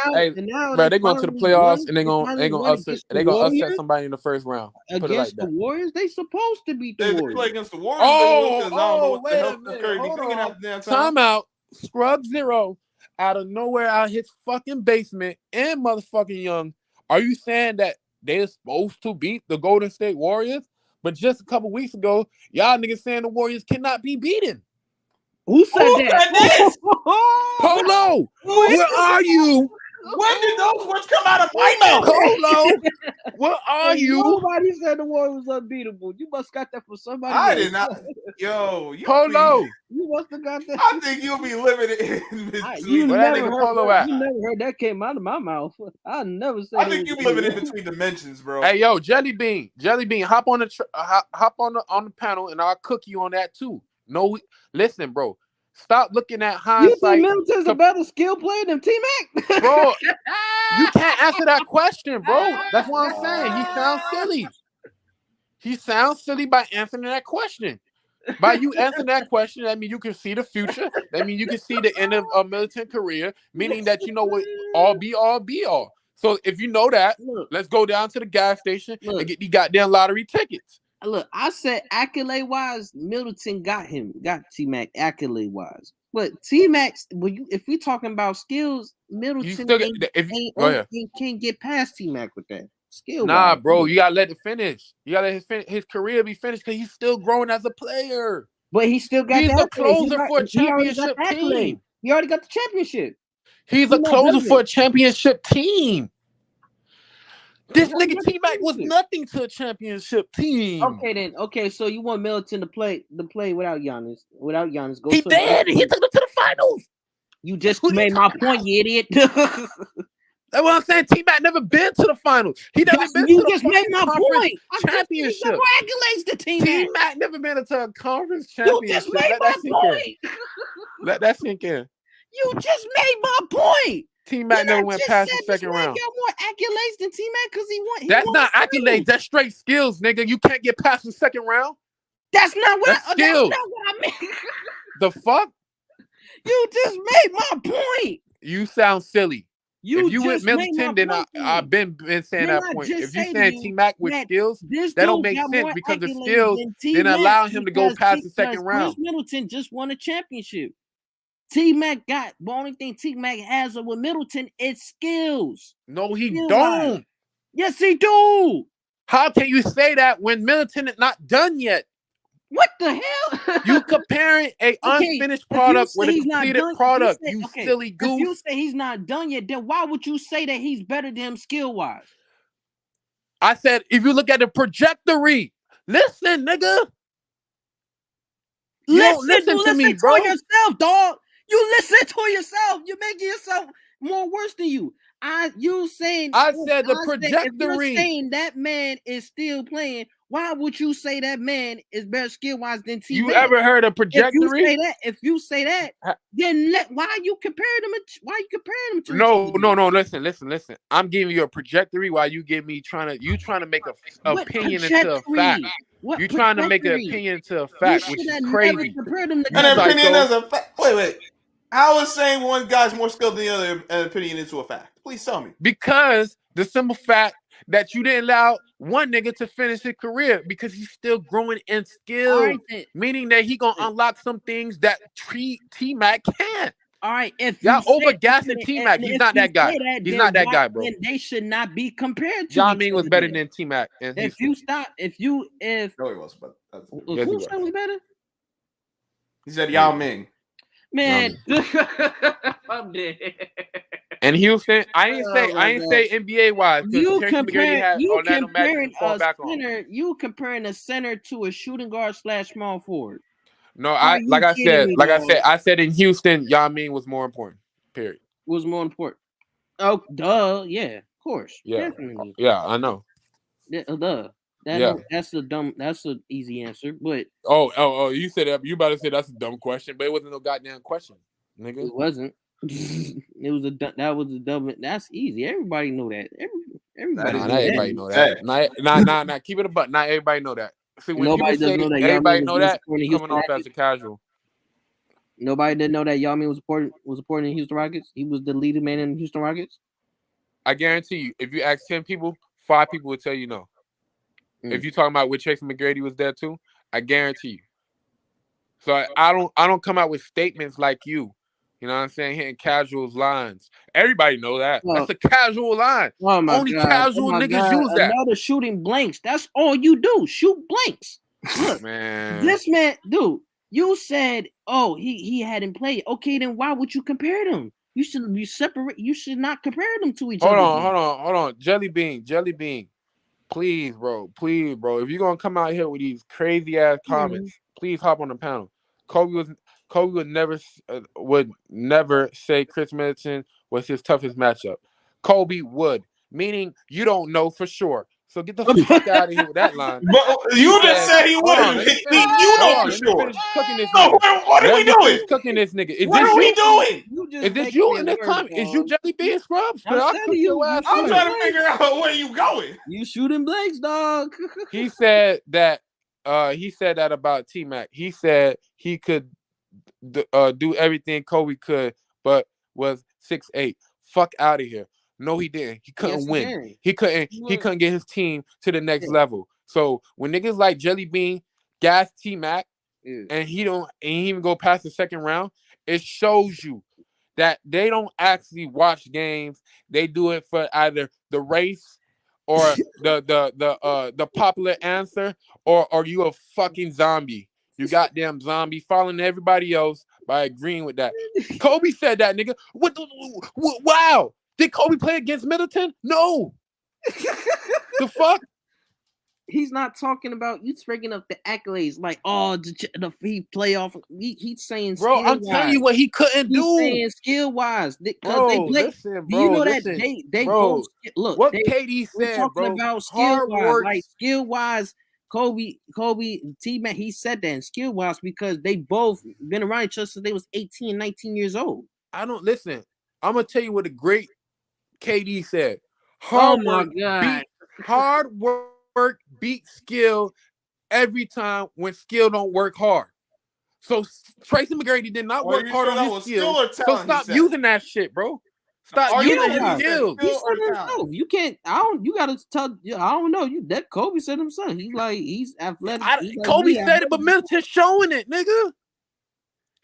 bro, they going to the playoffs and they gonna upset somebody in the first round. Put it like against that. the Warriors. They supposed to beat the They Warriors. play against the Warriors. I don't know what the wait hell a minute. Curry be Hold thinking on. at the damn time. Timeout. Scrub Zero out of nowhere out his fucking basement and motherfucking Young. Are you saying that they're supposed to beat the Golden State Warriors? But just a couple weeks ago, y'all niggas saying the Warriors cannot be beaten. Who said that? Polo, where are you? When did those words come out of my mouth? Polo, where are you? Nobody said the Warriors was unbeatable. You must got that from somebody. I else. did not. Yo, Polo. You must have got that. I think you'll be limited in You between. Where that never nigga heard Polo that. at? You never heard that came out of my mouth. I never said. I think you'll be limited between dimensions, bro. Hey yo, Jelly Bean, hop on the hop on the panel, and I'll cook you on that too. No, listen, bro. Stop looking at You hindsight. think Middleton's a better skill player than T-Mac? Bro, you can't answer that question, bro. That's what I'm saying. He sounds silly. He sounds silly by answering that question. By you answering that question, that means you can see the future. That means you can see the end of a militant career, meaning that you know what all be all. So if you know that, let's go down to the gas station and get the goddamn lottery tickets. Look, I said accolade wise, Middleton got T-Mac accolade wise. But T-Mac, if we talking about skills, Middleton can't get past T-Mac with that skill. Nah, bro, you gotta let it finish. You gotta let his career be finished because he's still growing as a player. But he still got. He's a closer for a championship team. He already got the championship. He's a closer for a championship team. This nigga T-Mac was nothing to a championship team. Okay, so you want Middleton to play without Giannis. He did. He took them to the finals. You just made my point, you idiot. That's what I'm saying. T-Mac never been to the finals. He never been to the made my point. Championship. Accolades to T-Mac. T-Mac never been to a conference championship. You just made my point. Let that sink in. You just made my point. T-Mac never went past the second round. Got more accolades than T-Mac because he won. That's not accolades. That's straight skills, nigga. You can't get past the second round. That's not what skills. That's not what I meant. The fuck? You just made my point. You sound silly. If you went Middleton, then I've been saying that point. If you saying T-Mac with skills, that don't make sense because the skills didn't allow him to go past the second round. Chris Middleton just won a championship. T-Mac the only thing T-Mac has with Middleton is skills. No, he don't. Yes, he do. How can you say that when Middleton is not done yet? What the hell? You comparing a unfinished product with a completed product, you silly goose. If you say he's not done yet, then why would you say that he's better than him skill-wise? I said, if you look at the trajectory, listen, nigga. Listen to me, bro. To yourself, dog. You listen to yourself. You're making yourself more worse than you. I said the trajectory. If you're saying that man is still playing, why would you say that man is better skill-wise than T-Mac? You ever heard of trajectory? If you say that, then why are you comparing them to? No. Listen. I'm giving you a trajectory while you give me trying to make an opinion into a fact. You're trying to make an opinion into a fact, which is crazy. An opinion as a fact. Wait. How is saying one guy's more skilled than the other an opinion into a fact? Please tell me. Because the simple fact that you didn't allow one nigga to finish his career because he's still growing in skill, meaning that he gonna unlock some things that T-Mac can't. All right, if y'all overgassing T-Mac, he's not that guy. He's not that guy, bro. Then they should not be compared to. Yao Ming was better than T-Mac. No, he was, but who said was better? He said Yao Ming. Man, I'm dead. And Houston, I ain't God. say NBA wise because You Tracy McGrady had Orlando Magic to fall back on. You comparing a center to a shooting guard / small forward. No, Are you kidding me, dog? I said in Houston, Yao Ming was more important. Period. Was more important. Oh, duh. Yeah, of course. Yeah. Definitely. Yeah, I know. Duh. That's an easy answer, but Oh, you said that. You about to say that's a dumb question, but it wasn't no goddamn question, nigga. it wasn't. It was that was a dumb. That's easy. Everybody know that. Everybody Nah, know not that. everybody know that. Nah. Keep it a butt. Not everybody know that. See, when Nobody people say doesn't know that everybody Yao Ming know was that, supporting you're coming off Houston as a casual. Nobody didn't know that Yao Ming was supporting the Houston Rockets. He was the leading man in the Houston Rockets. I guarantee you, if you ask 10 people, 5 people would tell you no. If you're talking about with Tracy McGrady was there too, I guarantee you. So I don't come out with statements like you. You know what I'm saying? Hitting casual lines. Everybody know that. Well, that's a casual line. Oh my Only God. casual niggas use that. Another shooting blanks. That's all you do. Shoot blanks. Look, Man. this man, dude. You said, oh, he hadn't played. Okay, then why would you compare them? You should separate. You should not compare them to each other. Hold on. Jelly Bean. Please, bro. If you're gonna come out here with these crazy ass comments, please hop on the panel. Kobe would never say Chris Middleton was his toughest matchup. Kobe would, meaning you don't know for sure. So get the fuck out of here with that line. But you just said he wouldn't. You know for sure. Cooking this No, nigga. what are we doing? Cooking this nigga. What are we doing? Is this you in the comment? Is you Jelly Bean Scrubs? I'm trying to figure out where you going. You shooting blanks, dog. He said that about T-Mac. He said he could do everything Kobe could, but was 6'8". Fuck out of here. No, he didn't. He couldn't win. He couldn't get his team to the next level. So when niggas like Jelly Bean gas T-Mac and he even go past the second round, it shows you that they don't actually watch games. They do it for either the race or the popular answer, or you a fucking zombie. You goddamn zombie following everybody else by agreeing with that. Kobe said that, nigga. Wow. Did Kobe play against Middleton? No. The fuck? He's not talking about you breaking up the accolades like, oh, he playoff. He's saying, bro, I'm telling you what he couldn't do. He's saying skill wise, bro. They play. Listen, do you know listen, that they bro, both look? What KD said, we're talking bro. about skill wise, like skill wise. Kobe, T-Mac, he said that in skill wise because they both been around each other since they was 18, 19 years old. I don't listen. I'm gonna tell you what the great KD said. Hard work beat skill every time when skill don't work hard. So Tracy McGrady did not work hard on his skill. So stop using that shit, bro. Stop using his skills. You can't. You gotta tell. I don't know. That Kobe said himself. He's athletic. Kobe said it, but Middleton's showing it, nigga.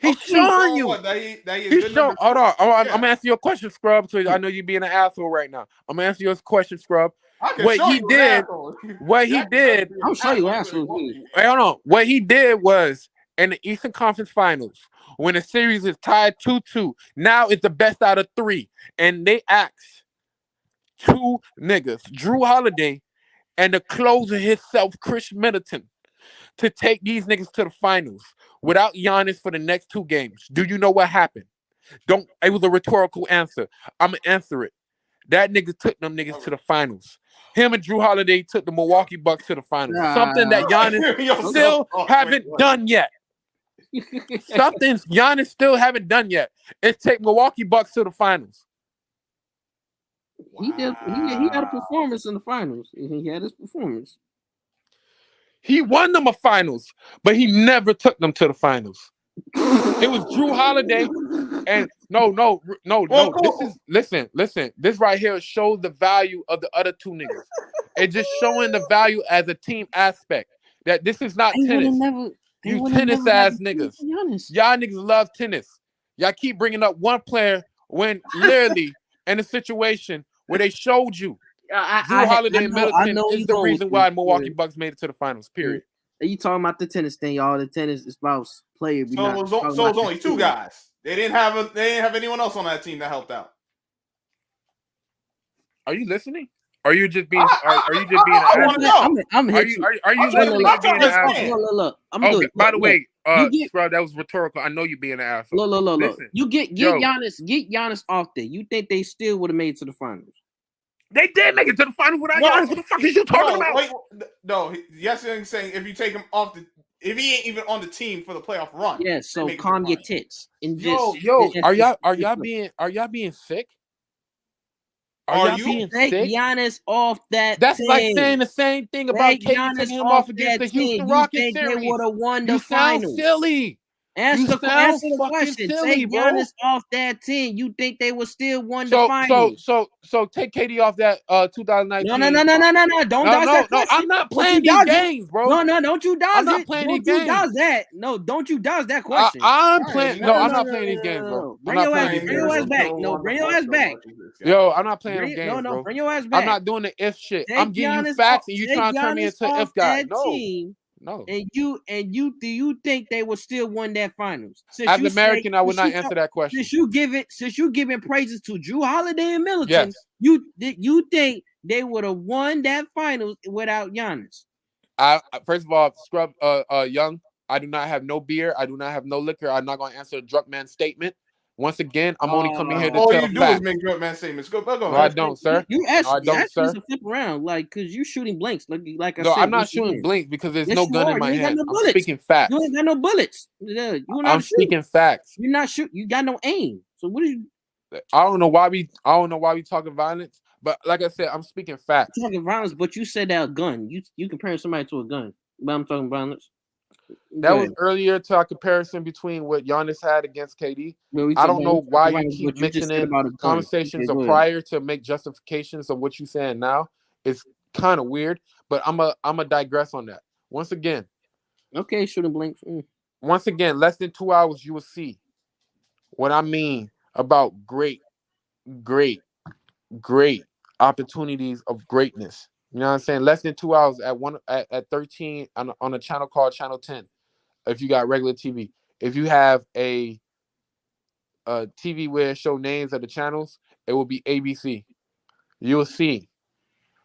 He's showing you. He's showing. Hold on. I'm asking you a question, Scrub. So I know you're being an asshole right now. I'm gonna ask you a question, Scrub. What he did. I'm sure you asshole. Hold on. What he did was in the Eastern Conference Finals, when the series is tied 2-2, now it's the best out of 3, and they asked 2 niggas, Drew Holiday and the closer himself, Chris Middleton, to take these niggas to the finals without Giannis for the next 2 games. Do you know what happened? It was a rhetorical answer. I'm gonna answer it. That nigga took them niggas to the finals. Him and Drew Holiday took the Milwaukee Bucks to the finals. Something that Giannis still haven't done yet. Something Giannis still haven't done yet. It's take Milwaukee Bucks to the finals. He did. He had a performance in the finals. He had his performance. He won them a finals, but he never took them to the finals. It was Drew Holiday, and no. Listen. This right here shows the value of the other 2 niggas. It's just showing the value as a team aspect. That this is not tennis. You tennis ass niggas. Y'all niggas love tennis. Y'all keep bringing up one player when literally in a situation where they showed you Drew Holiday and Middleton is the reason why Milwaukee Bucks made it to the finals. Period. Are you talking about the tennis thing, y'all? The tennis is about player. So it was only 2 guys. They didn't have anyone else on that team that helped out. Are you listening? Are you just being? Are you just being an I wanna asshole? know. I'm Are hit you you. are you I'm trying to- listening Look, to being an I'm trying to asshole? understand. look. I'm Oh, good. by the way, you get Scrub, that was rhetorical. I know you being an asshole. look. Listen, You get yo. Giannis off there. You think they still would have made it to the finals? They did make it to the finals without No, Giannis. What the fuck is you talking about? Wait, no. Yes, I'm saying if you take him off if he ain't even on the team for the playoff run. Yeah, they so make it to calm the your finals. tits and Yo, just are y'all being sick? Are y'all you? being take sick? Giannis off that That's team. like saying the same thing about Take KD Giannis taking him off off against that the team. Houston You Rockets think they series. would have won the You sound finals? silly. Answer You the sound fucking question. silly, Take bro. Giannis off that team. You think they would still won the finals? So take KD off that 2019. No. Don't dodge that question. I'm not Don't playing you these dodge it. games, bro. No, don't you dodge I'm not it. playing Don't these you dodge games. that. No, don't you dodge that question. I'm All playing. right, No, no, I'm not playing these games, bro. I'm Bring not your playing ass, these bring your games, ass bro. back. No, bring your ass back. Yo, I'm not playing them games, No, bro. bring your ass back. I'm not doing the if shit. Take I'm giving you Giannis facts, off- and you take trying to turn me Giannis into an off if guy. that No, team, no. and you do you think they would still win that finals? As an American, I would not answer that question. Since you giving praises to Drew Holiday and Middleton, Yes. you think they would have won that finals without Giannis? First of all, Scrub, Young, I do not have no beer. I do not have no liquor. I'm not going to answer the drunk man statement. Once again, I'm only coming here to All tell you do facts. is make drunk man statements. Go No, ahead. I don't, sir. You No, I don't, sir. to flip around, like, because you shooting blanks. Like I No, said, I'm not once shooting again. blinks because there's Yes, no you gun are. in my You ain't got hand. no I'm bullets. speaking facts. You ain't got no bullets. You I'm not shoot. speaking facts. You're not shoot. You got no aim. So what are you I don't know why we talking violence, but like I said, I'm speaking facts. talking violence? But you said that a gun. You comparing somebody to a gun. But I'm talking violence. That was earlier to our comparison between what Giannis had against KD. I don't know why you keep mixing in conversations of prior to make justifications of what you're saying now. It's kind of weird, but I'm a digress on that. Once again, okay, shooting blanks. once again, less than 2 hours, you will see what I mean about great opportunities of greatness. You know what I'm saying? Less than 2 hours at 13 on a channel called Channel 10. If you got regular TV, if you have a TV where it show names of the channels, it will be ABC. You'll see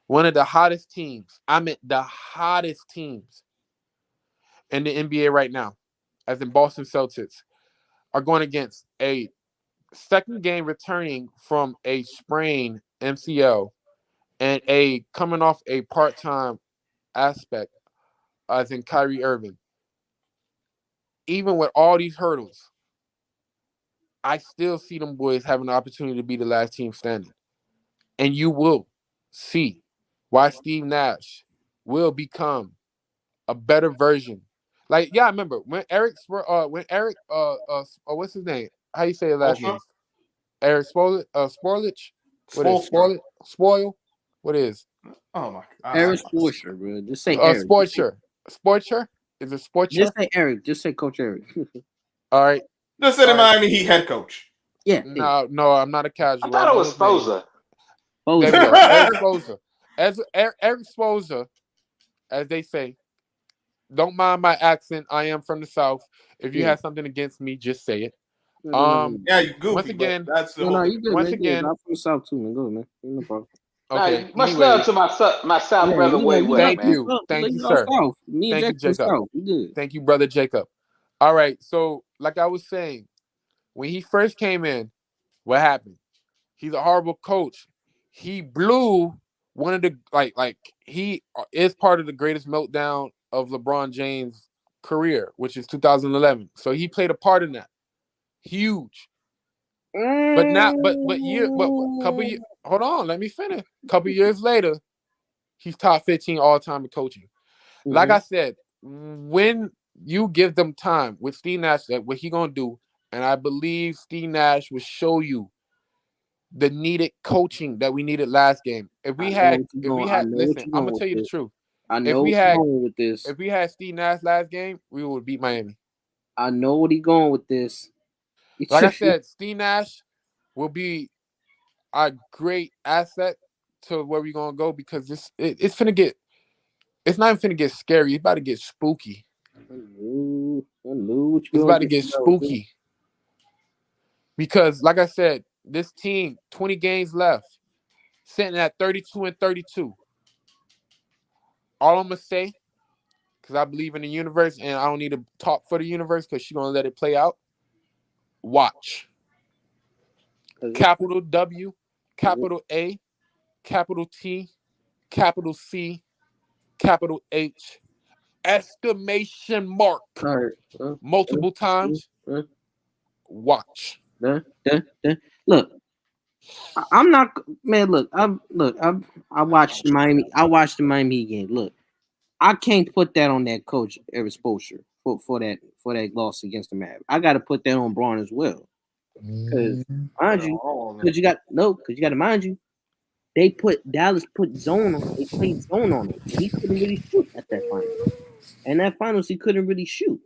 one of the hottest teams. I meant the hottest teams in the NBA right now, as in Boston Celtics, are going against a second game returning from a sprain MCL and a coming off a part-time aspect, as in Kyrie Irving. Even with all these hurdles, I still see them boys having the opportunity to be the last team standing. And you will see why Steve Nash will become a better version. Like, yeah, I remember when what's his name? How you say his last name? Eric Spoilage? What is Spoil? What is? Oh my God. Eric Spoelstra, bro. Just say Eric. Sporcher? Is it Sporcher? Just say Eric. Just say Coach Eric. All right. Just said in Miami Heat head coach. Yeah. No, I'm not a casual. I thought it was Spoza. There we go. Eric Spoelstra. Eric Spoelstra, as they say, don't mind my accent. I am from the South. If you have something against me, just say it. Yeah, you goofy. Once again, that's the you good. Once man, again, I'm from the South too, man. Go, man. No problem. Okay. Much love to my South brother way well, man. Thank you, sir. Me and Thank you, Jacob. Good. Thank you, brother Jacob. All right. So, like I was saying, when he first came in, what happened? He's a horrible coach. He blew one of the he is part of the greatest meltdown of LeBron James' career, which is 2011. So he played a part in that. Huge. But couple years. Hold on, let me finish. A couple years later, he's top 15 all time in coaching. Like I said, when you give them time with Steve Nash, what he gonna do, and I believe Steve Nash will show you the needed coaching that we needed last game. Listen, I'm gonna tell you the truth. I know what he's going with this. If we had Steve Nash last game, we would beat Miami. I know what he's going with this. Like I said, Steve Nash will be a great asset to where we're gonna go because it's not even finna get scary. It's about to get spooky. It's about to get spooky. Because, like I said, this team, 20 games left. sitting at 32-32. All I'm gonna say, because I believe in the universe and I don't need to talk for the universe because she's gonna let it play out. Watch. Capital W, capital A, capital T, capital C, capital H, exclamation mark. Multiple times. Watch. Look, I'm not, man. Look, I watched the Miami game. Look, I can't put that on that coach Eric Spoelstra for that loss against the Mavs. I got to put that on Braun as well. Because mind you, because you got to mind you, Dallas put zone on. They played zone on him. He couldn't really shoot at that final. And that finals, he couldn't really shoot.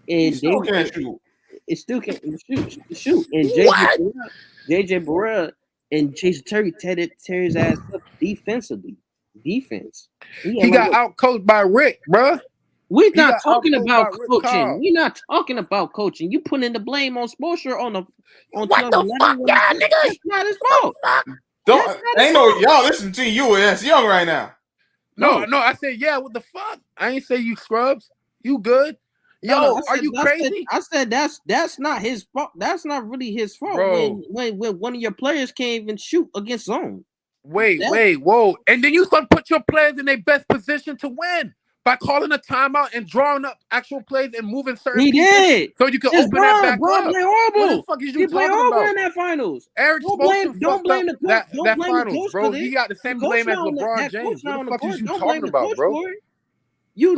And He still can't shoot. It still can't shoot. And JJ Barea and Jason Terry tear his ass up defensively. Defense. He got out-coached by Rick, bruh. We're not talking about coaching. We're not talking about coaching. You putting the blame on Spoelstra on what the fuck, y'all niggas? That's not his fault. Y'all listen to you. That's young right now. No, I said, yeah, what the fuck? I ain't say you scrubs. You good? Yo, are you crazy? I said that's not his fault. That's not really his fault. Bro. When one of your players can't even shoot against zone. Wait, whoa. And then you gonna put your players in their best position to win by calling a timeout and drawing up actual plays and moving certain He pieces did. so you can open that back Bro, up. play horrible. What the fuck is you talking about? In that finals. Eric Don't blame the coach. that finals, bro. He got the same blame as LeBron James. What the fuck is you talking about, bro? What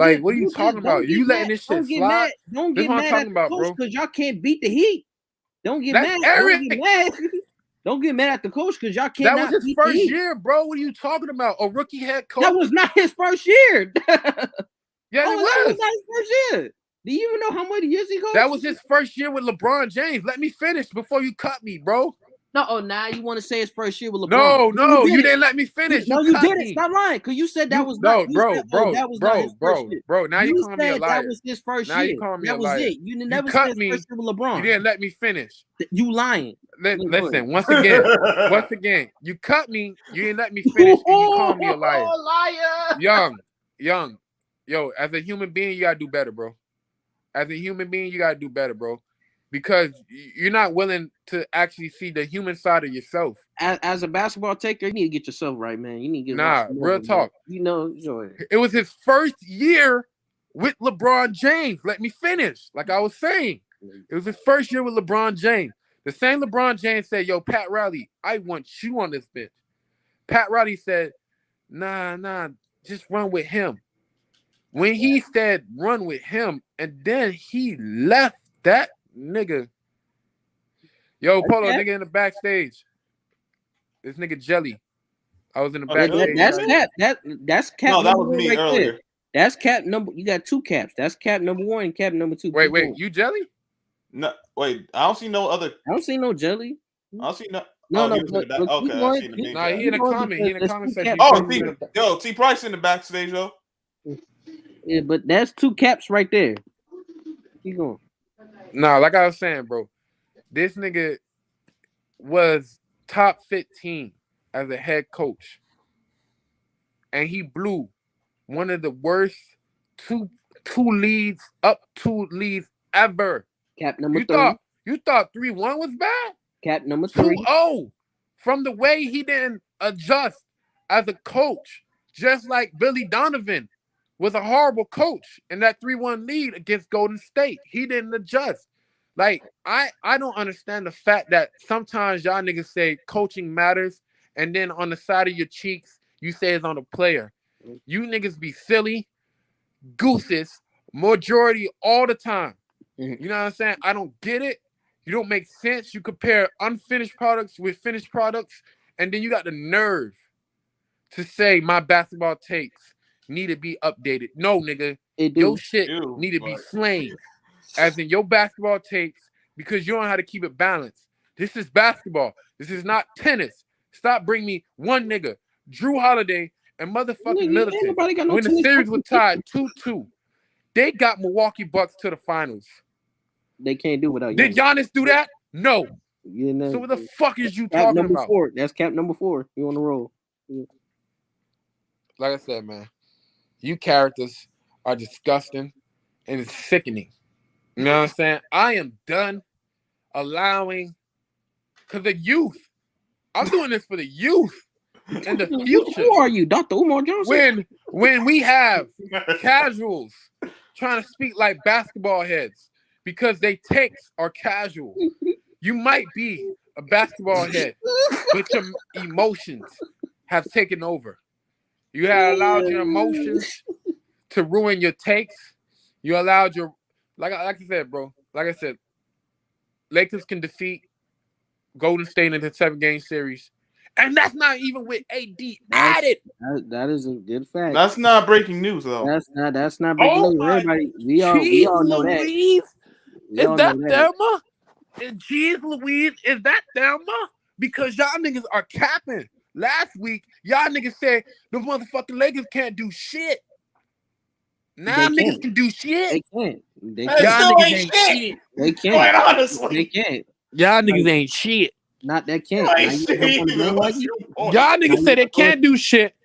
are you talking about? You letting this shit slide? Don't get mad at the coach because y'all can't beat the Heat. Don't get mad. Don't get mad at the coach because y'all can't. That was his first year, bro. What are you talking about? A rookie head coach? That was not his first year. Yeah, it was. That was not his first year. Do you even know how many years he coached? That was his first year with LeBron James. Let me finish before you cut me, bro. No, now you want to say his first year with LeBron. No, you didn't let me finish. No, you didn't. Stop lying, because you said that was bro. Now you calling me a liar. That was his first year. Now you calling me a liar. That was it. You never said his first year with LeBron. You didn't let me finish. You lying. Listen, once again, you cut me. You didn't let me finish, and you call me a liar. Liar. Young. Yo, as a human being, you gotta do better, bro. As a human being, you gotta do better, bro. Because you're not willing to actually see the human side of yourself. As a basketball taker, you need to get yourself right, man. You need to get real talk. It was his first year with LeBron James. Let me finish. Like I was saying, it was his first year with LeBron James. The same LeBron James said, "Yo, Pat Riley, I want you on this bench." Pat Riley said, "Nah, just run with him." When he said run with him, and then he left that nigga. Yo, Polo, nigga in the backstage. This nigga Jelly. I was in the backstage. That's Cap. No, that was me earlier. There. That's Cap number. You got two Caps. That's Cap number 1 and Cap number 2. Wait, you Jelly? No, wait. I don't see no other. I don't see no Jelly. I don't see no. No. Okay, I see the big guy. He in the comment. He in the comment section. T Price in the backstage though. Yeah, but that's 2 Caps right there. Keep going. Nah, like I was saying, bro, this nigga was top 15 as a head coach, and he blew one of the worst two leads ever. Cap number 3. You thought 3-1 was bad? Cap number 3. 2-0 from the way he didn't adjust as a coach, just like Billy Donovan was a horrible coach in that 3-1 lead against Golden State. He didn't adjust. Like, I don't understand the fact that sometimes y'all niggas say coaching matters, and then on the side of your cheeks, you say it's on the player. You niggas be silly, gooses, majority all the time. You know what I'm saying? I don't get it. You don't make sense. You compare unfinished products with finished products, and then you got the nerve to say my basketball takes need to be updated. No, nigga. Your shit need to be slain. As in your basketball takes, because you don't know how to keep it balanced. This is basketball. This is not tennis. Stop bringing me one nigga, Drew Holiday and motherfucking Middleton. When the series was tied 2-2, they got Milwaukee Bucks to the finals. They can't do without Giannis. Did Giannis do that? No. You know, So what the fuck is you cap talking number about? 4. That's cap number 4. You on the roll? Like I said, man, you characters are disgusting and it's sickening. You know what I'm saying? I am done allowing, because the youth, I'm doing this for the youth and the future. Who are you, Dr. Umar Johnson? When we have casuals trying to speak like basketball heads because they takes are casual. You might be a basketball head, but your emotions have taken over. You have allowed your emotions to ruin your takes. You allowed your, like I said, bro. Like I said, Lakers can defeat Golden State in the 7-game series, and that's not even with AD added. That is a good fact. That's not breaking news, though. That's not breaking news. Everybody, we all know that. Louise, We is all that know that. Thelma? And jeez Louise, is that Thelma? Because y'all niggas are capping. Last week, y'all niggas said the motherfucking Lakers can't do shit. Now They niggas can't. can do shit. They can't. They Hey, can't. Y'all still niggas ain't ain't shit. shit. They Quite can't. honestly. They can't. Y'all niggas ain't shit. Not that can't. Like, Now you jump on the bandwagon? Y'all Now niggas you say they jump on- can't do shit.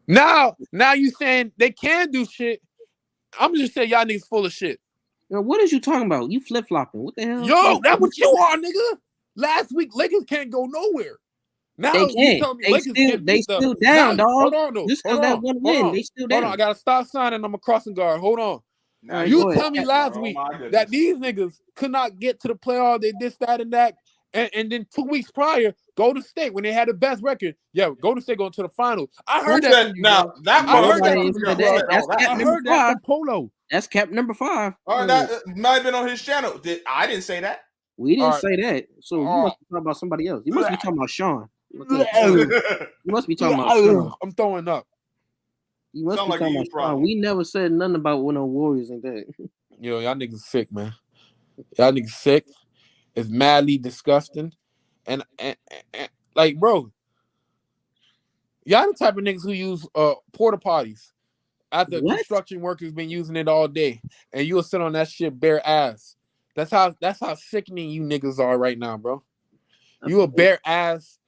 Now you saying they can do shit. I'm just saying y'all niggas full of shit. Yo, what is you talking about? You flip flopping? What the hell? Yo, that's what you are, nigga. Last week Lakers can't go nowhere. Now They you can't. telling me They Lakers still can't they beat the- still down, Now- dog. Hold on, though. Just Hold because that on. one Hold win, on. they still Hold down. on, I gotta stop signing. I'm a crossing guard. Hold on. Now Right, You go tell ahead. me last Oh, week my goodness. that these niggas could not get to the playoff. They this, that, and that. And then 2 weeks prior, Golden State, when they had the best record, Golden State going to the finals. I Who heard that said- from you, now, bro. that I heard that Nobody from said you, that. bro. That's cap I number heard that 5. from Polo. That's cap number 5. All right, that might have been on his channel. I didn't say that. We didn't All right. say that. So you All must be talking about somebody else. You must be talking about Sean. You must be talking about Sean. I'm throwing up. You must Sound be like a talking you about Sean. problem. We never said nothing about no Warriors and that. Yo, y'all niggas sick, man. Y'all niggas sick. It's madly disgusting. And like, bro, y'all the type of niggas who use porta potties after What? construction workers been using it all day, and you'll sit on that shit bare ass. That's how sickening you niggas are right now, bro. You a bare ass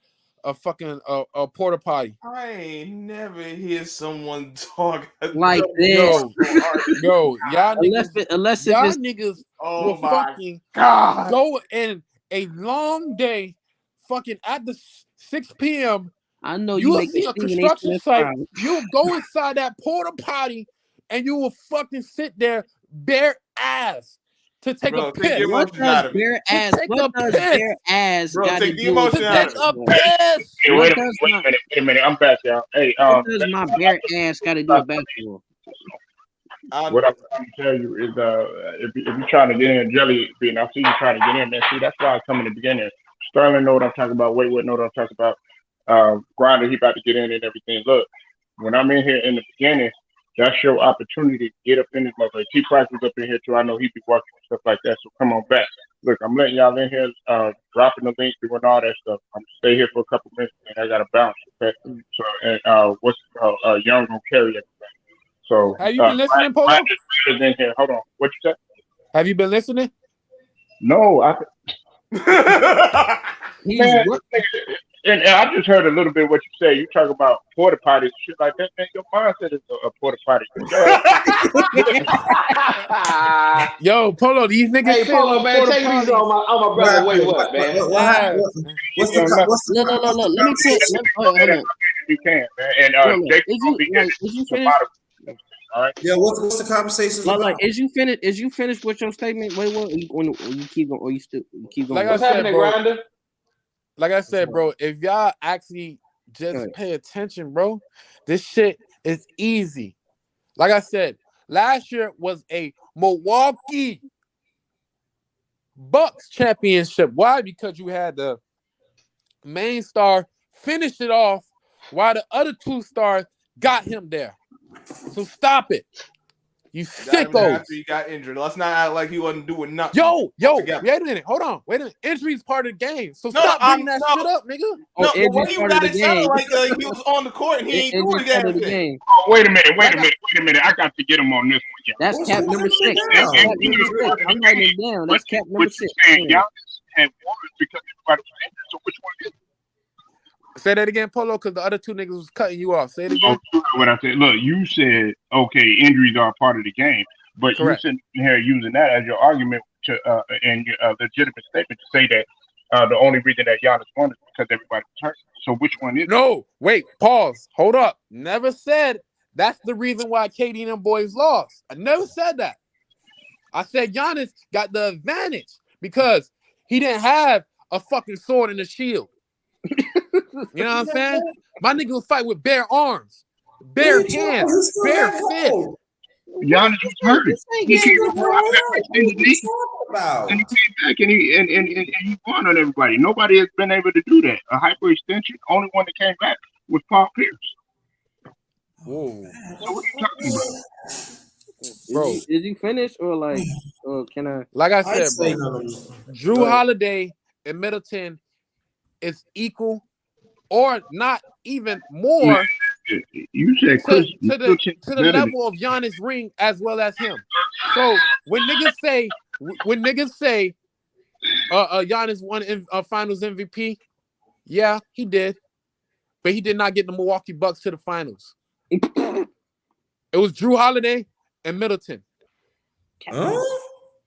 a fucking a porta potty. I ain't never hear someone talk Like this. Yo, y'all niggas, Unless y'all it's niggas Oh will my fucking God. go in a long day, fucking at the 6 p.m. I know You you will make see the a Stephen A. construction Smith site. file. You'll go inside that porta potty, and you will fucking sit there bare ass to take Bro, a take piss. your What emotions out does of it. bare ass? take What a does piss. bare ass Bro, got to take the do with emotion To out take of a it. piss. Hey, What wait does a minute. I'm back, y'all. Hey, What does my bare ass got to do with basketball? what I'm trying to tell you is, if you're trying to get in Jelly Bean, I see you trying to get in there. See, that's why I come in the beginning. Sterling know what I'm talking about. Waywood know what I'm talking about. Grinder, he about to get in and everything. Look, when I'm in here in the beginning, that's your opportunity to get up in this motherfucker. T Price was up in here too. I know he be working and stuff like that. So come on back. Look, I'm letting y'all in here, dropping the link, doing all that stuff. I'm gonna stay here for a couple minutes and I gotta bounce. Okay. So and what's Young gonna carry everything. So Have you been listening, Polo? Brad is in here. Hold on. What you said? Have you been listening? No, He's man, what? and I just heard a little bit of what you say. You talk about porta potties, shit like that. Man, your mindset is a porta potty. Yo, Polo, these niggas Hey, say Polo, man, porta take these potties. on my brother. Wait, what, man? What's the No. Let me put. Hold on. You can, man. And No. Jake Is will be you here. like? Is you The finished? bottom. All right. Yeah, what's the conversation Like, about? is you finished? Is you finished with your statement? Wait, what? Or you keep going? Or you still you keep going? Like I What's said, happening, bro. Grinder? Like I said, bro, if y'all actually just Right. pay attention, bro, this shit is easy. Like I said, last year was a Milwaukee Bucks championship. Why? Because you had the main star finish it off while the other two stars got him there. So stop it. You sickos. After he got injured. Let's not act like he wasn't doing nothing. Yo, Together. wait a minute. Hold on. Wait a minute. Injury is part of the game. So No, stop bringing that no. shit up, nigga. No, Oh, but when injury you part got of it the sounded game. like he was on the court and he ain't doing Injury part of damn the thing. game. Oh, wait a minute. I got to get him on this one, y'all. That's What's cap the number conversation 6. That's now? cap number 6. I'm writing it down. That's cap number What you 6. saying, y'all? and won because everybody was injured. So which one is it? Say that again, Polo, because the other two niggas was cutting you off. Say it again. What I said, look, you said okay, injuries are a part of the game, but Correct. you sitting here using that as your argument to and your legitimate statement to say that the only reason that Giannis won is because everybody was hurt. So which one is it? No, wait, pause. Hold up. Never said that's the reason why KD and them boys lost. I never said that. I said Giannis got the advantage because he didn't have a fucking sword and a shield. You know what I'm saying? My nigga was fight with bare arms, bare hands, bare fists. Giannis was hurt. He came About. and he came back and he won on everybody. Nobody has been able to do that. A hyperextension, only one that came back was Paul Pierce. Whoa, So what are you talking about? bro. Is he finished or like? Can I? Like I I said, say bro, none of them. Drew Right. Holiday and Middleton is equal or not even more You said to Chris the Middleton to the better than- level of Giannis ring as well as him. So when niggas say Giannis won Finals MVP, yeah, he did, but he did not get the Milwaukee Bucks to the finals. It was Drew Holiday and Middleton. Huh?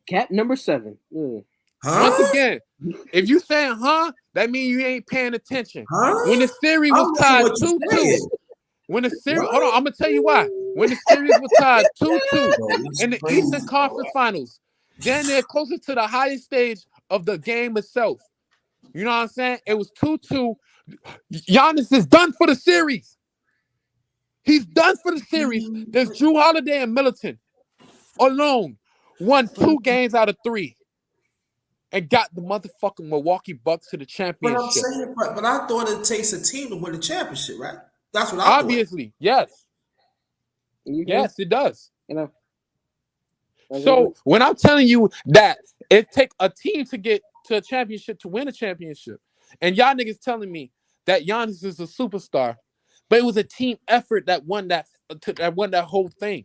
Cap number 7. Yeah. Huh? Once again, if you saying that means you ain't paying attention. Huh? When the series I was don't know tied what you're 2-2, saying. when the series, What? hold on, I'm gonna tell you why. When the series was tied 2-2 Bro, that's in the crazy. Eastern Conference Finals, then they're closer to the highest stage of the game itself. You know what I'm saying? It was 2-2. Giannis is done for the series. He's done for the series. There's Drew Holiday and Middleton alone won 2 games out of 3 and got the motherfucking Milwaukee Bucks to the But championship. I'm saying, but I thought it takes a team to win a championship, right? That's what I thought. Obviously, yes. You know? Yes, it does. You know. So when I'm telling you that it take a team to get to a championship to win a championship, and y'all niggas telling me that Giannis is a superstar, but it was a team effort that won that whole thing.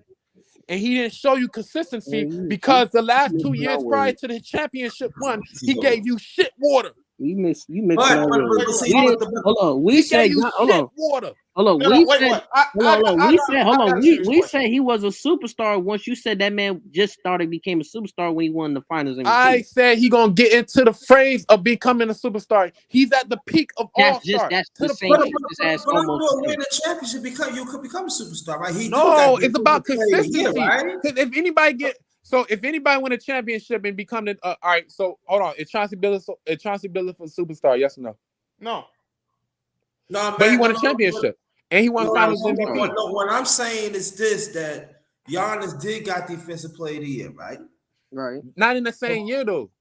And he didn't show you consistency because the last 2 years prior to the championship one, he gave you shit water. You mix But my words. see, We but didn't- hold on. We He said gave you hold shit on. water. Hold on. No, We wait, said wait. hold on. We said hold on. We said said he was a superstar once you said that man just became a superstar when he won the finals MVP. I said he gonna get into the phrase of becoming a superstar. He's at the peak of all That's just stars. that's To the the same point. shit his ass I almost thought said. winning a championship because you could become a superstar, right? He do No, got it's about Defensive Player of the consistency. Year, right? Because if anybody win a championship and become the all right, so hold on, is Chauncey Billups a superstar? Yes or no? No. No, But he man, won a no, championship and he won Finals no, MVP. no, what I'm saying is this: that Giannis did got Defensive Player of the Year, right? Right. Not in the same year though.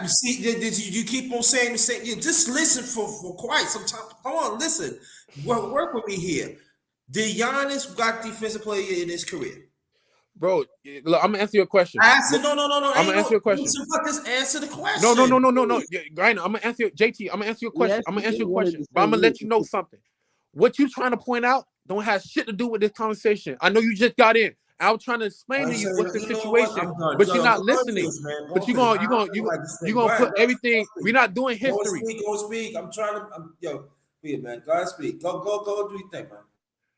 See, you keep on saying the same. You just listen for quite some time. Come on, listen. Work with me here. Did Giannis got Defensive Player of the Year in his career? Bro, look, I'm gonna answer your question. I said no. I'm gonna answer your question. Just answer the question. No. Yeah, right now, I'm gonna answer you, JT. I'm gonna answer your question. I'm gonna answer your question, but I'm gonna let you know something. What you trying to point out don't have shit to do with this conversation. I know you just got in. I was trying to explain to you what's the situation, but you're not listening. But you're gonna put everything. We're not doing history. Go speak. I'm trying to. Be man. Go ahead, speak. Go. Do your thing, man.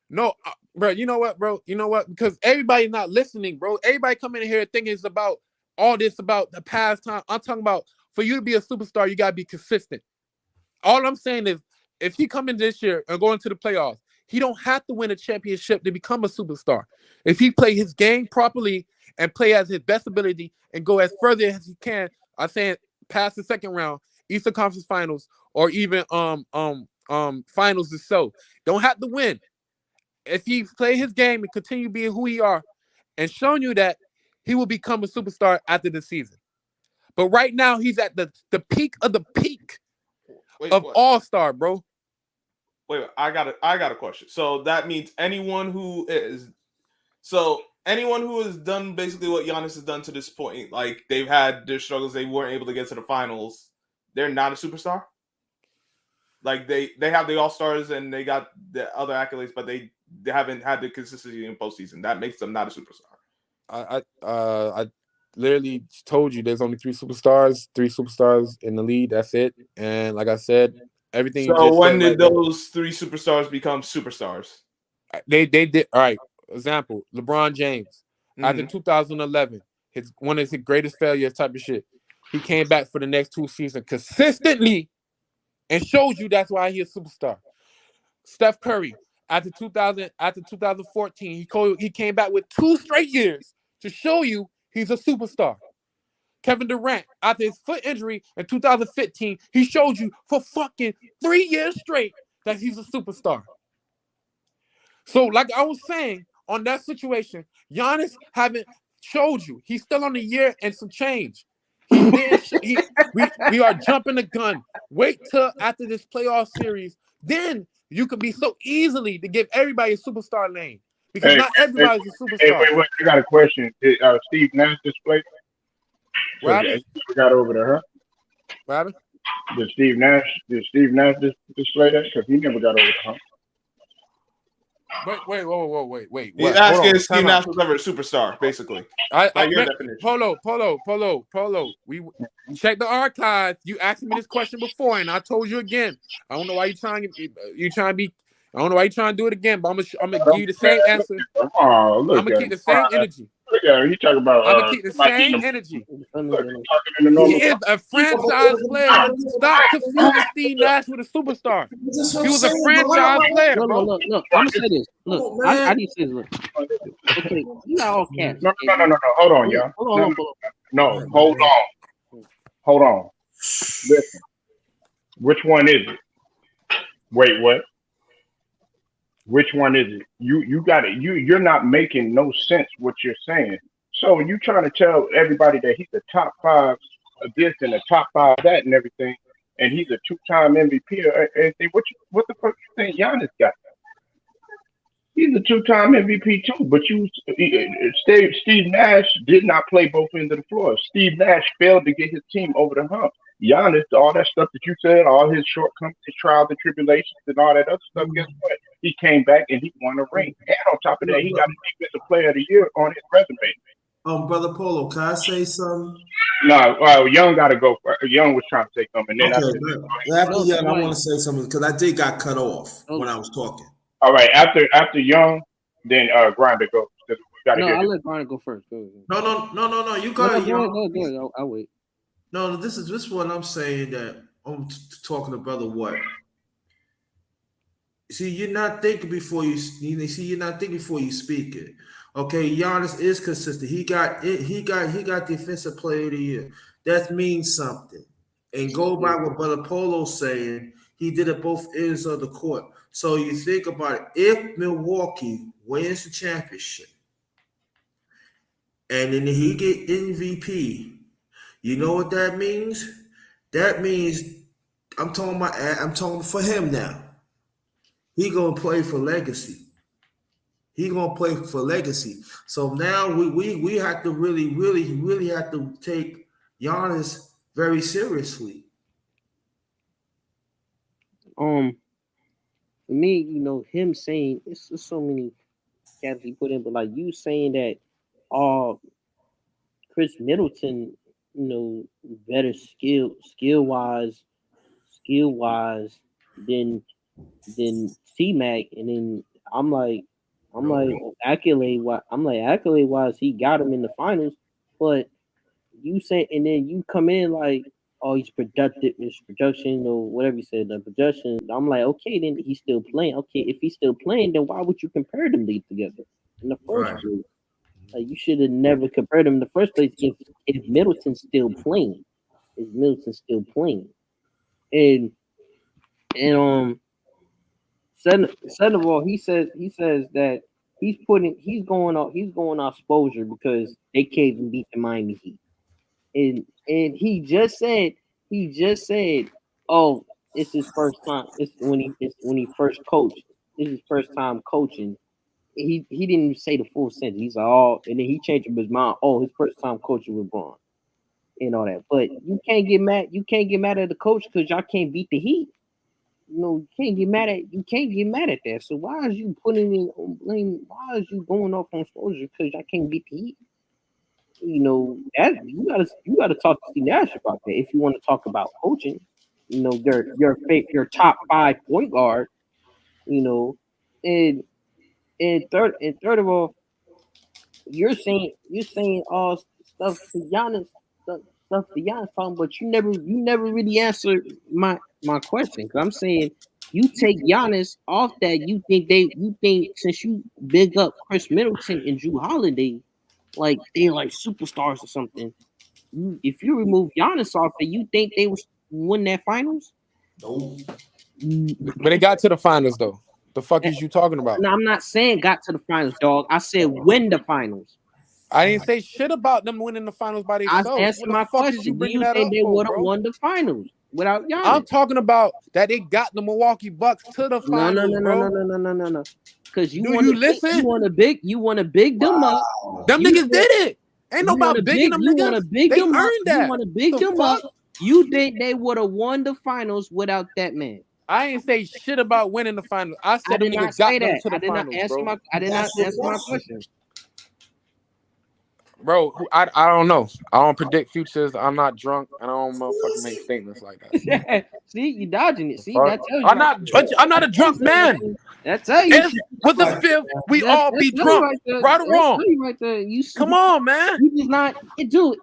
No, bro. You know what, bro? You know what? Because everybody's not listening, bro. Everybody coming in here thinking it's about all this about the past time. I'm talking about for you to be a superstar, you gotta be consistent. All I'm saying is, if he come in this year and go into the playoffs, he don't have to win a championship to become a superstar. If he play his game properly and play as his best ability and go as further as he can, I'm saying past the second round, Eastern Conference Finals, or even finals itself. Don't have to win. If he play his game and continue being who he are and showing you that, he will become a superstar after the season. But right now, he's at the peak of the peak of all-star, bro. Wait, I got a question. So that means anyone who has done basically what Giannis has done to this point, like they've had their struggles, they weren't able to get to the finals, they're not a superstar? Like they have the all-stars and they got the other accolades, but they haven't had the consistency in postseason. That makes them not a superstar. literally told you there's only three superstars in the league. That's it. And like I said, everything you So just when said did right there, those three superstars become superstars? they did. All right. Example: LeBron James after Mhm. 2011, one of his greatest failures type of shit. He came back for the next 2 seasons consistently and showed you that's why he's a superstar. Steph Curry after 2014, he came back with 2 straight years to show you he's a superstar. Kevin Durant, after his foot injury in 2015, he showed you for fucking 3 years straight that he's a superstar. So, like I was saying, on that situation, Giannis haven't showed you. He's still on the year and some change. He didn't. We are jumping the gun. Wait till after this playoff series, then you could be so easily to give everybody a superstar lane because Hey, not hey, everybody's a hey, superstar. wait. I got a question. Did Steve Nash display? What happened? We got over to her. What happened? Did Steve Nash display that? Because he never got over to her. Wait. He's What? Hold asking on. if Steve Time out. Nash was ever a superstar, basically. I By your man, definition. Polo. We check the archives. You asked me this question before, and I told you again. I don't know why you trying to be. I don't know why you trying to do it again, but I'm gonna give you the same answer. Oh, look I'm gonna at keep him. the same energy. Look at him. He talking about I'm gonna keep the somebody same eating energy. look, he talking in the He normal. is a franchise player. Stop confusing Steve Nash with a superstar. That's what He I'm was a saying, franchise player, Look, bro. look. I'm gonna say this. Look, Come on, man. I need to say this. Look. Okay, you got all cats. No. Hold on, y'all. Hold on. No. Hold on. Listen. Which one is it? Wait, what? Which one is it? You got it. You're not making no sense what you're saying. So you trying to tell everybody that he's the top 5 of this and the top 5 of that and everything, and he's a 2-time MVP. What the fuck you think Giannis got? He's a 2-time MVP too. But Steve Nash did not play both ends of the floor. Steve Nash failed to get his team over the hump. Giannis, all that stuff that you said, all his shortcomings, his trials and tribulations, and all that other stuff. Guess what? He came back and he won a ring. And on top of that, he got a defensive player of the year on his resume. Brother Polo, can I say something? No, Young got to go. Young was trying to say something. And then After Young, I want to say something because I did got cut off when I was talking. All right, after Young, then Grinder goes. I'll let Grinder go first. Go ahead. No. You got it, Young. Go ahead. I'll wait. No, this is what I'm saying that I'm talking to brother what. See, you're not thinking before you speak it. Okay, Giannis is consistent. He got defensive player of the year. That means something. And go by what Brother Polo's saying, he did it both ends of the court. So you think about it, if Milwaukee wins the championship and then he get MVP, you know what that means? That means I'm talking for him now. He gonna play for legacy. So now we have to really have to take Giannis very seriously. For me, him saying it's just so many cats he put in, but like you saying that Chris Middleton, better skill wise than C-Mac, and then I'm like accolade wise he got him in the finals, but you say and then you come in like, oh, he's productive, his production or whatever you said, the production. I'm like, okay, then he's still playing. Okay, if he's still playing, then why would you compare them together in the first place? Like, you should have never compared them in the first place if Middleton's still playing. And second of all, he says that he's going off exposure because they can't even beat the Miami Heat. And he just said, oh, it's his first time. It's when he first coached. This is his first time coaching. He didn't even say the full sentence. He's like, oh, and then he changed his mind. Oh, his first time coaching with Braun and all that. But you can't get mad. You can't get mad at the coach because y'all can't beat the Heat. You can't get mad at that. So why is you putting in blame? Why is you going off on exposure because y'all can't beat the Heat? that you gotta talk to Steve Nash about that if you want to talk about coaching. Your top 5 point guard. And third of all, you're saying all stuff to Giannis, stuff to Giannis talking, but you never really answered my question. Because I'm saying you take Giannis off that, you think since you big up Chris Middleton and Drew Holiday, like they're like superstars or something. If you remove Giannis off it, you think they would win that finals? Nope. But they got to the finals though. The fuck is you talking about? No, I'm not saying got to the finals, dog. I said win the finals. I didn't say shit about them winning the finals by themselves. I answered my question. Do you think they would have won the finals without Giannis? I'm talking about that they got the Milwaukee Bucks to the finals, No. Because you listen? You want to big them up. Them niggas did it. Ain't nobody bigging them niggas. They earned that. You want to big them up. You think they would have won the finals without that man? I ain't say shit about winning the finals. I said them niggas got them to the finals, I did not answer my question. Bro, I don't know. I don't predict futures. I'm not drunk, and I don't motherfucking make statements like that. See, you dodging it. See, that tells you. I'm not a drunk man. That tell you. With the fifth, we all be drunk, right or wrong. Right there. Come on, man. You just not, dude.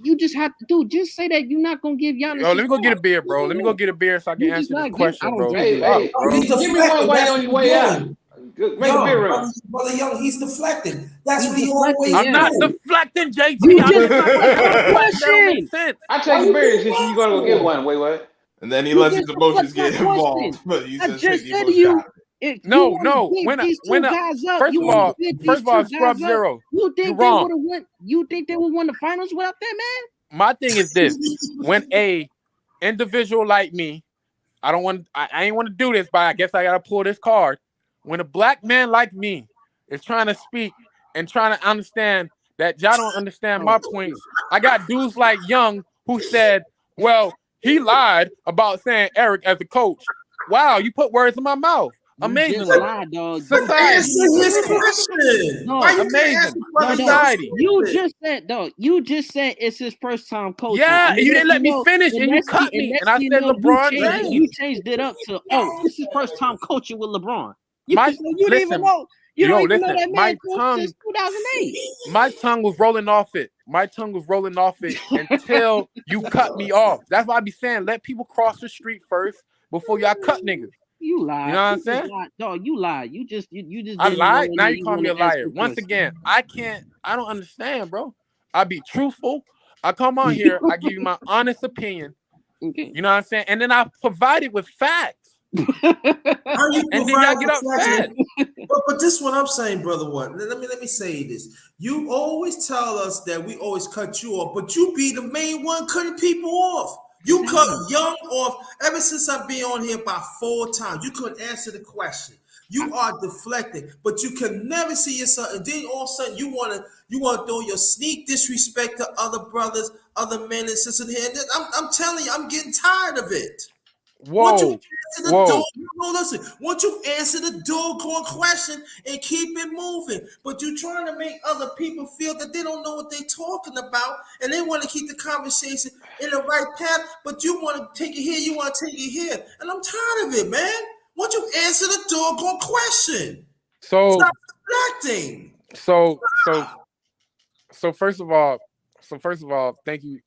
You just have to do. Just say that you're not gonna give Giannis. Yo, let me go get a beer, bro. Let me go get a beer so I can answer this question, bro. Hey, give me one way on your way out. Make a beer run. Brother Young, he's deflecting. That's what he always. I'm not deflecting, JT. I take a beer since you're gonna go get one. Wait. And then he lets his emotions get involved. But he just said to you. No. First of all, Scrub Zero. You think they would have won? You think they would won the finals without that man? My thing is this: when a individual like me, I ain't want to do this, but I guess I gotta pull this card. When a black man like me is trying to speak and trying to understand that y'all don't understand my points, I got dudes like Young who said, well, he lied about saying Eric as a coach. Wow, you put words in my mouth. Amazing. Lied, dog. Society. No, amazing. Society. You just said it's his first time coaching. Yeah, you didn't let me finish and you cut me. And I said LeBron James. You changed it up to, this is his first time coaching with LeBron. You didn't even know. You don't even know that man since 2008. My tongue was rolling off it. Until you cut me off. That's why I be saying, let people cross the street first before y'all cut niggas. You lie. You know what I'm saying? Dog, you lie. You just. I lied. Now you call me a liar. Once again, I don't understand, bro. I be truthful. I come on here. I give you my honest opinion. Okay. You know what I'm saying? And then I provide it with facts. And then y'all get upset. But this is what I'm saying, brother. What? Let me say this. You always tell us that we always cut you off, but you be the main one cutting people off. You cut Young off ever since I've been on here about 4 times. You couldn't answer the question. You are deflecting, but you can never see yourself. And then all of a sudden you want to throw your sneak disrespect to other brothers, other men and sisters here. I'm telling you, I'm getting tired of it. Once you answer the doggone question and keep it moving, but you're trying to make other people feel that they don't know what they're talking about, and they want to keep the conversation in the right path, but you want to take it here, you want to take it here, and I'm tired of it, man. Once you answer the doggone question, stop deflecting. So first of all, thank you,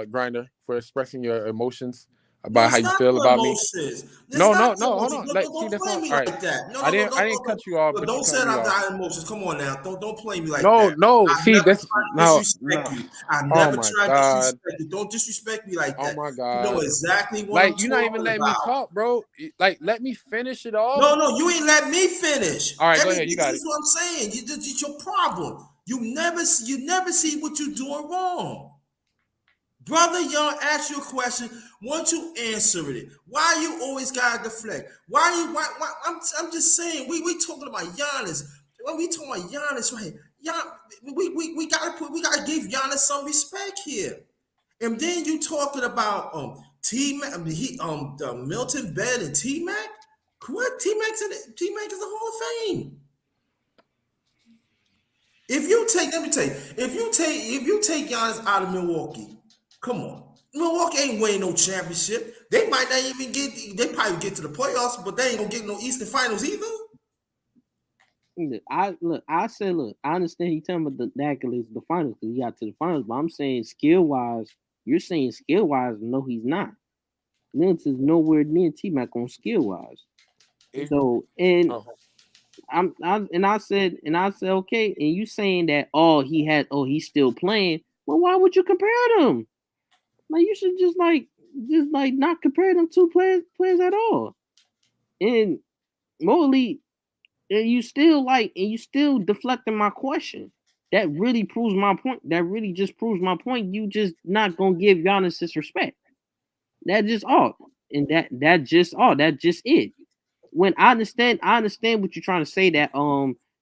Grinder, for expressing your emotions about how you feel about me. No, hold on. Don't play me like that. I didn't cut you off. But don't say I got emotions. Come on now. Don't play me like that. No. See, this I never tried to disrespect you. Don't disrespect me like that. Oh my God. You know exactly what you're not even letting me talk, bro. Like, let me finish it all. No, you ain't let me finish. All right, go ahead. You got it. That's what I'm saying. It's your problem. You never see what you're doing wrong. Brother Young asked you a question. Once you answer it, why you always gotta deflect? Why I'm just saying, we talking about Giannis. When we talking about Giannis, right? We gotta give Giannis some respect here. And then you talking about T-Mac, Milton Bed and T-Mac. What? T-Mac is the Hall of Fame. If you take, let me tell you, if you take Giannis out of Milwaukee, come on. Milwaukee ain't winning no championship. They might not even they probably get to the playoffs, but they ain't gonna get no Eastern Finals either. I understand he talking about the accolades of the finals because he got to the finals, but I'm saying skill wise, you're saying skill wise, no, he's not. Lance is nowhere near T-Mac on skill wise. So and I said okay, and you saying that he's still playing. Well, why would you compare them? Like you should just not compare them two players at all. And Mobley, and you still deflecting my question. That really proves my point. That really just proves my point. You just not gonna give Giannis his respect. That just all. And that just all. That just it. When I understand what you're trying to say, that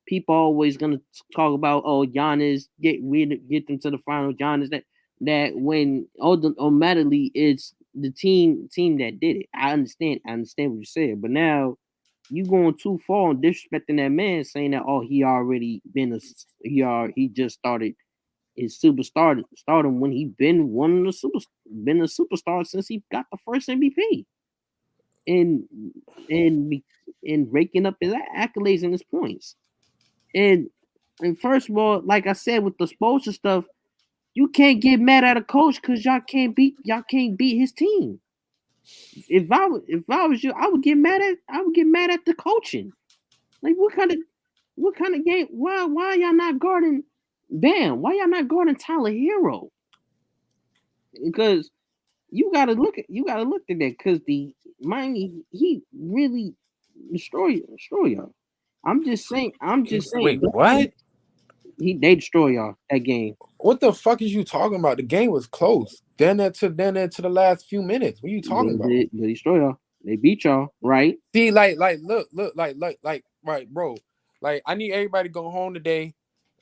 people always gonna talk about Giannis get them to the final. Giannis that when automatically it's the team that did it. I understand what you said, but now you going too far and disrespecting that man, saying that he just started his stardom when he been a superstar since he got the first MVP and raking up his accolades and his points. And first of all, like I said with the Spoelstra stuff, you can't get mad at a coach because y'all can't beat his team. If I was you, I would get mad at the coaching. Like what kind of game? Why y'all not guarding Bam? Why y'all not guarding Tyler Hero? Because you gotta look at that because the Miami he really destroy y'all. I'm just saying. Wait, what? They destroy y'all that game. What the fuck is you talking about? The game was close. Then to the last few minutes. What are you talking about? They destroy y'all. They beat y'all, right? See, look, right, bro. Like, I need everybody to go home today.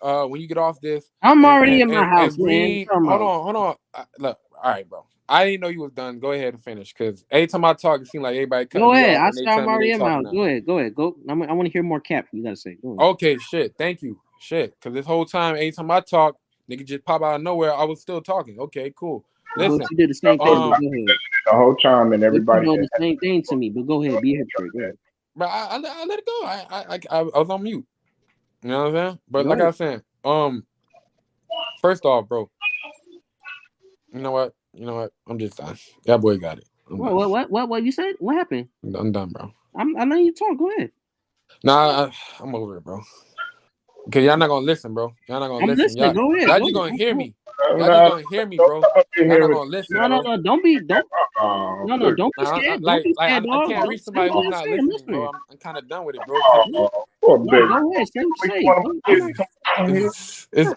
When you get off this, I'm already in my house, man. Hold on. Look, all right, bro. I didn't know you was done. Go ahead and finish, because every time I talk, it seems like everybody cutting Go me ahead. off. I'm already in my house. Go ahead. Go. I want to hear more cap. You gotta say. Go ahead. Okay, shit. Thank you. Shit, because this whole time, every time I talk, nigga just pop out of nowhere. I was still talking. Okay, cool. Listen, but you did the same thing. Go ahead. The whole time, and everybody you did the same thing to me. But go ahead, be a hypocrite. Go ahead. But I let it go. I was on mute. You know what I'm saying? But Go like ahead. I was saying, first off, bro. You know what? I'm just done. That boy got it. What you said? What happened? I'm done, bro. I know you talk. Go ahead. Nah, I'm over it, bro. Because y'all not gonna listen, bro. Y'all not gonna listen. Listening. Go ahead. Y'all just gonna hear me. Y'all just gonna hear me, bro. Y'all not gonna listen. No. Don't be scared. Don't be scared, I dog. can't reach somebody who's not listening, bro. I'm kind of done with it, bro. Go ahead. Say what you say.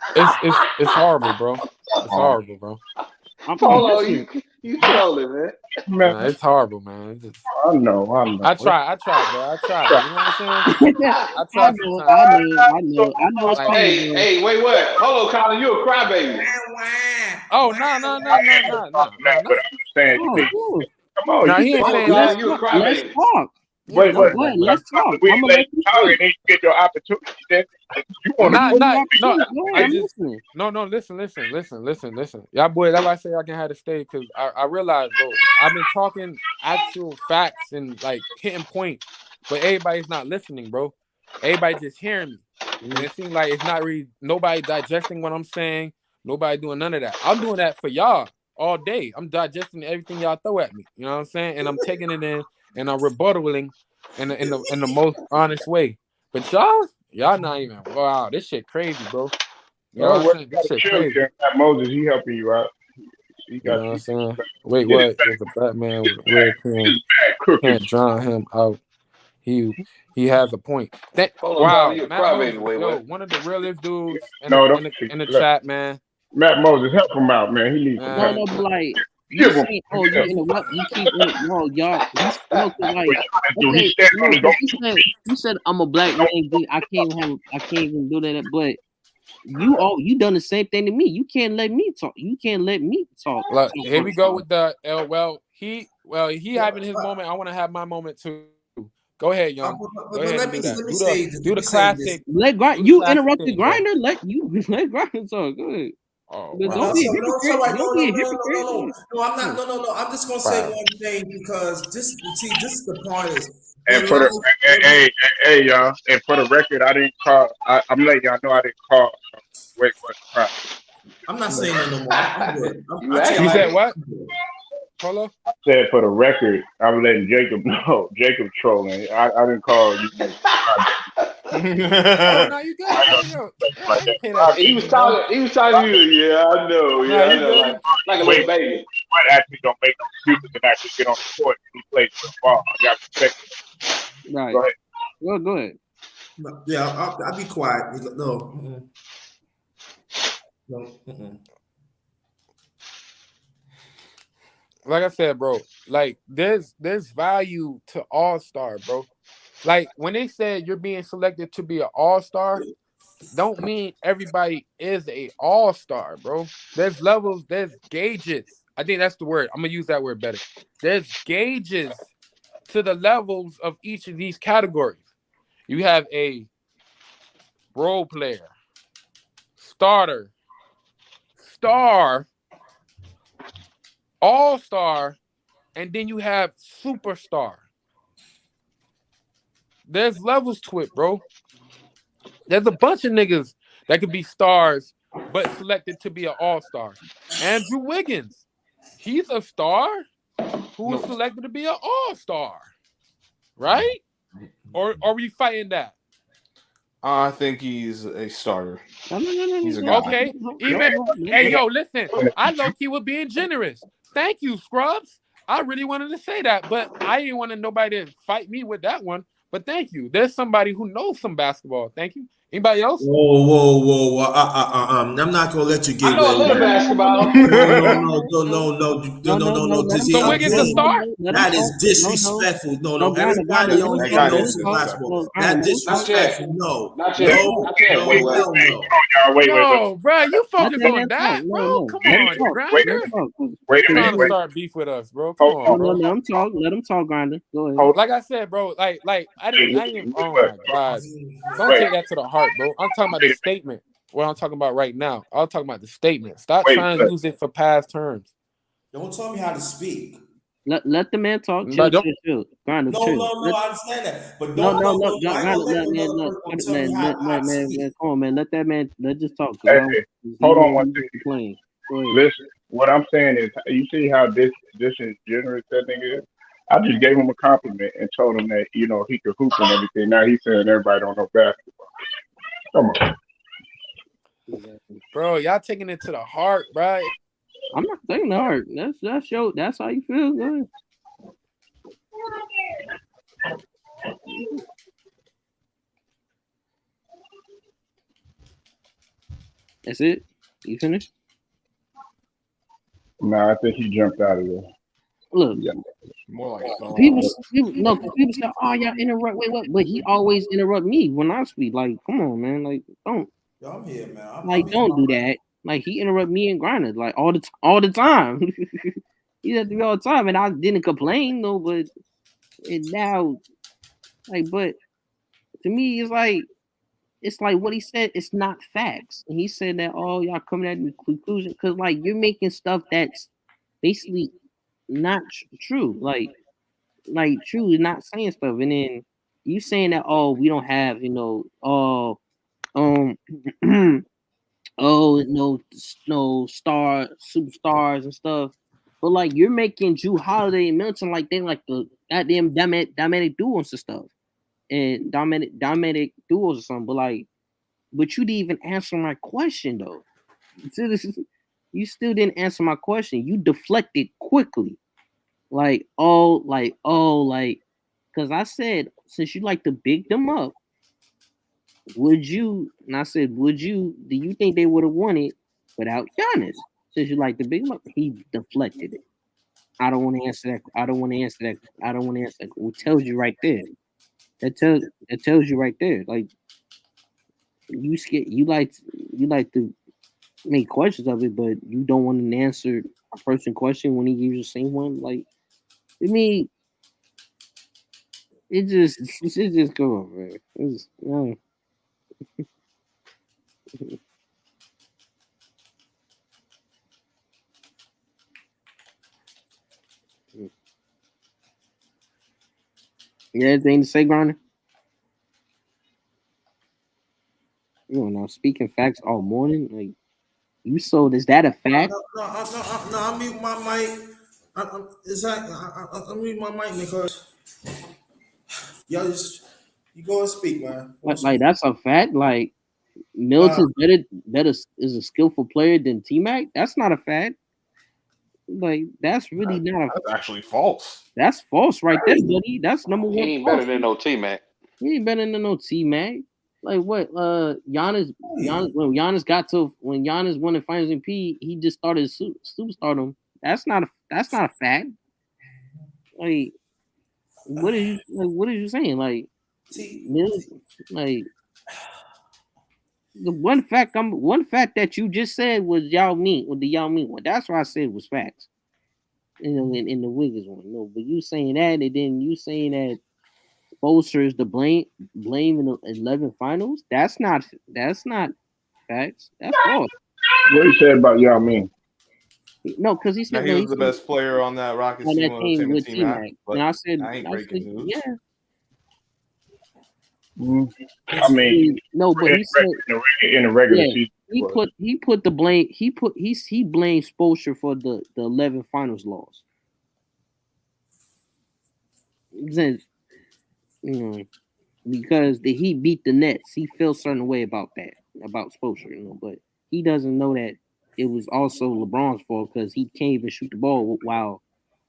It's horrible, bro. It's horrible, bro. Hold on, you trolling, man. Nah, it's horrible, man. It's just, I know. I tried, bro. I tried. You know what I'm saying? I tried. I know. It's Hey, wait, what? Hold on, Colin. You a crybaby? Oh, no. But I'm saying, come on. Nah, he ain't saying Colin, that. you a crybaby. Let's talk. Wait. Let's talk. We let you talk and then you get your opportunity. Then you want Listen. Y'all boys, that's why I say I can have to stay, because I realize, bro, I've been talking actual facts and like hitting points, but everybody's not listening, bro. Everybody just hearing me. And it seems like it's not really nobody digesting what I'm saying, nobody doing none of that. I'm doing that for y'all all day. I'm digesting everything y'all throw at me. You know what I'm saying? And I'm taking it in and I'm rebuttaling in the most honest way. But y'all not even. Wow, this shit crazy, bro. You know what I'm saying? This shit crazy. Moses, he helping you out. You know what I'm saying? Wait, what? There's a Batman with a red pen. Can't drown him out. He has a point. Wow, Matt Moses, one of the realest dudes in the chat, man. Matt Moses, help him out, man. He needs some help. No, like you saying, you interrupt. You keep y'all. You said I'm a black man. I can't even do that. But you done the same thing to me. You can't let me talk. Look, here we go with the he having his moment. I want to have my moment too. Go ahead, young. But Go ahead let and me do that. let me say this. Do Let the me say classic. this. Let Grind. Do the You classic interrupted thing, bro. Grinder. Let Grinder talk. Go ahead. Oh But No, don't wow. be a no, hypocrite. it's all right. Don't be a hypocrite. No, I'm not. No. I'm just gonna say one thing because this is the part is And in for life. the hey y'all, and for the record, I didn't call. I'm letting y'all know I didn't call. Wait, what? Right. I'm not saying that no more. I'm good. You I act take You like said it. what? Polo? I said for the record, I'm letting Jacob know. Jacob trolling. I didn't call you. Oh no, you good, bro. Yo, yeah, I Like ain't that. pay that He was attention, bro. talking. He was talking to you. Yeah, I know. Nah, Yeah, I you know. good. Like a Wait, little baby. but actually don't make no excuses and actually get on the court and he plays football. I got respect. Right. Go ahead. Well, go ahead. Yeah, I'll be quiet. No. Like I said, bro, like there's value to all-star, bro. Like when they said you're being selected to be an all-star, don't mean everybody is a all-star, bro. There's levels, there's gauges. I think that's the word. I'm gonna use that word better. There's gauges to the levels of each of these categories. You have a role player, starter, star, all-star, and then you have superstar. There's levels to it, bro. There's a bunch of niggas that could be stars, but selected to be an all-star. Andrew Wiggins, he's a star who was selected to be an all-star, right? Or are we fighting that? I think he's a starter. No. He's a guy. Okay, hey, yo, listen, I low-key was being generous. Thank you, Scrubs. I really wanted to say that, but I didn't want nobody to fight me with that one. But thank you. There's somebody who knows some basketball. Thank you. Anybody else? Whoa. I'm not gonna let you I get know a away with little that. basketball. No. Let him So talk. Wiggins a star? That is disrespectful. No. Grinder, Everybody on That here guy knows is some a basketball. Grinder, That disrespectful. No. Not yet. Not yet. No. Wait. Hell no. Y'all, wait. Yo, bro, you let focus that on man that, talk. bro. No. Come Let him on, talk. Grinder. Let him talk. Wait a Trying minute. to Wait. start beef with us, bro. Come Hold on, No, bro. let him talk. Let him talk, Grinder. Go ahead. Hold. Like I said, bro, like I didn't. Oh Wait. my god, don't Wait. take that to the heart, bro. I'm talking about the statement. What I'm talking about right now. I'm talking about the statement. Stop Wait. trying to use it for past terms. Don't tell me how to speak. Let the man talk. But don't. Chill. Grinder, chill. No, I understand that. But No, why Grinder, don't let another person tell me how to speak? man, come on, man. Let that man, let's just talk. Hey, hold on one second. Complain. Go ahead. Listen, what I'm saying is, you see how disingenuous that nigga is? I just gave him a compliment and told him that, he could hoop and everything. Now he's saying everybody don't know basketball. Come on. Bro, y'all taking it to the heart, bro. I'm not saying the heart. That's how you feel. Go ahead. That's it. You finished? No, I think he jumped out of there. Look, More like people say, "Oh, y'all interrupt." Wait, what? But he always interrupt me when I speak. Like, come on, man. Like, don't. Yo, I'm here, man. Don't do that. Like, he interrupt me and Grinded like all the time. He does to me all the time, and I didn't complain though. But now, but to me, it's like what he said. It's not facts. And he said that y'all coming at the conclusion because you're making stuff that's basically not true. Like true is not saying stuff, and then you saying that we don't have no superstars and stuff. But you're making Drew Holiday and Milton like they like the goddamn dynamic duos and stuff. And dynamic duos or something. But you didn't even answer my question though. You still didn't answer my question. You deflected quickly. Because I said, since you like to big them up, would you? And I said, do you think they would have won it without Giannis? Since you like to big him up, he deflected it. I don't want to answer that. I don't want to answer that. It tells you right there. That tells you right there. Like you like to make questions of it, but you don't want to answer a person question when he gives you the same one. Like, I mean, It just come on, man. It's, no. You have anything to say, Grinder? You don't know. Speaking facts all morning, like you sold. Is that a fact? No, I mute my mic. I mute my mic because y'all just you go and speak, man. Like that's a fact. Like Middleton's better is a skillful player than T-Mac. That's not a fact. Like that's really not a. That's actually false. That's false right there, buddy. That's number one. He ain't false. better than no T-Mac. He ain't better than no T-Mac. Like what? Giannis when Giannis won the Finals MVP, he just started superstardom. That's not a fact. Like what are you saying? Like like the one fact that you just said was Yao Ming with the Yao Ming one. That's what I said was facts. You know, in the Wiggins one. No, but you saying that and then you saying that Spoelstra is the blame in the 11 finals. That's not facts. That's false. What he said about Yao Ming? No, because he said He was the best player on that Rockets on that team team with T-Mac. T-Mac. And I said, ain't breaking news. yeah. I mean, no, but he said in the regular season, he put the blame. He blamed Spoelstra for the 11 finals loss. Then, because the Heat beat the Nets, he feels a certain way about Spoelstra, but he doesn't know that it was also LeBron's fault because he can't even shoot the ball while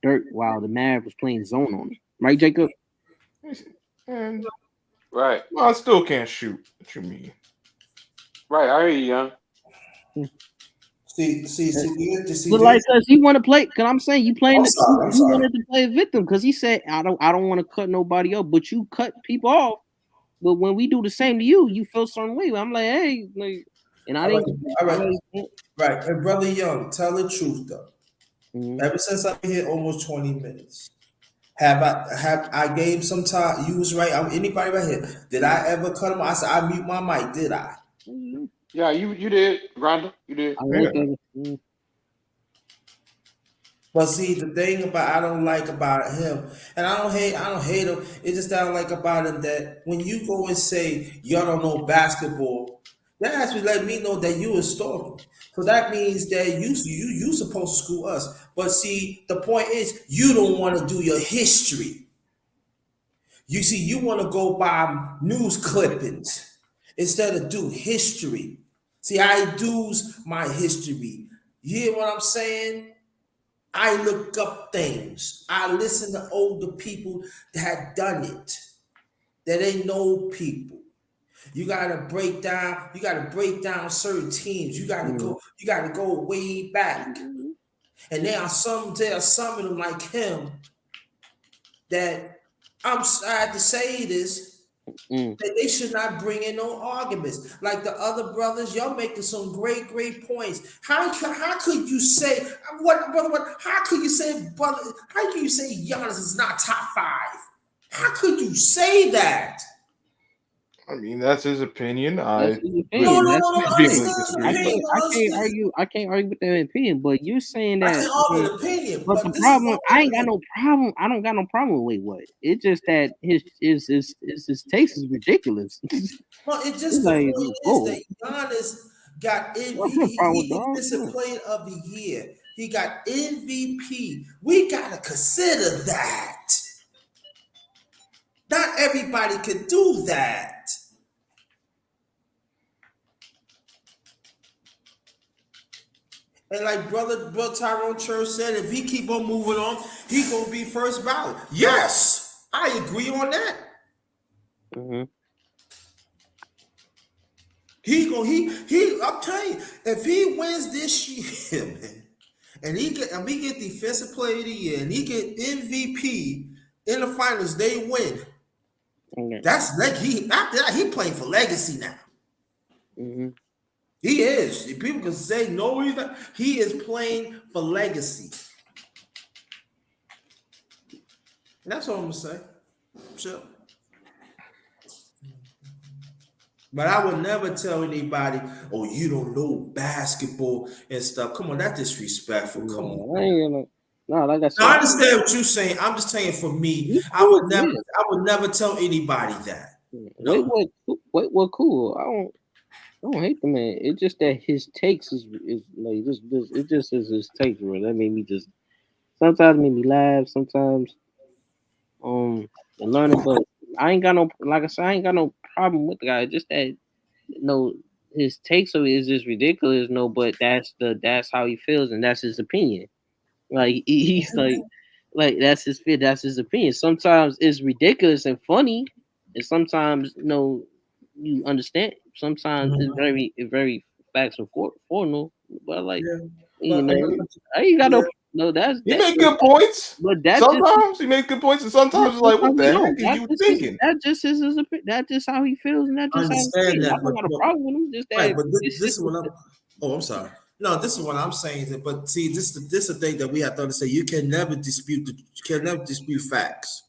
the Mavs was playing zone on him. Right, Jacob? And Right. well, I still can't shoot. What you mean? Right. I hear you, young. See. But like, cause he want to play. Cause I'm saying you playing. I'm sorry. He wanted to play a victim because he said, "I don't want to cut nobody up." But you cut people off. But when we do the same to you, you feel some way. I'm like, hey, like, and I didn't. All right. And brother Young, tell the truth though. Mm-hmm. Ever since I've been here almost 20 minutes, have I gave some time? You was right. Anybody right here? Did I ever cut him? I said I mute my mic. Did I? Mm-hmm. Yeah, you did, Grinder. You did. But see, the thing I don't like about him, and I don't hate him. It's just that I don't like about him that when you go and say y'all don't know basketball, that actually let me know that you is stalking. So that means that you supposed to school us. But see, the point is you don't want to do your history. You see, you want to go by news clippings instead of do history. See, I do's my history. You hear what I'm saying? I look up things. I listen to older people that had done it. That they know people. You gotta break down certain teams. You gotta go way back. And there are some of them like him that I'm sad to say this. That they should not bring in no arguments. Like the other brothers, y'all making some great points. How could you say how could you say Giannis is not top 5? How could you say that? I mean, that's his opinion. No. I can't argue with that opinion, but you're saying that. But the problem, I ain't got no problem. I don't got no problem with what. It's just that his taste is ridiculous. No, it just like, the point is that Giannis got MVP, Defensive Player of the Year. He got MVP. We gotta consider that. Not everybody can do that. And like brother Tyrone Church said, if he keep on moving on, he gonna be first ballot. Yes, I agree on that. Mm-hmm. I'm telling you, if he wins this year, man, and we get Defensive Player of the Year, and he get MVP in the finals, they win. Okay. That's like after that, he playing for legacy now. Mm-hmm. He is. People can say no, he's not. He is playing for legacy. And that's all I'm gonna say. Sure. But I would never tell anybody, "Oh, you don't know basketball and stuff." Come on, that's disrespectful. Come on. No, I ain't gonna. No, like I said, Now, I understand what you're saying. I'm just saying for me, you I cool, would never, yeah. I would never tell anybody that. Wait, what? Cool. I don't hate the man. It's just that his takes is like just it just is his takes, bro. That made me just sometimes made me laugh, sometimes and learning. But I ain't got no like I said, I ain't got no problem with the guy. Just that his takes of it is just ridiculous. No, but that's how he feels and that's his opinion. Like he's like that's his opinion. Sometimes it's ridiculous and funny, and sometimes you understand. Sometimes it's very facts and formal. But like I ain't got no that's He made good points. But that's sometimes he made good points, and sometimes it's like, what the heck are you thinking? That just is his opinion. That's just how he feels, and that just how he feels. I don't got a problem with him. Just that. Right, but this is what I'm. Oh, I'm sorry. No, this is what I'm saying. But see, this is the thing that we have to understand. You can never dispute facts.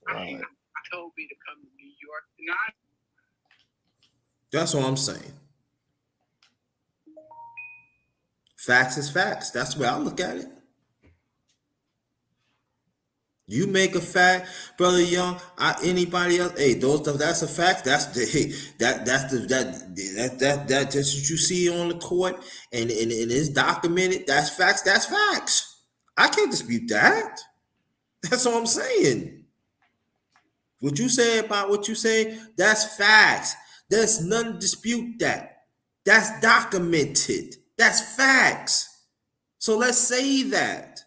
Right. Told me to come to New York tonight. That's what I'm saying. Facts is facts. That's the way I look at it. You make a fact, brother Young. Anybody else? Hey, that's a fact. That's what you see on the court, and it's documented. That's facts. That's facts. I can't dispute that. That's what I'm saying. What you say about what you say, that's facts. There's none to dispute that. That's documented. That's facts. So let's say that.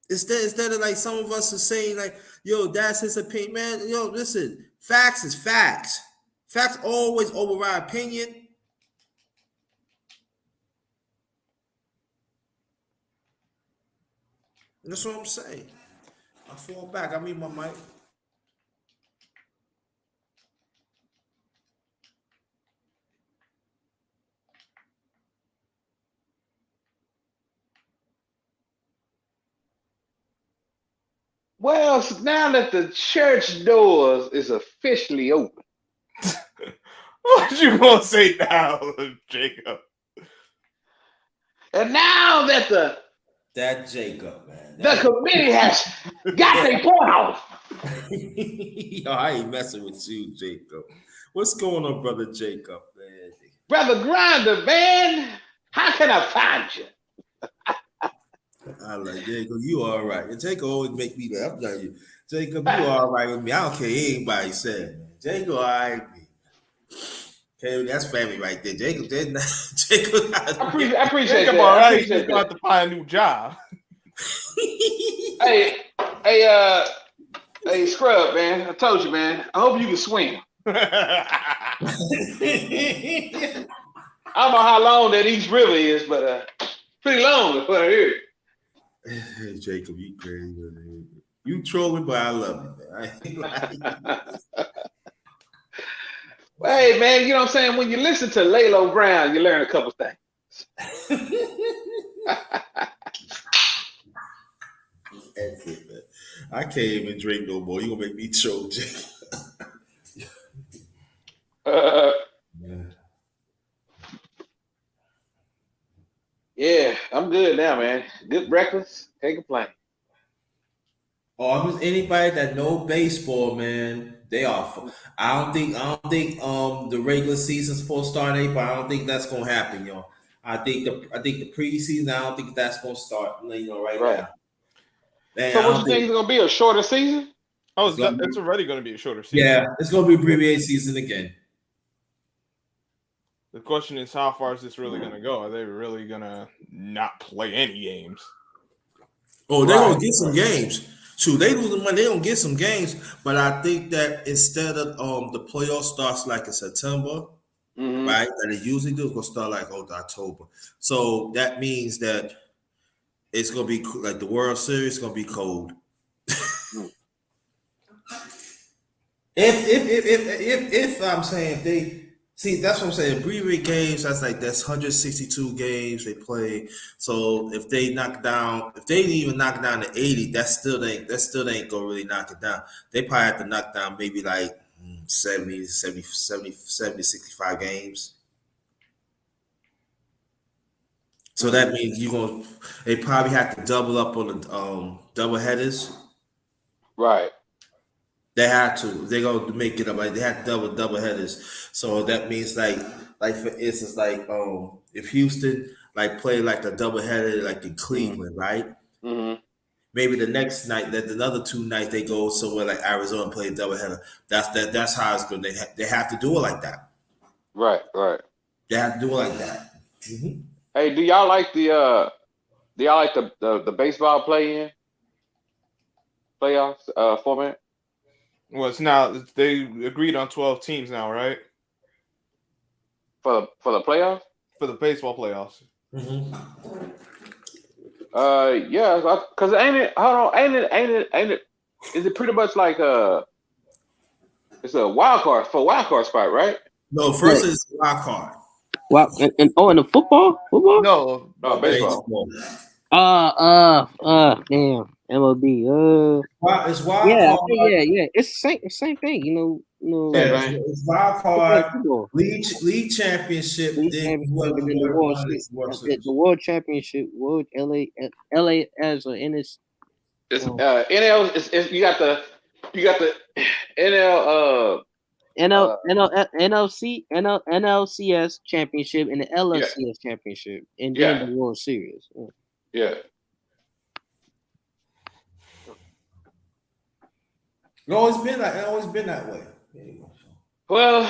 Instead of like some of us are saying like, yo, that's his opinion. Man, yo, listen, facts is facts. Facts always override opinion. That's what I'm saying. I fall back. I mean my mic. Well, now that the church doors is officially open. What you gonna say now, Jacob? And now that that Jacob, man. The committee has got their point off. Yo, I ain't messing with you, Jacob. What's going on, brother Jacob, man? Brother Grinder, man, how can I find you? I like Jacob, you all right. And Jacob always make me laugh. I'm telling you, Jacob, you all right with me. I don't care anybody said, man. Jacob, all right with me. Okay, that's family right there. Jacob, Jacob. I appreciate Jacob, that. all right. He's about to find a new job. Hey, Scrub, man. I told you, man. I hope you can swim. I don't know how long that East River is, but pretty long is what I heard. Hey, Jacob, you crazy. You trolling, but I love you, man. Hey, man, you know what I'm saying? When you listen to Lalo Brown, you learn a couple things. That's it, man. I can't even drink no more. You gonna make me choke, Jacob. Yeah, I'm good now, man. Good breakfast. Can't complain. Oh, if there's anybody that know baseball, man, they are. I don't think the regular season's supposed to start in April. I don't think that's gonna happen, yo. I think the preseason. I don't think that's gonna start. Right now. Man, so what you think is gonna be a shorter season? Oh, it's already going to be a shorter season. Yeah, it's going to be abbreviated season again. The question is, how far is this really going to go? Are they really going to not play any games? Oh, they're going to get some games. Shoot, they lose the money. They don't get some games. But I think that instead of the playoff starts like in September, right? That it usually do, it's going to start like October. So that means that it's going to be like the World Series is going to be cold. If I'm saying if they see, that's what I'm saying. Abbreviated games, that's 162 games they play. So if they even knock down to 80, that still ain't gonna really knock it down. They probably have to knock down maybe like 70, 65 games. So that means they probably have to double up on the double headers. Right. They have to. They're gonna make it up. Like they have to double headers. So that means like for instance, like if Houston like play like a double header like in Cleveland, right? Mm-hmm. Maybe the next night, that the other 2 nights they go somewhere like Arizona and play a double header. That's how it's going. They have to do it like that. Right. They have to do it like that. Mm-hmm. Hey, do y'all like the baseball play-in playoffs format? Well, it's now they agreed on 12 teams now, right? For the playoffs? For the baseball playoffs. Mm-hmm. Yeah, because ain't it? Hold on, ain't it? Is it pretty much like it's a wild card spot, right? No, first is wild card. Wow, and in the football? No, baseball. Damn, MLB. It's wild Yeah, card. yeah. It's the same thing, Yeah, it's wild card, football. league championship, League then championship, whoever and then the World wins, Series. The World Championship, LA as a NS. It's NL. It's you got the NL. NLCS championship and the LCS championship, and then the World Series. Yeah. It's always been that way. Well,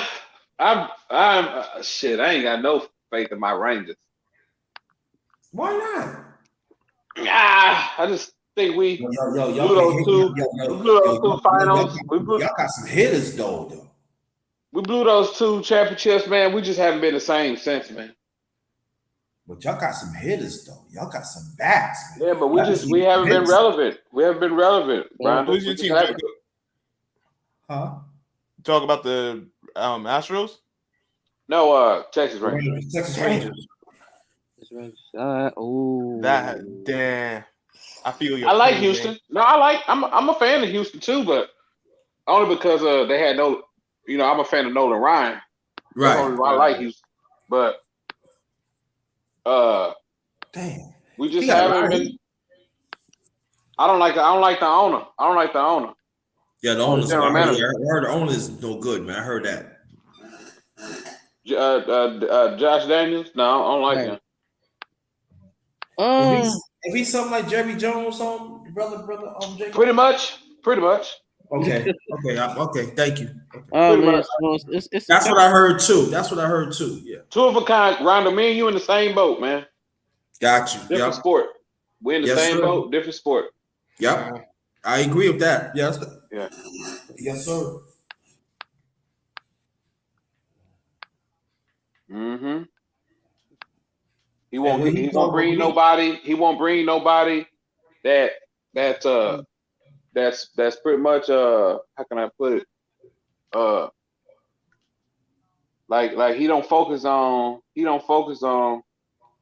I'm shit. I ain't got no faith in my Rangers. Why not? I just think we blew those two finals. Y'all got some hitters though. We blew those 2 championships, man. We just haven't been the same since, man. But y'all got some hitters though. Y'all got some bats. Man. Yeah, but we haven't been relevant. We haven't been relevant, Brian. Who's your team? Huh? Talk about the Astros? No, Texas Rangers. Texas Rangers. Damn. I feel you. I like Houston. No, I'm a fan of Houston too, but only because they had no. I'm a fan of Nolan Ryan. Right. I like Houston, but damn, we just haven't been. I don't like the owner. Yeah, the owner's. I heard the owner is no good, man. I heard that. Josh Daniels. No, I don't like him. If he's something like Jerry Jones, brother, Jacob? Pretty much. Okay. Thank you. That's what I heard too. Yeah. 2 of a kind, Rondo. Me and you in the same boat, man. Got you. Different sport. We're in the same boat, different sport. Yep. I agree with that. Yes. Yeah. Yes, sir. Mm-hmm. He won't bring nobody. He won't bring nobody that's pretty much how can I put it? Like he don't focus on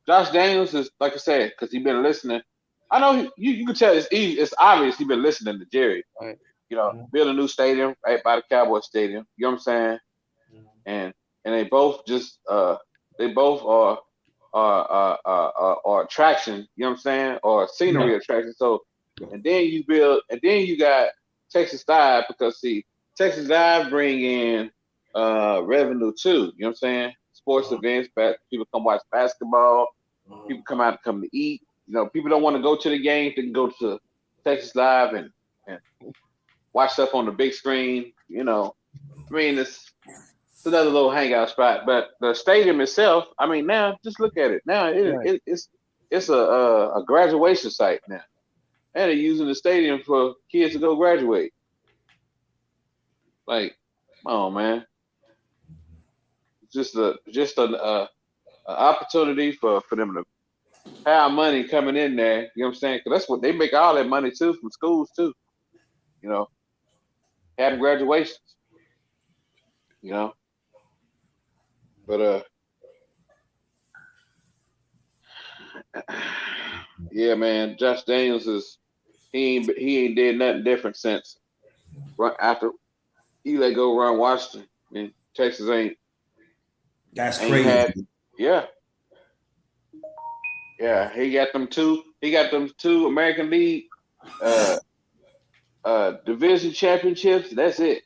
Josh Daniels is like I said, because he been listening. I know you can tell it's obvious he been listening to Jerry. Right. Build a new stadium right by the Cowboy Stadium. You know what I'm saying? And they both just are attraction, you know what I'm saying? Or scenery attraction. So and then you got Texas Dive, because see, Texas Dive bring in revenue too, you know what I'm saying? Sports events, people come watch basketball, people come out to come to eat. People don't want to go to the games, they can go to Texas Live and watch stuff on the big screen, I mean, it's another little hangout spot. But the stadium itself, I mean, now just look at it. Now it's a graduation site now, and they're using the stadium for kids to go graduate. Like, oh man, just an opportunity for them to have money coming in there. You know what I'm saying? Because that's what they make all that money too, from schools too. Having graduations. But yeah, man, Josh Daniels he ain't did nothing different since right after He let go around Washington. And Texas ain't That's ain't crazy. had. Yeah. Yeah. He got them two American League division championships. That's it.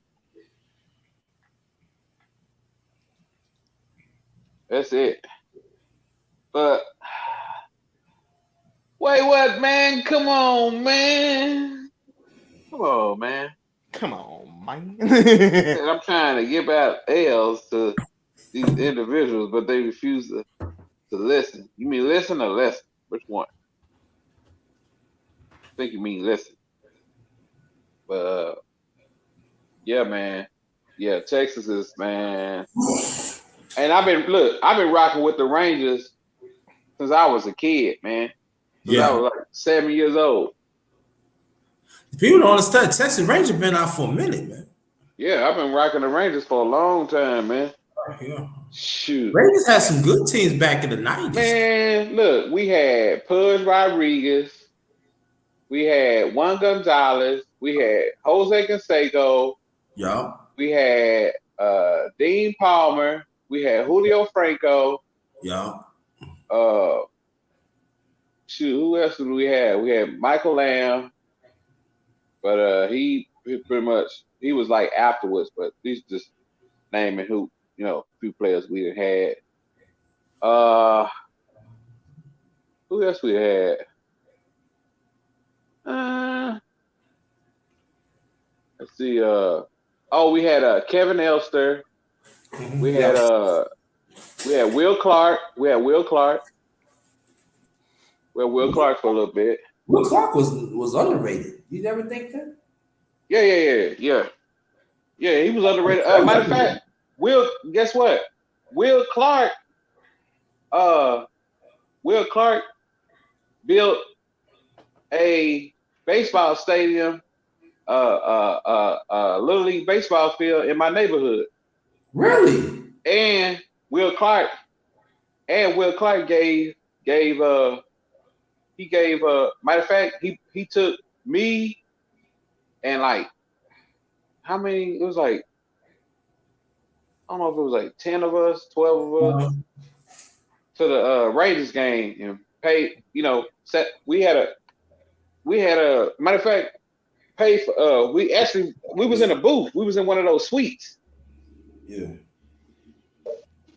That's it. But wait, what, man? Come on, man. Come on, man. Come on, man. Man, I'm trying to give out L's to these individuals, but they refuse to listen. You mean listen or listen? Which one? I think you mean listen. But yeah, man. Yeah, Texas is, man. And I've been rocking with the Rangers since I was a kid, man. Since I Yeah. was like 7 years old. People don't understand. Texas Ranger been out for a minute, man. Yeah, I've been rocking the Rangers for a long time, man. Yeah. Shoot. Rangers had some good teams back in the 90s. Man, look, we had Pudge Rodriguez. We had Juan Gonzalez. We had Jose Canseco. Yeah. We had Dean Palmer. We had Julio Franco. Yeah. Shoot, who else did we have? We had Michael Lamb. But he pretty much, he was like afterwards, but he's just naming who, a few players we had. Who else we had? Let's see. We had Kevin Elster. We had Will Clark. We had Will Clark for a little bit. Will Clark was underrated. You never think that? Yeah. Yeah, he was underrated. Matter of fact, guess what? Will Clark built a baseball stadium, Little League baseball field in my neighborhood. Really? And Will Clark gave matter of fact, he took me and like how many? It was like, I don't know if it was like 10 of us, 12 of us to the Rangers game and paid, we had a matter of fact, pay for we was in a booth. We was in one of those suites. Yeah.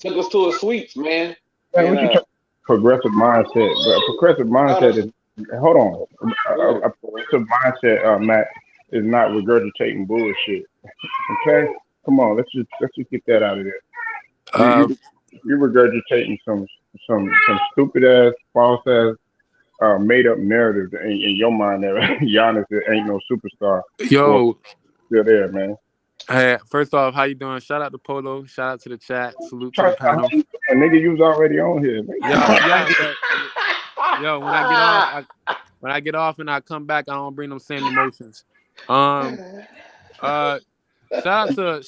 Took us to a suites, man. Man, And, what you talking? Progressive mindset. But progressive mindset is, hold on. A progressive mindset, Matt, is not regurgitating bullshit. Okay, come on. Let's just get that out of there. You're regurgitating some stupid ass, false ass, made up narrative in your mind that Giannis ain't no superstar. Yo, still there, man. Hey, first off, how you doing? Shout out to Polo. Shout out to the chat. Salute to the panel. A nigga, you was already on here. Yo, when I get off and I come back, I don't bring them same emotions. Shout out to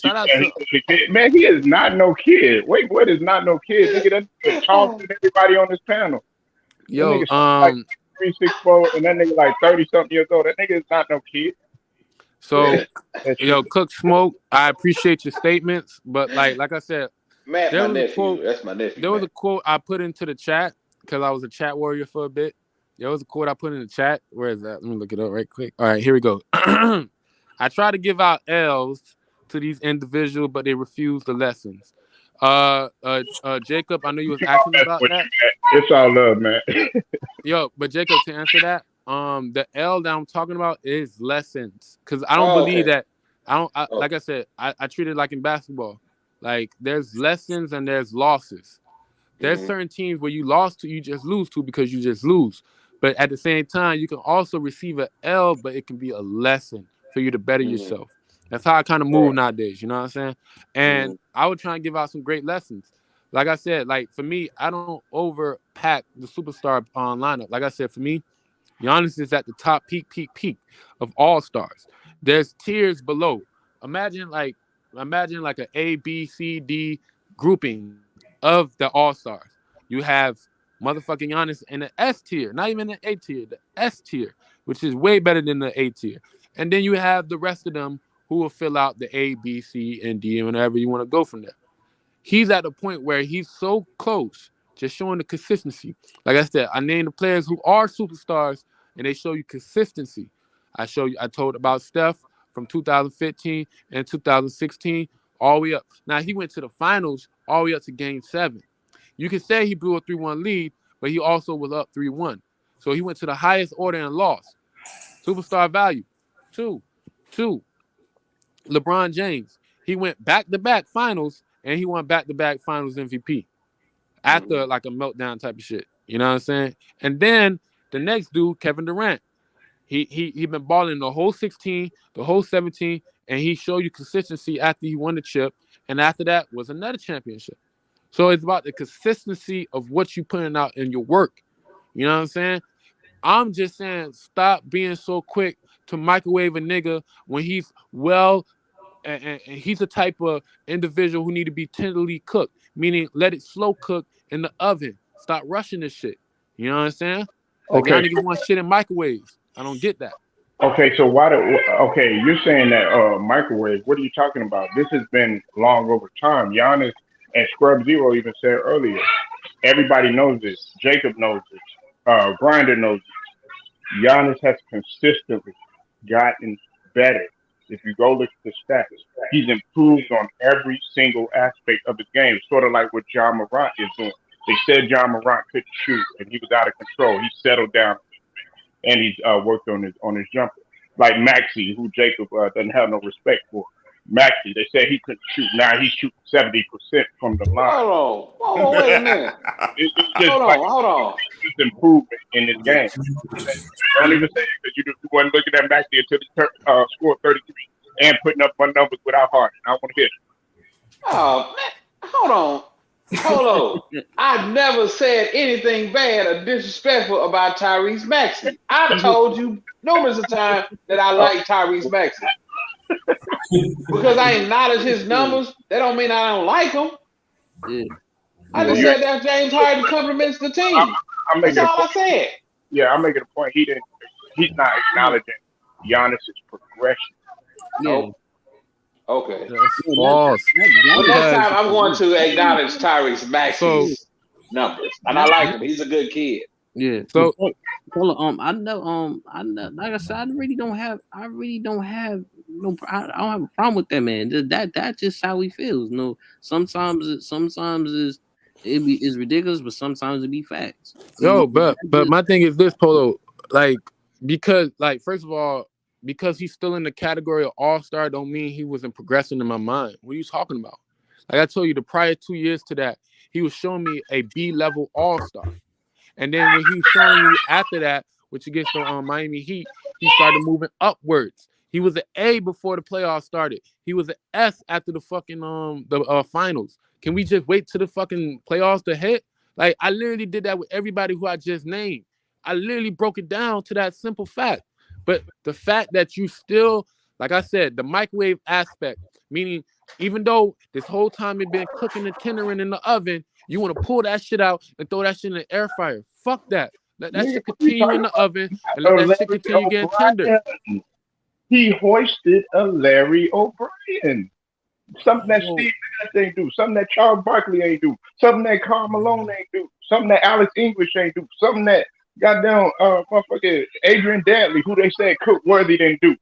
man, he is not no kid. Wait, what is not no kid? Nigga, that's taunting everybody on this panel. Yo, like 364 and that nigga like 30-something years old. That nigga is not no kid. So, yo, Cook Smoke, I appreciate your statements, but like I said, Matt, my nephew. That's my nephew. There was a quote I put into the chat because I was a chat warrior for a bit. There was a quote I put in the chat. Where is that? Let me look it up right quick. All right, here we go. I try to give out L's to these individuals, but they refuse the lessons. Jacob, I know you was asking about that. It's all love, man. Yo, but Jacob, to answer that, the L that I'm talking about is lessons, because I don't believe that. Like I said, I treat it like in basketball. Like there's lessons and there's losses. There's certain teams where you lost to, you just lose to because you just lose. But at the same time, you can also receive an L, but it can be a lesson for you to better yourself. That's how I kind of move nowadays. You know what I'm saying? And I would try and give out some great lessons. Like I said, like for me, I don't overpack the superstar lineup. Like I said, for me, Giannis is at the top peak of all stars. There's tiers below. Imagine like an A, B, C, D grouping of the all-stars. You have motherfucking Giannis in the S tier, not even the A tier, the S tier, which is way better than the A tier. And then you have the rest of them who will fill out the A, B, C, and D, and whatever you want to go from there. He's at the point where he's so close, just showing the consistency. Like I said, I named the players who are superstars, and they show you consistency. I told about Steph from 2015 and 2016, all the way up. Now, he went to the finals all the way up to Game 7. You can say he blew a 3-1 lead, but he also was up 3-1. So he went to the highest order and lost. Superstar value. Two. LeBron James. He went back-to-back finals, and he won back-to-back finals MVP after like a meltdown type of shit. You know what I'm saying? And then the next dude, Kevin Durant, he been balling the whole 16, the whole 17, and he showed you consistency after he won the chip. And after that was another championship. So it's about the consistency of what you putting out in your work. You know what I'm saying? I'm just saying, stop being so quick to microwave a nigga when he's well, and he's the type of individual who need to be tenderly cooked, meaning let it slow cook in the oven. Stop rushing this shit. You know what I'm saying? Like y'all niggas want shit in microwaves. I don't get that. Okay, so you're saying that microwave. What are you talking about? This has been long over time. Giannis and Scrub Zero even said earlier. Everybody knows this. Jacob knows this. Grinder knows this. Giannis has consistently gotten better. If you go look at the stats, he's improved on every single aspect of his game. Sort of like what Ja Morant is doing. They said Ja Morant couldn't shoot and he was out of control. He settled down and he's worked on his jumper. Like Maxey, who Jacob doesn't have no respect for. Maxey, they said he couldn't shoot. Now he's shooting 70% from the line. Hold on, wait a minute. It's just Hold on. It's improvement in this game. Don't even say it because you wasn't looking at Maxey until he scored 33 and putting up one numbers without Harden. I want to hear it. Oh, man. Hold on. I've never said anything bad or disrespectful about Tyrese Maxey. I've told you numerous of times that I like Tyrese Maxey. Because I acknowledge his numbers, that don't mean I don't like him. Yeah. I just said that James Harden compliments the team. That's all I said. Yeah, I'm making a point. He's not acknowledging Giannis' progression. Yeah. Okay. That's false. But next time I'm going to acknowledge Tyrese Maxey's numbers. And I like him. He's a good kid. Yeah. So I know, like I said, I really don't have no, I don't have a problem with that, man. That's just how he feels. No, sometimes it's ridiculous, but sometimes it be facts. Yo, but my thing is this, Polo, like, because, like, first of all, because he's still in the category of all-star don't mean he wasn't progressing in my mind. What are you talking about? Like I told you, the prior 2 years to that, he was showing me a B-level all-star. And then when he's showing you after that, which against the Miami Heat, he started moving upwards. He was an A before the playoffs started. He was an S after the fucking finals. Can we just wait till the fucking playoffs to hit? Like, I literally did that with everybody who I just named. I literally broke it down to that simple fact. But the fact that you still, like I said, the microwave aspect, meaning even though this whole time it been cooking and tendering in the oven, you want to pull that shit out and throw that shit in the air fryer. Fuck that. Let that shit continue in the oven and let that shit continue getting tender. He hoisted a Larry O'Brien. Something that Steve Nash ain't do. Something that Charles Barkley ain't do. Something that Karl Malone ain't do. Something that Alex English ain't do. Something that goddamn motherfucker Adrian Dantley, who they said Cook Worthy didn't do.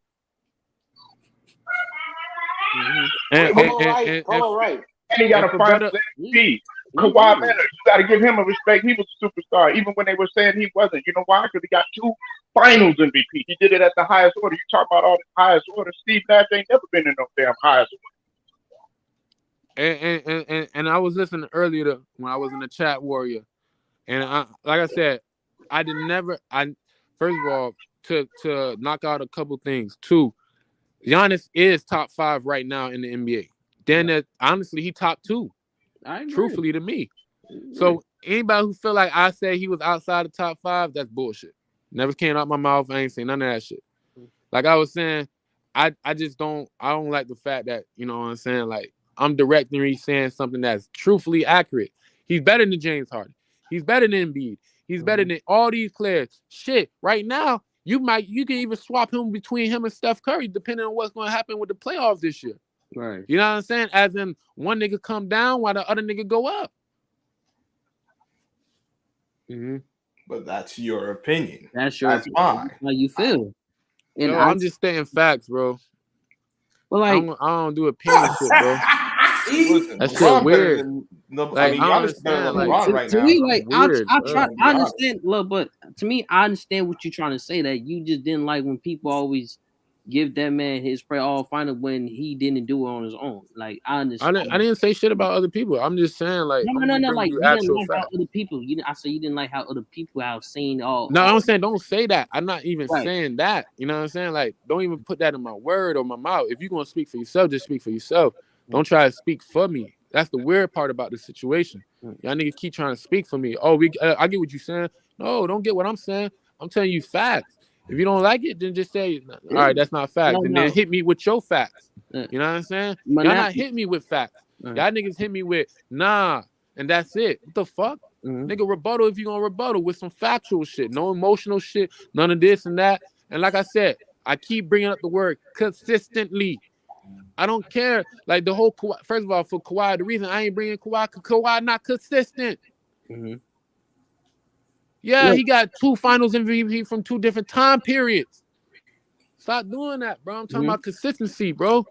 Right. And he got a final MVP. Kawhi Leonard, you got to give him a respect. He was a superstar, even when they were saying he wasn't. You know why? Because he got 2 finals MVP. He did it at the highest order. You talk about all the highest order. Steve Nash ain't never been in no damn highest order. And I was listening earlier when I was in the chat warrior, and like I said, first of all, to knock out a couple things. 2, Giannis is top 5 right now in the NBA. Then honestly, he top 2. Truthfully to me. So anybody who feel like I say he was outside the top 5, that's bullshit. Never came out my mouth. I ain't saying none of that shit. Like I was saying, I don't like the fact that, you know what I'm saying, like I'm directly saying something that's truthfully accurate. He's better than James Harden. He's better than Embiid. He's better than all these players. Shit, right now, You can even swap him between him and Steph Curry, depending on what's going to happen with the playoffs this year. Right. You know what I'm saying? As in, one nigga come down while the other nigga go up. Mm-hmm. But that's your opinion. That's your That's opinion. fine. How you feel? And Yo, I'm just stating facts, bro. But I don't do opinion shit, bro. Listen, That shit LeBron weird. better than Like, I mean, I Giannis better than understand, LeBron like, right to now. me, like weird, I bro. understand, look, but to me, I understand what you're trying to say. That you just didn't like when people always give that man his all final when he didn't do it on his own. Like I understand. I didn't say shit about other people. I'm just saying, like, No. I'm just bringing Like you you didn't actual like how facts. other people. I said you didn't like how other people have seen all. No, I'm saying don't say that. I'm not even Right. saying that. You know what I'm saying? Like, don't even put that in my word or my mouth. If you're gonna speak for yourself, just speak for yourself. Don't try to speak for me. That's the weird part about the situation. Y'all niggas keep trying to speak for me. Oh, I get what you're saying. No, don't get what I'm saying. I'm telling you facts. If you don't like it, then just say, all right, that's not facts. And then hit me with your facts. You know what I'm saying? Y'all not hit me with facts. Y'all niggas hit me with nah, and that's it. What the fuck? Nigga, rebuttal if you gonna rebuttal with some factual shit. No emotional shit. None of this and that. And like I said, I keep bringing up the word consistently. I don't care. Like the whole Kawhi, first of all, for Kawhi, the reason I ain't bringing Kawhi, because Kawhi not consistent. Yeah, he got 2 finals MVP from 2 different time periods. Stop doing that, bro. I'm talking about consistency, bro.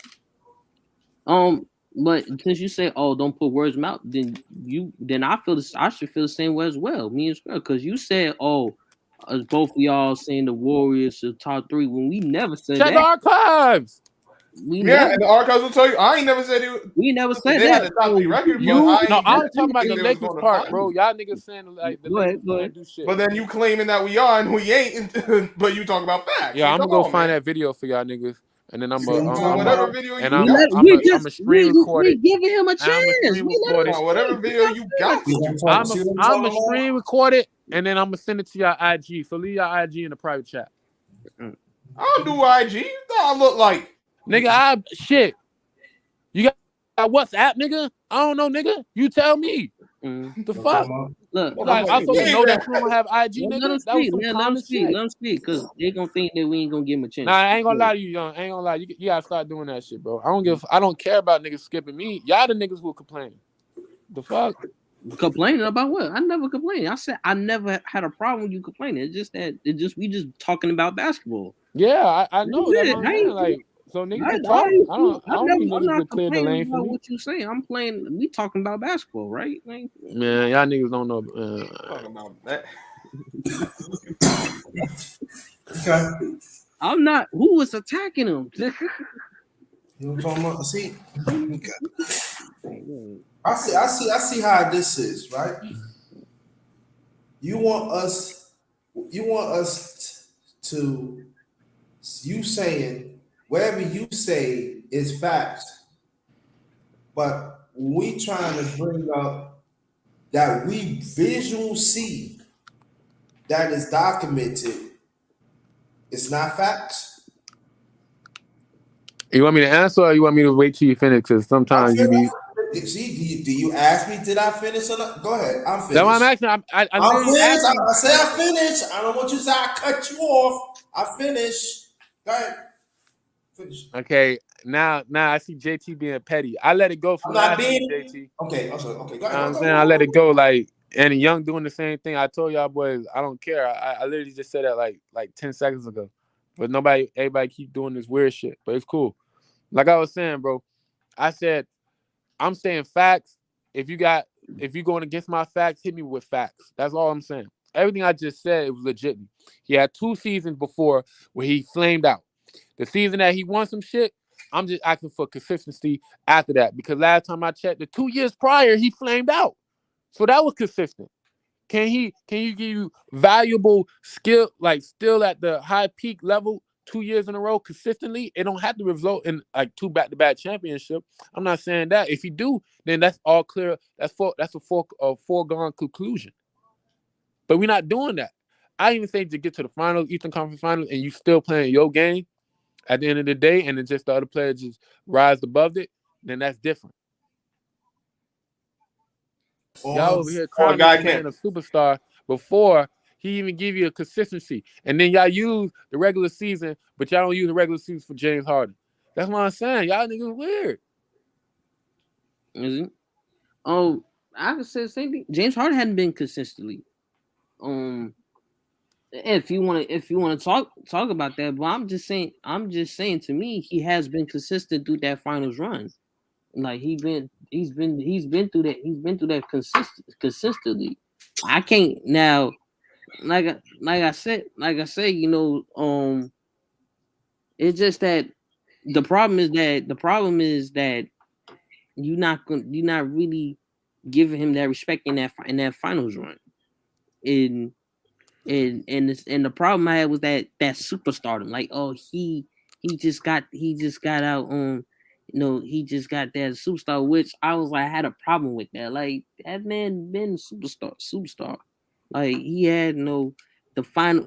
But since you say, "Oh, don't put words in my mouth," then I feel this. I should feel the same way as well. Me and Square, because you said, "Oh, as both of y'all saying the Warriors are top 3," when we never said Check that. the archives. And the archives will tell you. I ain't never said it. We never said they that. had the top 3 record. I'm talking about the Lakers part, bro. Y'all niggas saying like the Lakers can't do shit. But then you claiming that we are and we ain't. But you talk about facts. Yeah, So I'm gonna come go on, find man. that video for y'all niggas, and then I'm whatever video you got. I'm a screen record it. We giving him a chance. Whatever video you got. I'm a screen record it, and then I'm gonna send it to y'all IG. So leave y'all IG in the private chat. I don't do IG. I look like nigga. Shit. You got WhatsApp, nigga? I don't know, nigga. You tell me. The fuck? Look, like, I'm supposed to know that you don't have IG, nigga. Let him That was speak. some Let common him speak. shit. Let him speak, because they gonna think that we ain't gonna give him a chance. Nah, I ain't gonna lie to you, young. I ain't gonna lie. You gotta start doing that shit, bro. I don't care about niggas skipping me. Y'all the niggas who complain. The fuck? Complaining about what? I never complained. I said I never had a problem with you complaining. It's just that we just talking about basketball. Yeah, I know. That's what I'm saying. Like, so niggas can talk. I don't think niggas can clear the lane for me. What you saying? I'm playing. We talking about basketball, right? Like, man, y'all niggas don't know. Talking about that. Okay. I'm not. Who was attacking him? You know what I'm talking about? See, I see how this is, right? You want us to you saying whatever you say is facts, but we trying to bring up that we visual see that is documented. It's not facts. You want me to answer, or you want me to wait till you finish? Because sometimes you be. See, do you ask me? Did I finish or not? Go ahead. I'm finished. That's what I'm asking. I'm finished. I said I finished. I don't want you to say I cut you off. I finished. Go ahead. Finish. Okay. Now I see JT being petty. I let it go from last week, JT. Okay. Go ahead. You know what I'm saying? I let it go. Like, and Young doing the same thing. I told y'all boys, I don't care. I literally just said that like 10 seconds ago. But everybody keep doing this weird shit. But it's cool. Like I was saying, bro, I said, I'm saying facts. If you're going against my facts, hit me with facts. That's all I'm saying. Everything I just said, it was legit. He had 2 seasons before where he flamed out. The season that he won some shit, I'm just asking for consistency after that. Because last time I checked, the 2 years prior, he flamed out. So that was consistent. Can you give you valuable skill, like still at the high peak level 2 years in a row consistently? It don't have to result in like 2 back-to-back championships. I'm not saying that. If you do, then that's all clear. That's a foregone conclusion. But we're not doing that. I even think to get to the finals, Eastern Conference Finals, and you still playing your game at the end of the day, and then just the other players just rise above it, then that's different. Y'all over here calling him a superstar before He even give you a consistency. And then y'all use the regular season, but y'all don't use the regular season for James Harden. That's what I'm saying. Y'all niggas weird. Is it? Oh, I could say the same thing. James Harden hadn't been consistently. If you want to talk about that, but I'm just saying to me, he has been consistent through that finals run. Like he's been through that consistently. I can't now, like I said, it's just that the problem is that you're not really giving him that respect in that finals run. And the problem I had was that superstardom. Like, oh, he just got out on, he just got that superstar, which I was like, I had a problem with that. Like, that man been superstar. Like, he had the final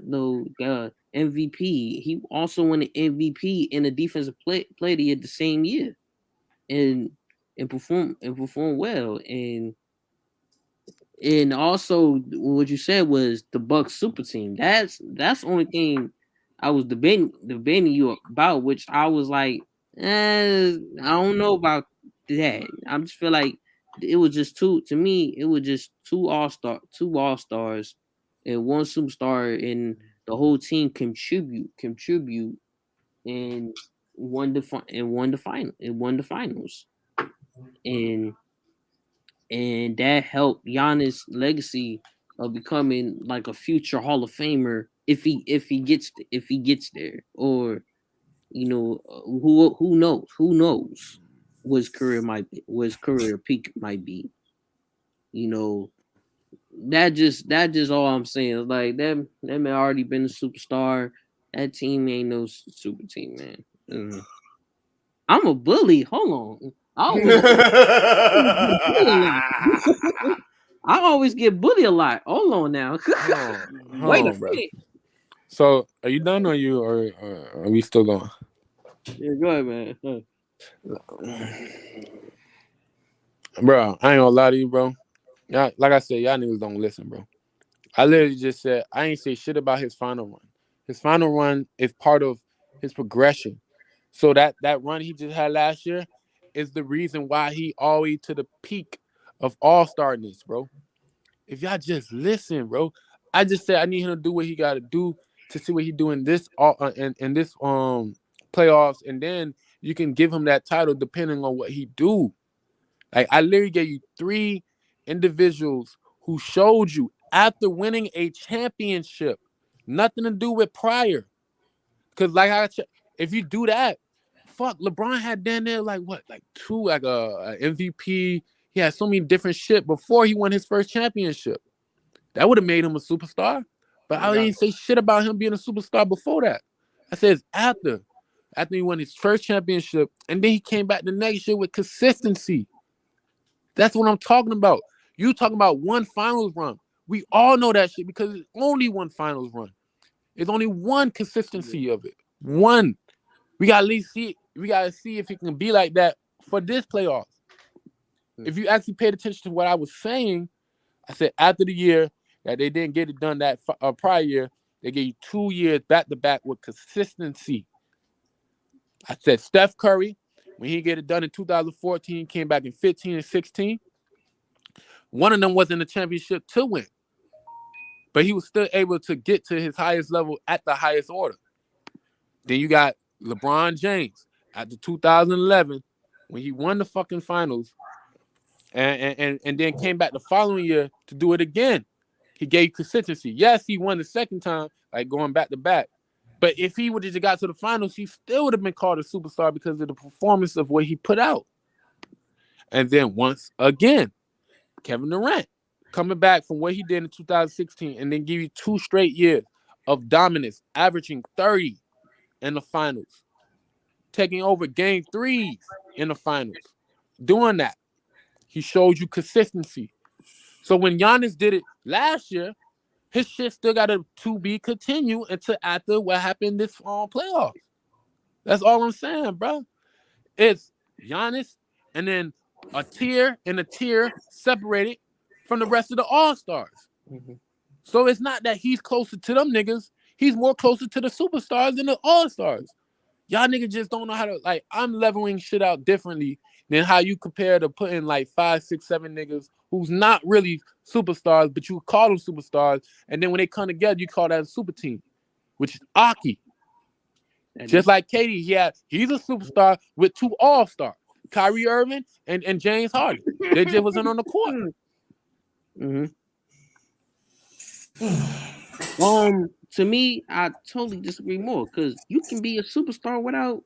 MVP. He also won the MVP in the defensive player of the same year, and performed well. And also, what you said was the Bucks super team. That's the only thing I was debating you about, which I was like, I don't know about that. I just feel like it was just two all stars and one superstar, and the whole team contribute and won the finals. And that helped Giannis' legacy of becoming like a future Hall of Famer if he gets there, or who knows what his career peak might be. That just all I'm saying. Like that man already been a superstar. That team ain't no super team, man. I'm a bully. Hold on. I always get bullied a lot. Hold on now. Wait a minute. So, are you done, or are we still going? Yeah, go ahead, man. Bro, I ain't gonna lie to you, bro. Y'all, like I said, y'all niggas don't listen, bro. I literally just said I ain't say shit about his final run. His final run is part of his progression. So that run he just had last year is the reason why he always to the peak of all-starness, bro. If y'all just listen, bro. I just said I need him to do what he got to do to see what he doing this in this playoffs, and then you can give him that title depending on what he do. Like, I literally gave you 3 individuals who showed you after winning a championship, nothing to do with prior. Because if you do that, fuck, LeBron had down there like 2, like a MVP. He had so many different shit before he won his first championship. That would have made him a superstar. But I didn't say shit about him being a superstar before that. I said after he won his first championship, and then he came back the next year with consistency. That's what I'm talking about. You talking about one finals run. We all know that shit because it's only one finals run. It's only one consistency of it. One. We gotta at least see. We gotta see if it can be like that for this playoffs. If you actually paid attention to what I was saying, I said after the year that they didn't get it done that prior year, they gave you 2 years back to back with consistency. I said Steph Curry, when he get it done in 2014, came back in 15 and 16. One of them was in the championship to win, but he was still able to get to his highest level at the highest order. Then you got LeBron James after 2011 when he won the fucking finals and then came back the following year to do it again. He gave consistency. Yes, he won the second time, like going back to back. But if he would have just got to the finals, he still would have been called a superstar because of the performance of what he put out. And then once again, Kevin Durant coming back from what he did in 2016 and then give you 2 straight years of dominance, averaging 30 in the finals, taking over game 3s in the finals. Doing that, he showed you consistency. So when Giannis did it last year, his shit still got to be continued until after what happened this playoffs. That's all I'm saying, bro. It's Giannis and then a tier separated from the rest of the All-Stars. Mm-hmm. So it's not that he's closer to them niggas. He's more closer to the superstars than the all-stars. Y'all niggas just don't know how to, like, I'm leveling shit out differently than how you compare to putting like 5, 6, 7 niggas who's not really superstars, but you call them superstars, and then when they come together, you call that a super team, which is Aki. Just like KD, he's a superstar with 2 all-stars, Kyrie Irving and James Harden. They just wasn't on the court. To me, I totally disagree more because you can be a superstar without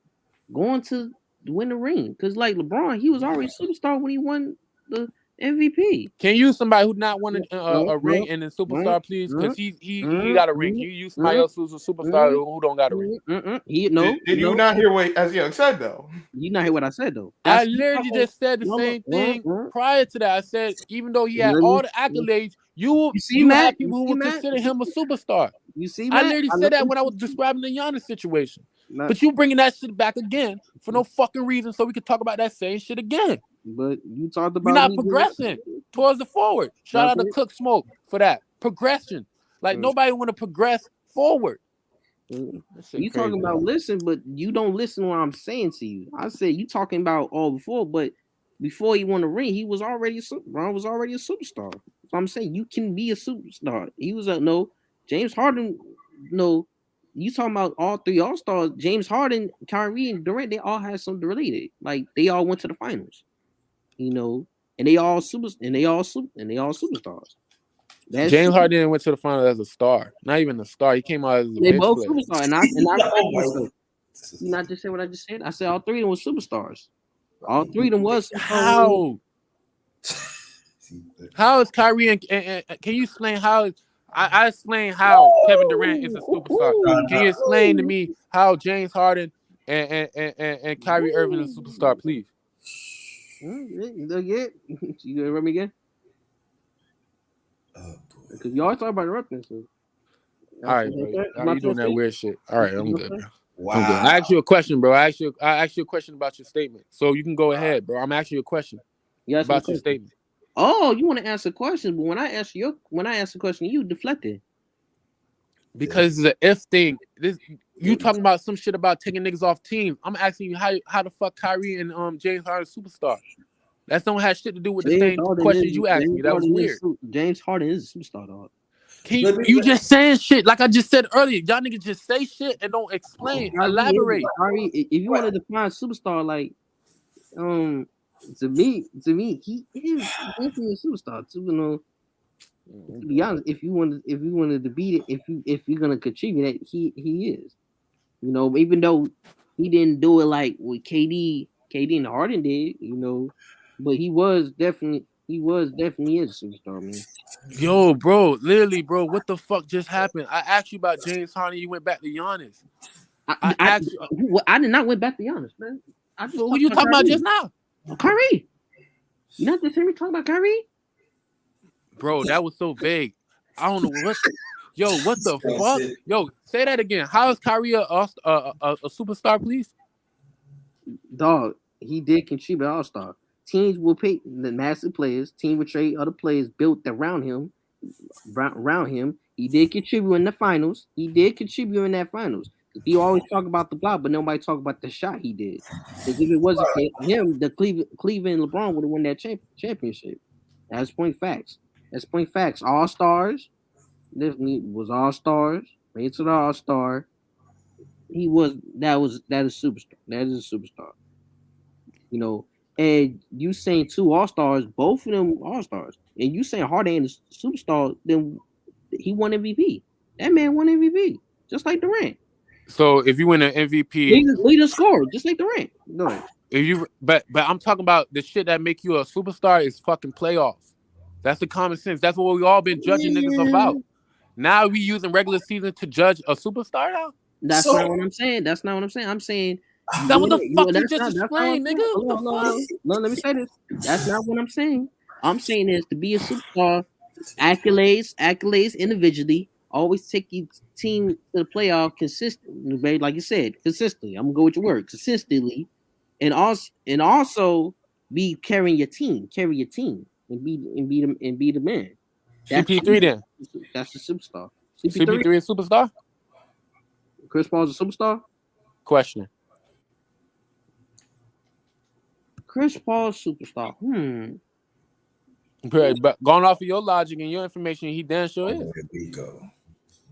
going to win the ring. Because like LeBron, he was already a superstar when he won the MVP. Can you use somebody who not won a ring and then superstar, please? Because he got a ring. Can you use somebody else who's a superstar who don't got a ring? Did you not hear what as Young said though? You not hear what I said though? I literally just said the same thing prior to that. I said even though he had all the accolades, you had people who would consider him a superstar. You see, I literally said that when I was describing the Giannis situation. But you bringing that shit back again for no fucking reason, so we could talk about that same shit again. But you talked about you're not progressing towards the forward. Shout out to Cook Smoke for that progression. Like nobody want to progress forward. You talking about listen, but you don't listen to what I'm saying to you. I said you talking about all before, but before he won the ring, he was already Ron was already a superstar. So I'm saying you can be a superstar. He was James Harden. No, you talking about all 3 all-stars? James Harden, Kyrie, and Durant. They all had something related. Like they all went to the finals. And they all superstars. James Harden went to the finals as a star, not even a star. He came out as a they both superstars, and I you not just say what I just said. I said all 3 of them were superstars. All 3 of them was how is Kyrie and can you explain how? I explain how Kevin Durant is a superstar. Can you explain to me how James Harden and Kyrie Irving is a superstar, please? You gonna hear me again? Because you always talk about interrupting. So. All right, bro. You doing that weird shit. All right, I'm good, bro. Wow. I'm good. I asked you a question, bro. I asked you a question about your statement. So you can go ahead, bro. I'm asking you a question about your statement. Oh, you want to answer questions, but when I ask the question, you deflected. Because it's an if thing. You talking about some shit about taking niggas off teams. I'm asking you how the fuck Kyrie and James Harden superstar. That don't have shit to do with the same questions you asked me. That was weird. James Harden is a superstar, dog. You just saying shit like I just said earlier. Y'all niggas just say shit and don't explain, elaborate. Kyrie, if you want to define superstar, like to me, he is definitely a superstar. To be honest, if you wanted to beat it, if you're gonna contribute it, he is. Even though he didn't do it like what KD and Harden did, but he was definitely is a superstar, man. Yo, bro, literally, bro, what the fuck just happened? I asked you about James Harden, you went back to Giannis. I did not went back to Giannis, man. Who you talking about just now? Kyrie. You not just hear me talking about Kyrie? Bro, that was so vague. I don't know what. What the fuck? Yo, say that again. How is Kyrie a superstar, please? Dog, he did contribute all-star. Teams will pick the massive players. Team will trade other players built around him. He did contribute in the finals. You always talk about the block, but nobody talk about the shot he did. Because if it wasn't for him, the Cleveland LeBron would have won that championship. That's point facts. All-stars. Definitely was all-stars. Made to the all-star. That is superstar. That is a superstar. And you saying 2 all-stars, both of them all-stars. And you saying Harden ain't a superstar, then he won MVP. That man won MVP. Just like Durant. So if you win an MVP, leader scorer, just like Durant. No. But I'm talking about the shit that make you a superstar is fucking playoffs. That's the common sense. That's what we all been judging niggas about. Now we using regular season to judge a superstar now? That's not what I'm saying. I'm saying that what the fuck you just explained, nigga. No, let me say this. That's not what I'm saying. I'm saying is to be a superstar, accolades individually. Always take your team to the playoff consistently, babe. Like you said, consistently. I'm gonna go with your word, consistently, and also be carry your team, and be the man. CP3 then. That's a superstar. CP3 is superstar? Chris Paul's a superstar? Question. Chris Paul's superstar. But going off of your logic and your information, he damn sure is.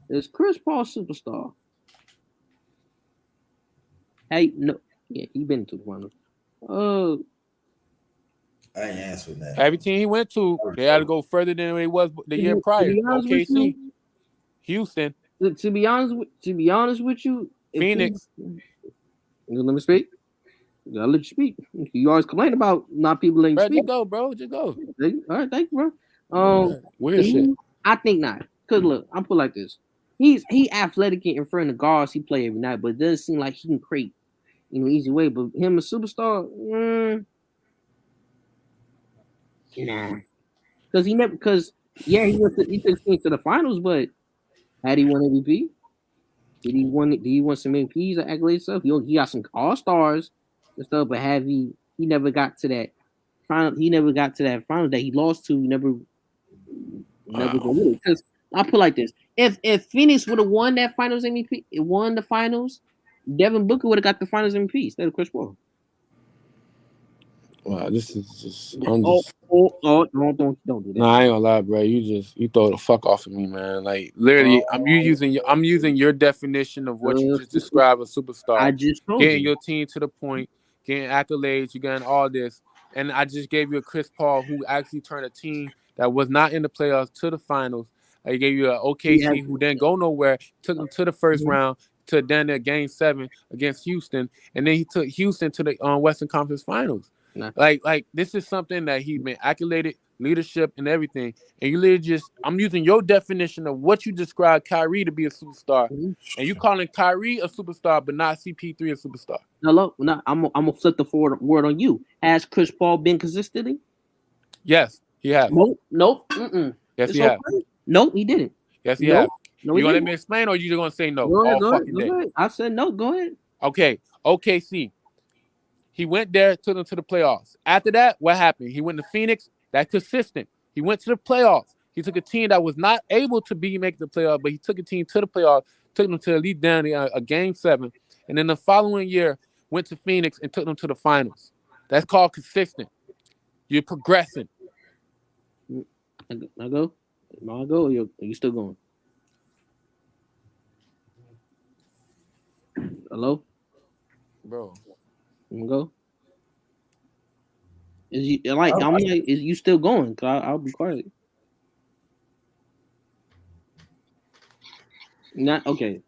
Is Chris Paul superstar? Hey, no. Yeah, he been to the finals. I ain't answering that. Every team he went to, they had to go further than they was the year prior. OKC, Houston. To be honest with you, Phoenix. Let me speak. I'll let you speak. You always complain about not people letting you speak. Just go, bro. Just go. All right, thank you, bro. Weird shit. I think not. Cause look, I'm put like this. He athletic in front of guards. He play every night, but it doesn't seem like he can create, easy way. But him a superstar, nah. Cause he took his team to the finals, but had he won MVP? Did he won some MVPs or accolades stuff? He got some all stars and stuff, but he never got to that final. He never got to that final that he lost to. Never because I'll put it like this: if Phoenix would have won that finals MVP, won the finals, Devin Booker would have got the finals MVP instead of Chris Paul. Wow, this is just. Don't do that. Nah, I ain't gonna lie, bro. You throw the fuck off of me, man. Like literally, I'm using your definition of what you just described as superstar. I just told getting you. your team to the point, getting accolades, you getting all this, and I just gave you a Chris Paul who actually turned a team that was not in the playoffs to the finals. I gave you an OKC who didn't go nowhere, took them to the first round, to then the game 7 against Houston, and then he took Houston to the Western Conference Finals. Nah. Like this is something that he's been accoladed, leadership and everything. And you literally I'm using your definition of what you described Kyrie to be a superstar, and you calling Kyrie a superstar, but not CP3 a superstar. Hello, I'm gonna flip the word on you. Has Chris Paul been consistently? Yes, he has. Nope. Yes, he has. Nope, he didn't. Yes, he has. No, you want to let me explain, or you just gonna say no? Go fucking day. ahead. I said no. Go ahead. Okay, OKC. He went there, took them to the playoffs. After that, what happened? He went to Phoenix. That's consistent. He went to the playoffs. He took a team that was not able to make the playoffs, but he took a team to the playoffs, took them to at least down a game 7, and then the following year went to Phoenix and took them to the finals. That's called consistent. You're progressing. I go. Are you still going? Hello, bro. You go. Is you still going? Cause I'll be quiet. Not okay.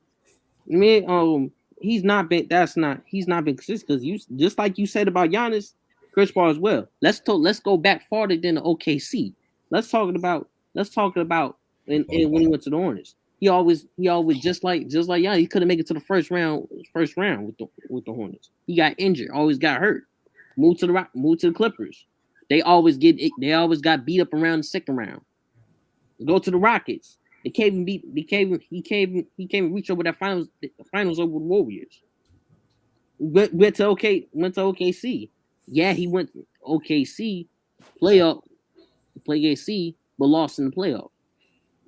He's not been consistent because you just like you said about Giannis, Chris Paul as well. Let's go back farther than the OKC. Let's talk about when he went to the Hornets. He always just like Giannis, he couldn't make it to the first round with the Hornets. He got injured, always got hurt. Moved to the Clippers. They always got beat up around the second round. Go to the Rockets. He can't reach over that finals over the Warriors. Went to OKC. Yeah, he went to OKC, play AC, but lost in the playoff.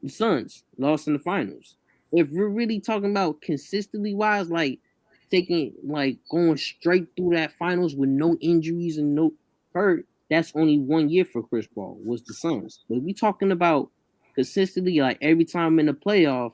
The Suns lost in the finals. If we're really talking about consistently wise, like going straight through that finals with no injuries and no hurt, that's only 1 year for Chris Paul was the Suns. But if we talking about consistently, like every time in the playoff,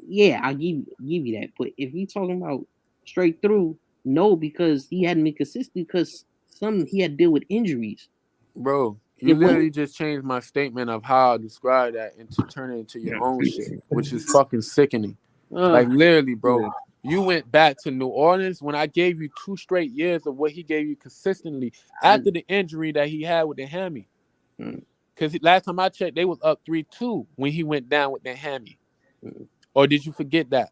yeah, I give you that. But if you talking about straight through, no, because he hadn't been consistent because he had to deal with injuries. Bro, you literally just changed my statement of how I describe that into turning it into your own shit, which is fucking sickening. Like literally, bro. You went back to New Orleans when I gave you 2 straight years of what he gave you consistently after the injury that he had with the hammy. Because last time I checked, they was up 3-2 when he went down with the hammy. Or did you forget that?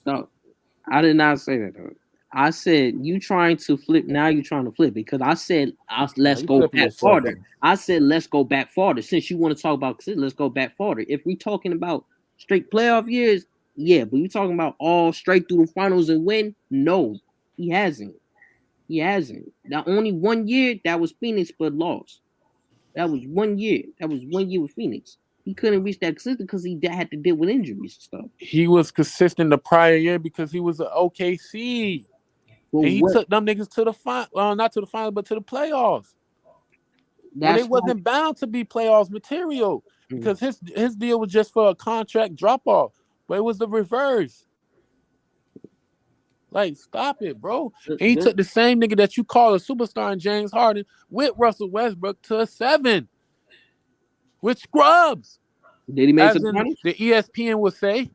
No, I did not say that. Though. I said you trying to flip. Now you're trying to flip because I said let's go back farther. I said let's go back farther. Since you want to talk about, let's go back farther. If we're talking about straight playoff years, yeah, but you talking about all straight through the finals and win? No, he hasn't. Now only 1 year that was Phoenix, but lost. That was 1 year. That was 1 year with Phoenix. He couldn't reach that consistent because he had to deal with injuries and stuff. He was consistent the prior year because he was an OKC. Well, And he what? took them niggas to the final, well, not to the final, but to the playoffs. When That's they wasn't bound to be playoffs material because his deal was just for a contract drop off, but it was the reverse. Like, stop it, bro. And he took the same nigga that you call a superstar in James Harden with Russell Westbrook to a 7 with scrubs. Did he make As some in money? the ESPN would say.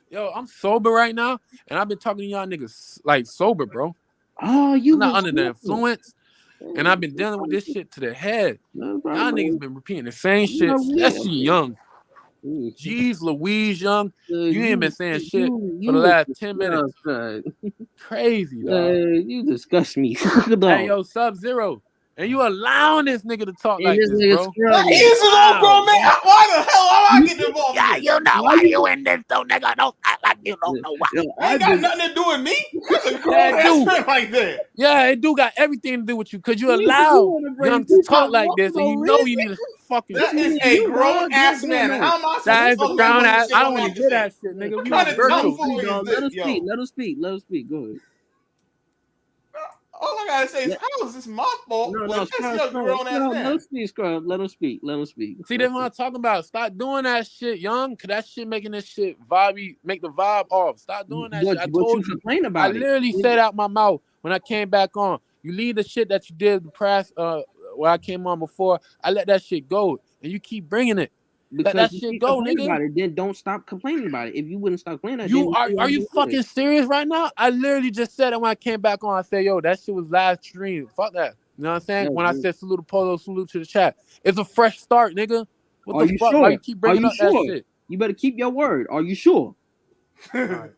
Yo, I'm sober right now, and I've been talking to y'all niggas like sober, bro. Oh, you I'm not was under the sober. influence, and I've been dealing with this shit to the head. No, Y'all niggas been repeating the same shit, especially Young. Jeez Louise, Young. You ain't been saying shit for the last 10 minutes. Crazy, dog. You disgust me. Hey, yo, Sub-Zero. And you allowing this nigga to talk like this, bro. He is his own grown man. Why the hell am I getting involved? Yeah, you know why you in this, though, nigga. Don't act like you don't know why. Ain't got nothing to do with me. That's a grown ass man like that. Yeah, it do got everything to do with you because you allow Young to talk like this, and you know you need to fucking. That is a grown ass man. How am I supposed That to is a talk grown about ass. shit I I'm don't not want to to hear that say? shit, nigga. What We kind on of virtual. tomfoolery is Let this, us yo? speak. Let us speak. Let us speak. Go ahead. All I gotta say is, how is this my fault? No, When this young grown ass let man. us speak, Scrub. Let us speak. Let us speak. See, that's what I'm talking about. Stop doing that shit, Young, because that shit making this shit vibey, make the vibe off. Stop doing that shit. I told you. Complain I about it. literally said out my mouth when I came back on. You leave the shit that you did the press where I came on before. I let that shit go, and you keep bringing it. Because let that you shit keep go, complaining nigga. About it, then don't stop complaining about it. If you wouldn't stop complaining, You then are you fucking serious right now? I literally just said it when I came back on. I said, yo, that shit was live stream. Fuck that. You know what I'm saying? No, when I said salute to Polo, salute to the chat. It's a fresh start, nigga. What Are the you fuck? sure? Why you keep bringing Are up you that sure? shit? You better keep your word. Are you sure? Hey,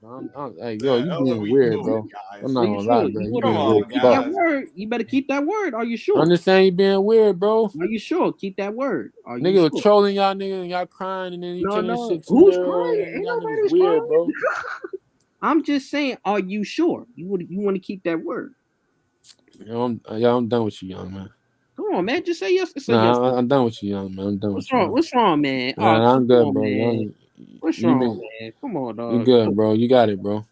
yo, you being weird, bro. I'm not gonna lie, bro. You being weird. Keep that word. You better keep that word. Are you sure? I'm just saying you being weird, bro. Are you sure? Keep that word. Are you nigga sure? trolling y'all niggas and y'all crying and then you telling this shit too Who's early. crying? Ain't Y'all nobody's niggas weird, crying. bro. I'm just saying, are you sure? You want to keep that word? I'm done with you, Young man. Come on, man. Just say yes. Say nah, yes. I'm done with you, Young man. I'm done with you. What's wrong, man? Nah, I'm good, bro. Man. What's wrong, man? Come on, dog. You good, bro. You got it, bro.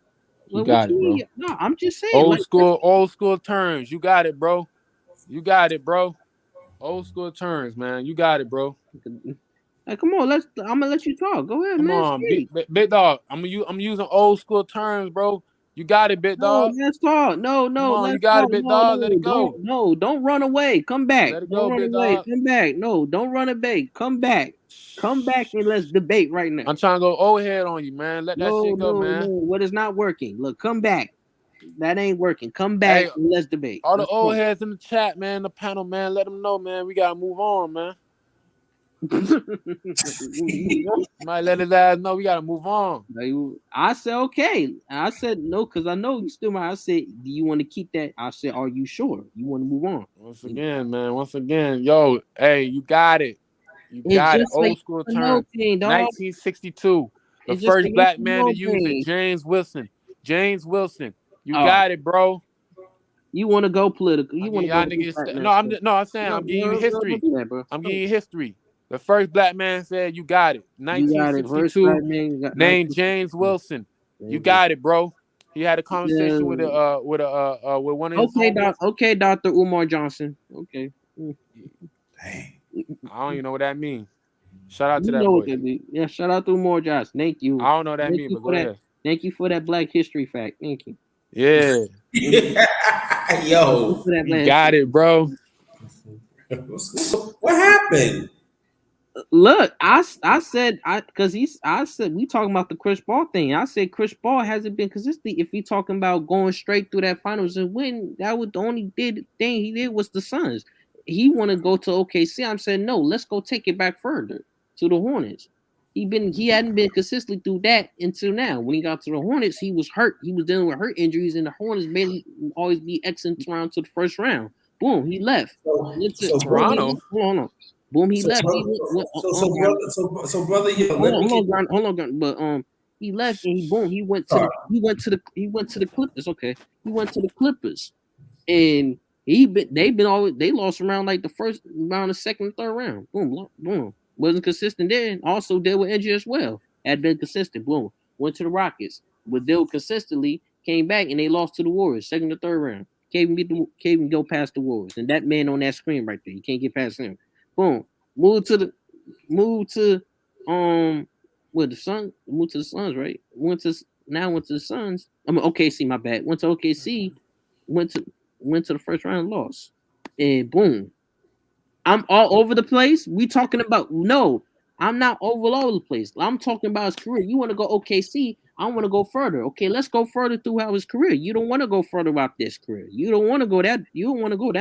You got it, bro. No, I'm just saying. Old school terms. You got it, bro. You got it, bro. Old school terms, man. You got it, bro. Hey, come on, I'm gonna let you talk. Go ahead, Come man. on, big dog. I'm using old school terms, bro. You got it, big dog. No, let's talk. No, Come on, you got it, big dog. Let it go. Don't run away. Come back. Let it Don't go, run big away. dog. Come back. No, don't run away. Come back. Come back and let's debate right now. I'm trying to go old head on you, man. Let that shit go, man. No. What is not working? Look, come back. That ain't working. Come back and let's debate. All the old heads in the chat, man, the panel, man, let them know, man. We gotta move on, man. Might let his ass know we gotta move on. I said okay. I said no because I know you still might. I said, do you want to keep that? I said, are you sure you want to move on? Once again, yo, hey, you got it. You got it. Old school term. 1962. The first black man to use it. James Wilson. You got it, bro. You want to go political? You want to go? I'm saying I'm giving you history. I'm giving you history. The first black man said, "You got it." 1962. Named James Wilson. You got it, bro. He had a conversation with one of his. Okay, Dr. Umar Johnson. Okay. Dang. I don't even know what that means. Shout out to that boy. Yeah, shout out to Umar Johnson. Thank you. I don't know what that means, but go ahead. Thank you for that Black History fact. Thank you. Yeah. Yo, you got it, bro. What happened? Look, I said we talking about the Chris Paul thing. I said Chris Paul hasn't been consistent. If we talking about going straight through that finals and win, that was the only thing he did was the Suns. He want to go to OKC. I'm saying no. Let's go take it back further to the Hornets. He hadn't been consistently through that until now. When he got to the Hornets, he was hurt. He was dealing with hurt injuries, and the Hornets made him always be exit around to the first round. Boom, he left. Toronto. Hold on. Boom, he left. Brother, yo, hold on. But he left and he went to the Clippers. Okay, he went to the Clippers, and They lost around like the first round, the second, third round. Boom, boom. Wasn't consistent there. Also dealt with injury as well. Had been consistent. Boom. Went to the Rockets. But dealt consistently, came back and they lost to the Warriors, second or third round. Can't even go past the Warriors. And that man on that screen right there, you can't get past him. Boom. Move to the Suns, right? Went to the Suns. I mean OKC, my bad. Went to OKC, went to the first round, lost. And boom. I'm all over the place. We talking about I'm not all over the place. I'm talking about his career. You want to go OKC, I want to go further. Okay, let's go further throughout his career. You don't want to go further about this career. You don't want to go down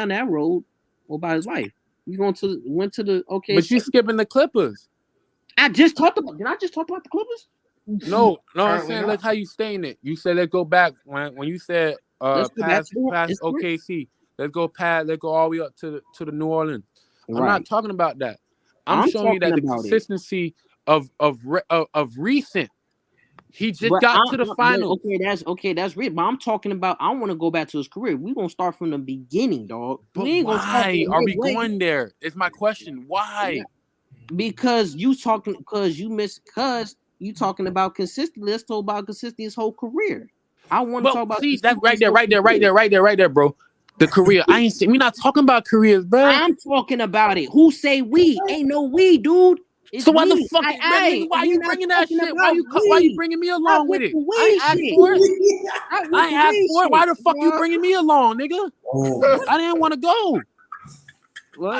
that road about his life. You went to the OKC. But you skipping the Clippers. Did I just talk about the Clippers? No, I'm saying like how you saying it. You said let's go back when you said past OKC. Let's go all the way up to the New Orleans. Right. I'm not talking about that. I'm showing you that the consistency of recent. He just got to the finals. That's real. But I'm talking about. I want to go back to his career. We're gonna start from the beginning, dog. But why are we going there? It's my question. Why? Yeah. Because you talking about consistency. Let's talk about consistency his whole career. I want to talk about that right there, bro. The career. We're not talking about careers, bro. I'm talking about it. Who say we? Ain't no we, dude. It's so why the fuck? Why you bringing that shit? Why you bringing me along with it? I asked for it. I asked for it. Why the fuck you bringing me along, nigga? I didn't want to go.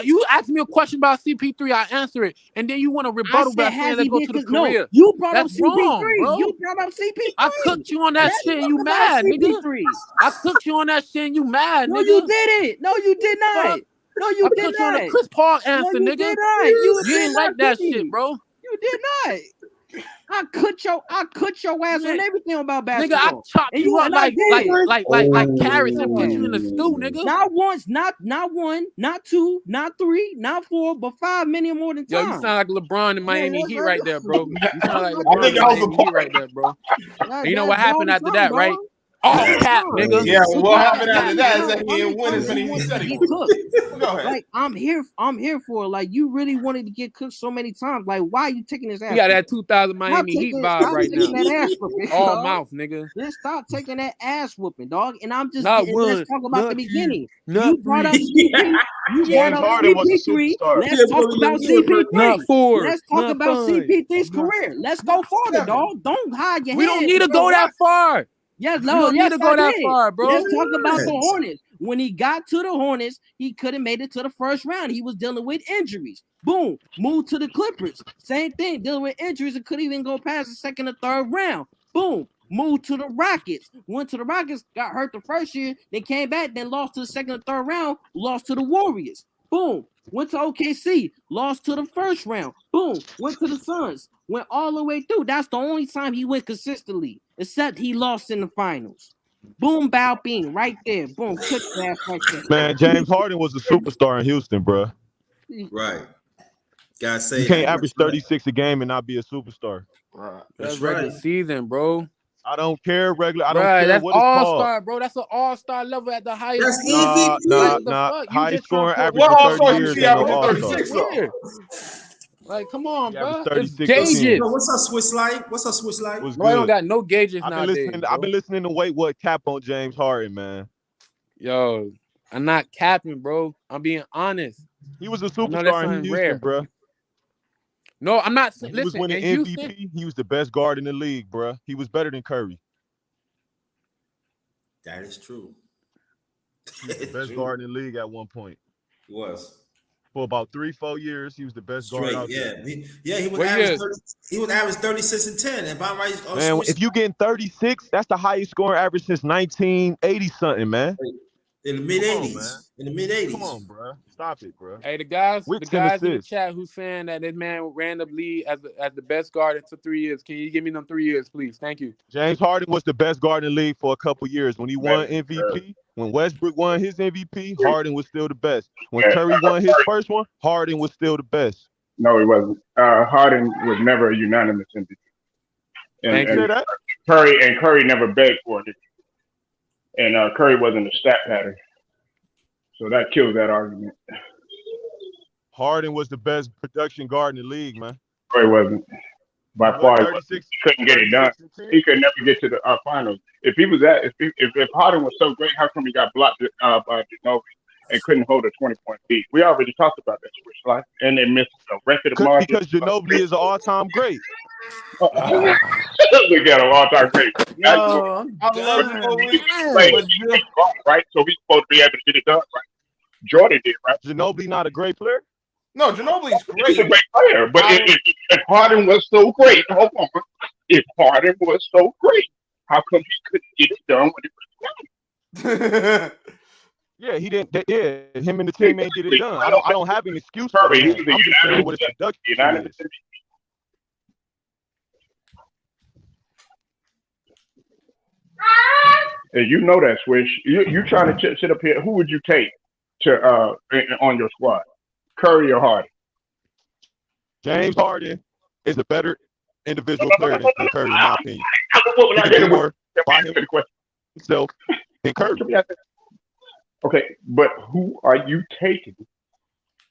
You asked me a question about CP3, I answer it, and then you want to rebuttal by saying let's go to the career. No, you brought up CP3. Bro. You brought up CP3. I cooked you on that shit and you mad, nigga. I cooked you on that shit and you mad, nigga. No, you didn't. No, you did not. No, you did not. I cooked you on the Chris Paul answer, nigga. Did not. You didn't like that shit, bro. You did not. I cut your ass on everything about basketball. Nigga, I chopped you up like carrots and put you in the stew, nigga. Not once, not one, not two, not three, not four, but 5 million more than time. Yo, you sound like LeBron in Miami Heat right there, bro. You sound like LeBron in Miami Heat right there, bro. And you know what happened after that, right? All cap, nigga. Yeah, what happened after that is that he didn't win as many as he said he would. Go ahead. Like I'm here for it. Like you really wanted to get cooked so many times. Like why are you taking this ass? You got that 2000 Miami Heat vibe right now. All mouth, nigga. Let's stop taking that ass whooping, dog. And I'm just let's talk about the beginning. You brought up CP. You brought up CP3. Let's talk about CP3. Let's talk about CP3's career. Let's go further, dog. Don't hide your head. We don't need to go that far. Yes, no, you need to go that far, bro. Let's talk about the Hornets. When he got to the Hornets, he couldn't made it to the first round. He was dealing with injuries. Boom, moved to the Clippers. Same thing, dealing with injuries and couldn't even go past the second or third round. Boom, moved to the Rockets. Went to the Rockets, got hurt the first year, then came back, then lost to the second or third round, lost to the Warriors. Boom, went to OKC, lost to the first round. Boom, went to the Suns, went all the way through. That's the only time he went consistently, except he lost in the finals. Boom, bow, bing, right there. Boom, quick pass right there. Man, James Harden was a superstar in Houston, bro. Right. Gotta say, you can't average 36 a game and not be a superstar. That's regular season, bro. I don't care regular. I don't care that's what it's all called. Star, bro. That's an all-star level at the highest. That's easy. Nah. High scoring average for 30 years and no all-star. Like, come on, bro. It's gauges. What's up, Swiss like? Bro, I don't got no gauges nowadays. I've been listening to Wait What Cap on James Harden, man. Yo, I'm not capping, bro. I'm being honest. He was a superstar in Houston, bro. No, I'm not. He was winning MVP. He was the best guard in the league, bro. He was better than Curry. That is true. He was the best guard in the league at one point. He was. For about 3-4 years, he was the best guard out there. He would average 36 and 10. If I'm right, man, if you getting 36, that's the highest scoring average since 1980 something, man. In the mid-80s. Come on, bro. Stop it, bro. Hey, the guys in the chat who's saying that this man ran the league as the best guard for 3 years. Can you give me them 3 years, please? Thank you. James Harden was the best guard in the league for a couple years. When he won MVP, when Westbrook won his MVP, Harden was still the best. When Curry won his first one, Harden was still the best. No, he wasn't. Harden was never a unanimous MVP. And Curry never begged for it. And Curry wasn't a stat pattern. So that kills that argument. Harden was the best production guard in the league, man. No, he wasn't. By What, far, 36, he couldn't get it done. 36 and 10? He could never get to the finals. If he was if Harden was so great, how come he got blocked by Ginobili and couldn't hold a 20-point lead? We already talked about that switch life, and they missed a record of margin. Because Ginobili is an all-time great. We got an all-time great. No, I love Ginobili. Right? So he's supposed to be able to get it done, right? Jordan did, right? Ginobili not a great player? No, Ginobili's He's a great. great player, but if Harden was so great, hold on. If Harden was so great, how come he couldn't get it done when it was done? Yeah, he didn't. Yeah, him and the team ain't get it done. I don't have an excuse for Curry, that. he was a I'm just saying what his unanimous production is. And you know that, Swish. You trying to sit up here. Who would you take to on your squad? Curry or Harden? James Harden is a better individual player than Curry, in my opinion. What would I He get can do more by Answer the question. himself than Curry. Okay, but who are you taking?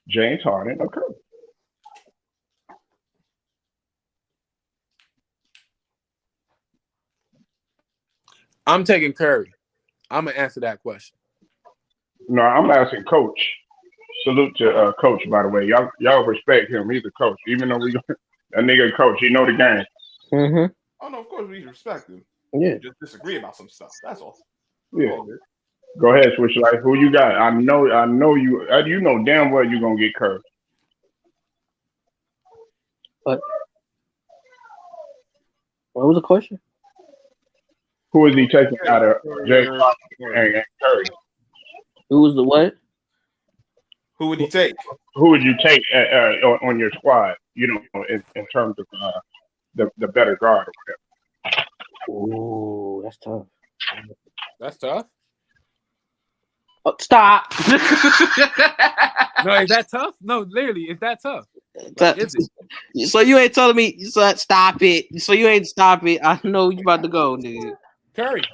James Harden or Curry? I'm taking Curry. I'm gonna answer that question. No, I'm asking Coach. Salute to Coach, by the way. Y'all respect him. He's a coach. Even though that nigga coach, he know the game. Mm-hmm. Oh no, of course we respect him. Yeah. We just disagree about some stuff. That's all. Yeah. Go ahead, Switch Life. Who you got? I know you. You know damn well you're gonna get Curry. But what was the question? Who is he taking out of James Harden and Curry? Who was the what? Who would he take? Who would you take on your squad? You know, in terms of the better guard or whatever. Oh, that's tough. That's tough. Oh, stop. No, is that tough? No, literally, is that tough? Like, is it? So you ain't telling me? So stop it. So you ain't stop it. I know you about to go, nigga. Curry.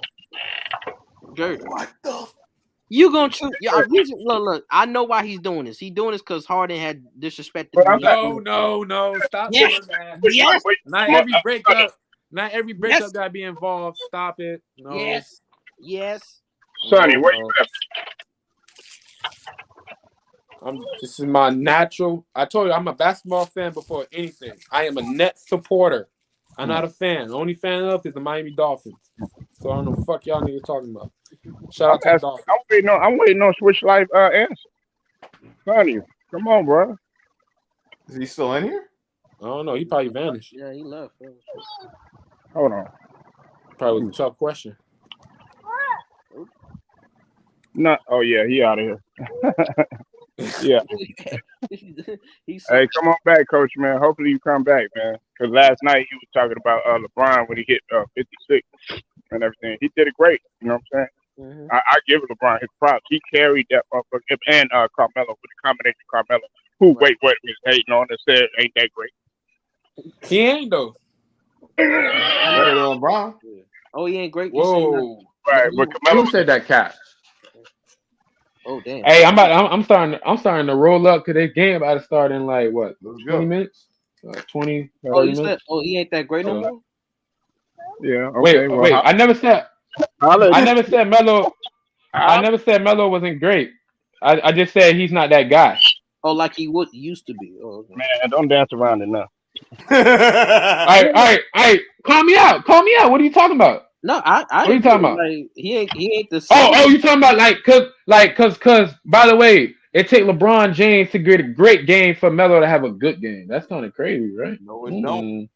What the? You gonna choose? Yeah, look. I know why he's doing this. He's doing this because Harden had disrespected. No. Stop Yes. doing that. Yes. Not every breakup gotta be involved. Stop it. No. Yes. Sonny, where you at? This is my natural. I told you I'm a basketball fan before anything. I am a Nets supporter. I'm not a fan. The only fan of is the Miami Dolphins. So I don't know what the fuck y'all niggas talking about. Shout out to the Dolphins. I'm waiting on Switch Life answer. Sonny, come on, bro. Is he still in here? I don't know. He probably vanished. Yeah, he left. Hold on. Probably was a tough question. No. Oh yeah, he out of here. Yeah. Hey, come on back, Coach, man. Hopefully you come back, man. Because last night he was talking about LeBron when he hit 56 and everything. He did it great. You know what I'm saying? Mm-hmm. I give LeBron his props. He carried that motherfucker. And Carmelo with the combination of Carmelo, who wait was hating on and said ain't that great. He ain't though. Better than LeBron. Oh, he ain't great. Whoa. Right, but Carmelo Who said that, Cat? Oh damn. Hey, I'm starting to roll up because this game about to start in like what? 20 minutes? 20, 30 minutes. He ain't that great no more. Yeah. Okay. Wait. I never said Melo. I never said Melo wasn't great. I just said he's not that guy. Oh, like he used to be. Oh, okay. Man, don't dance around it now. All right. Call me out. What are you talking about? No, I what are you talking about? Like, he ain't the. Oh, you talking about cause. By the way, it take LeBron James to get a great game for Melo to have a good game. That's kind of crazy, right? No, it don't.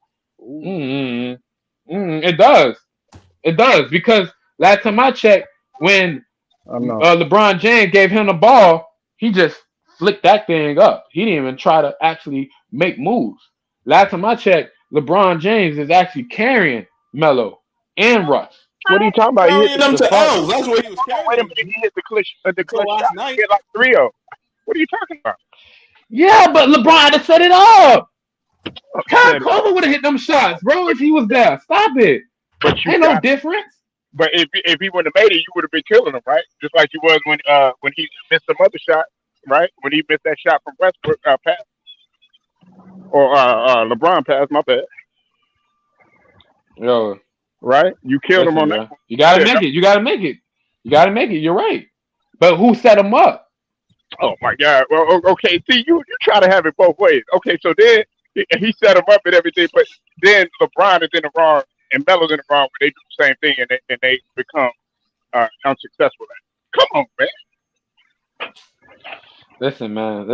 It does because last time I checked, when LeBron James gave him the ball, he just flicked that thing up. He didn't even try to actually make moves. Last time I checked, LeBron James is actually carrying Melo and Russ. What are you talking about? Carrying them to L's. That's what he was carrying. Wait a minute, he hit the clutch last shot. night. He hit like 3-0. What are you talking about? Yeah, but LeBron had to set it up. Kyle Korver would have hit them shots, bro, if he was there. Stop it. But ain't no difference. But if he wouldn't have made it, you would have been killing him, right? Just like you was when he missed some other shot, right? When he missed that shot from Westbrook pass or LeBron pass, my bad. Yo, Right? You killed him listen, on bro. that. You gotta Yeah. make it. You gotta make it. You gotta make it. You're right. But who set him up? Oh my God. Well, okay. See, you try to have it both ways. Okay, so then he set him up and everything, but then LeBron is in the wrong and Melo's in the wrong when they do the same thing and they become unsuccessful at it. Come on, man. Listen, man.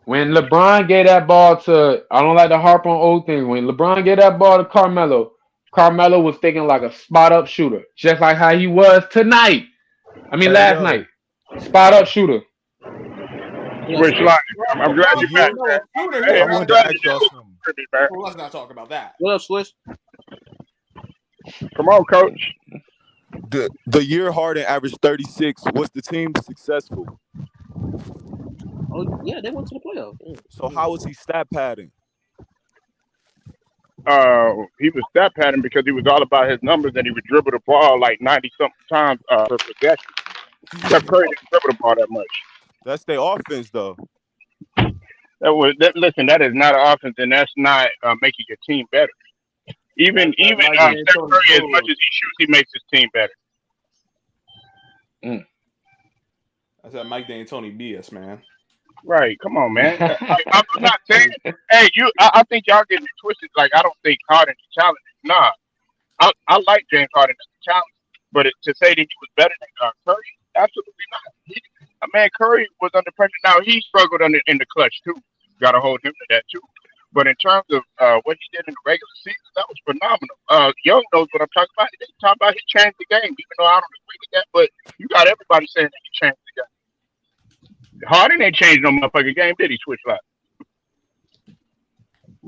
When LeBron gave that ball to, I don't like to harp on old things. When LeBron gave that ball to Carmelo was thinking like a spot up shooter, just like how he was tonight. I mean, last night, spot up shooter. Switch line. I'm glad you're back, man. Hey, I I'm wanted to glad ask y'all you're something. back. Well, let's not talk about that. What up, Swish? Come on, coach. The year Harden averaged 36. Was the team successful? Oh yeah, they went to the playoffs. Yeah. So how was he stat padding? He was stat pattern because he was all about his numbers and he would dribble the ball like 90-something times per possession. Steph Curry didn't dribble the ball that much. That's their offense, though. Listen, that is not an offense, and that's not making your team better. Even Steph Curry, as much as he shoots, he makes his team better. That's that Mike D'Antoni BS, man. Right? Come on, man. I'm not saying. Hey, I think y'all getting it twisted. Like I don't think Harden is challenging. Nah, I like James Harden as a challenge, but to say that he was better than Curry, absolutely not. Man, Curry was under pressure. Now he struggled in the clutch too. Got to hold him to that too. But in terms of what he did in the regular season, that was phenomenal. Young knows what I'm talking about. He's talking about he changed the game, even though I don't agree with that. But you got everybody saying that he changed the game. Harden ain't changed no motherfucking game, did he? Switch like.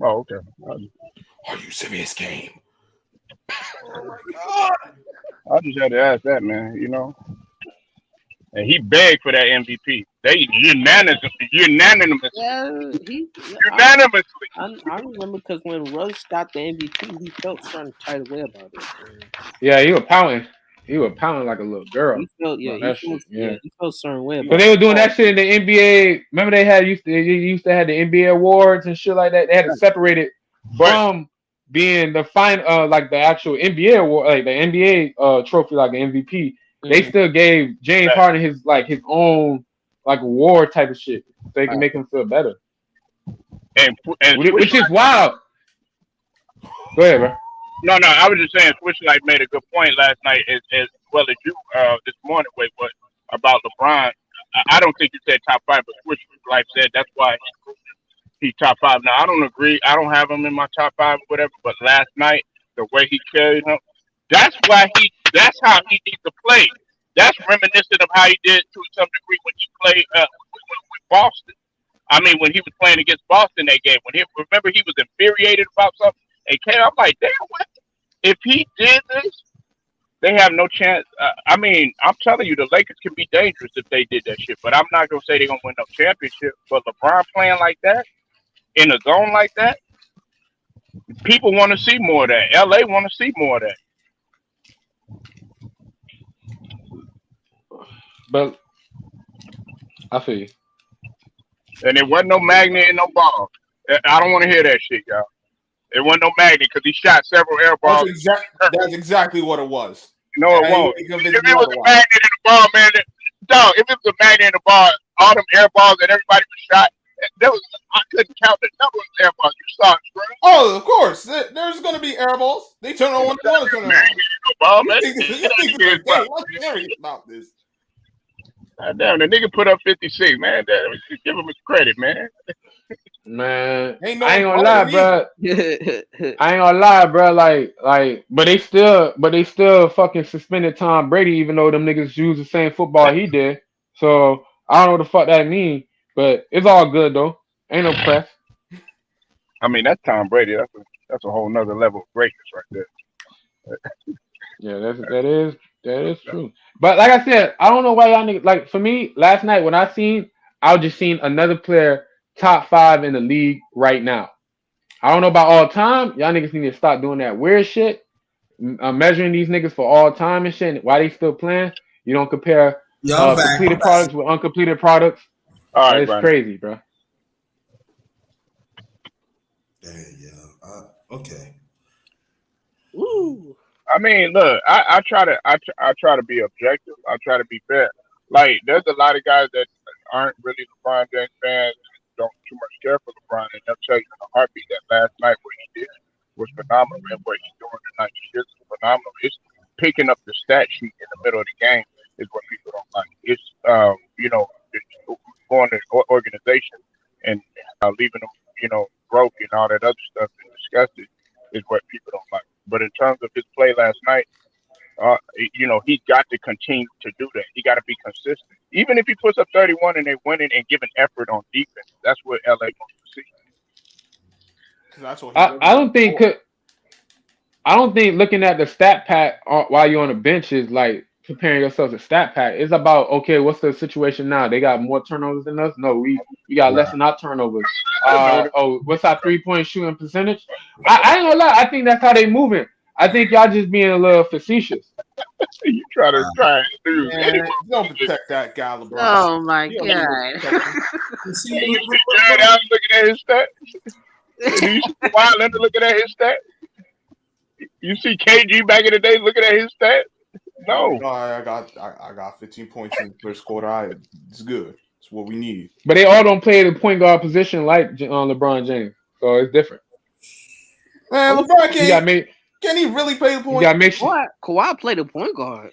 Oh, okay. Are you serious, game? Oh my God! I just had to ask that, man. You know. And he begged for that MVP. They unanimously. Yeah, Unanimously. I remember because when Russ got the MVP, he felt certain type of way about it. Yeah, he was pouting. He was pouting like a little girl. He felt, he felt certain way about it. But they were doing that shit in the NBA. Remember they used to have the NBA awards and shit like that. They had to separate it from being the like the actual NBA award, like the NBA trophy, like the MVP. They still gave James Harden his own like award type of shit, so they can make him feel better. And which is wild. Go ahead, bro. No, I was just saying, Switchlight made a good point last night, as well as you this morning. Wait, what about LeBron? I don't think you said top 5, but Switchlight said that's why he's top 5. Now I don't agree. I don't have him in my top 5 or whatever. But last night, the way he carried him, that's how he needs to play. That's reminiscent of how he did to some degree when he played with Boston. I mean, when he was playing against Boston that game, remember he was infuriated about something. And I'm like, damn, what? If he did this, they have no chance. I mean, I'm telling you, the Lakers can be dangerous if they did that shit. But I'm not gonna say they're gonna win no championship. But LeBron playing like that, in a zone like that, people want to see more of that. LA want to see more of that. But I feel you. And there wasn't no magnet and no ball. I don't want to hear that shit, y'all. It wasn't no magnet because he shot several air balls. That's exactly what it was. No, it won't. If it was a magnet in the ball, man, dog, if it was a magnet in the ball, all them air balls that everybody was shot, I couldn't count the number of air balls you saw. Oh, of course. There's going to be air balls. They turn on one corner, turn on. What's serious about this? Damn, the nigga put up 56, man. Give him his credit, man. Man, I ain't gonna lie, bro. I ain't gonna lie, bro. Like, but they still fucking suspended Tom Brady, even though them niggas use the same football he did. So I don't know what the fuck that mean, but it's all good though. Ain't no press. I mean, that's Tom Brady. That's a whole nother level of greatness right there. Yeah, that is true. But like I said, I don't know why y'all niggas, like for me last night when I was just seeing another player top 5 in the league right now. I don't know about all time. Y'all niggas need to stop doing that weird shit. measuring these niggas for all time and shit. Why they still playing? You don't compare Yeah, I'm back. completed products with uncompleted products. All right, That's Brandon. crazy, bro. Yeah. Okay. Woo. I mean, look, I try to be objective. I try to be fair. Like, there's a lot of guys that aren't really LeBron James fans, don't too much care for LeBron, and they'll tell you in a heartbeat that last night what he did was phenomenal, and what he's doing tonight is phenomenal. It's picking up the stat sheet in the middle of the game is what people don't like. It's it's going to organization and leaving them broke and all that other stuff and disgusted is what people don't like. But in terms of his play last night, he's got to continue to do that. He got to be consistent. Even if he puts up 31 and they're winning and giving effort on defense, that's what LA wants to see. That's what I don't think looking at the stat pack while you're on the bench is like preparing yourself to stat pack. It's about, okay, what's the situation now? They got more turnovers than us? No, we got less than our turnovers. What's our 3-point shooting percentage? I ain't gonna lie, I think that's how they moving. I think y'all just being a little facetious. You try to do don't protect that guy, LeBron. Oh my god! You see Jared Allen looking at his stats. Do you see Kawhi Leonard looking at his stats? You see KG back in the day looking at his stats? No, I got 15 points in the first quarter. It's good. It's what we need. But they all don't play the point guard position like LeBron James, so it's different. Man, LeBron can't. Can he really play the point? Kawhi played the point guard.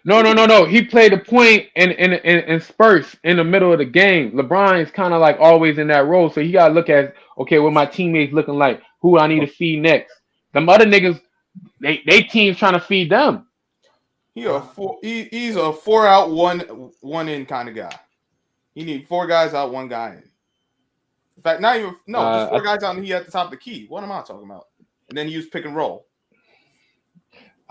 No. He played the point in spurts in the middle of the game. LeBron is kind of like always in that role, so he gotta look at, okay, what my teammates looking like, who I need to feed next. Them other niggas, they team's trying to feed them. He's a 4 out, one in kind of guy. He need 4 guys out, 1 guy in. In fact, just 4 guys out and he at the top of the key. What am I talking about? And then he used pick and roll.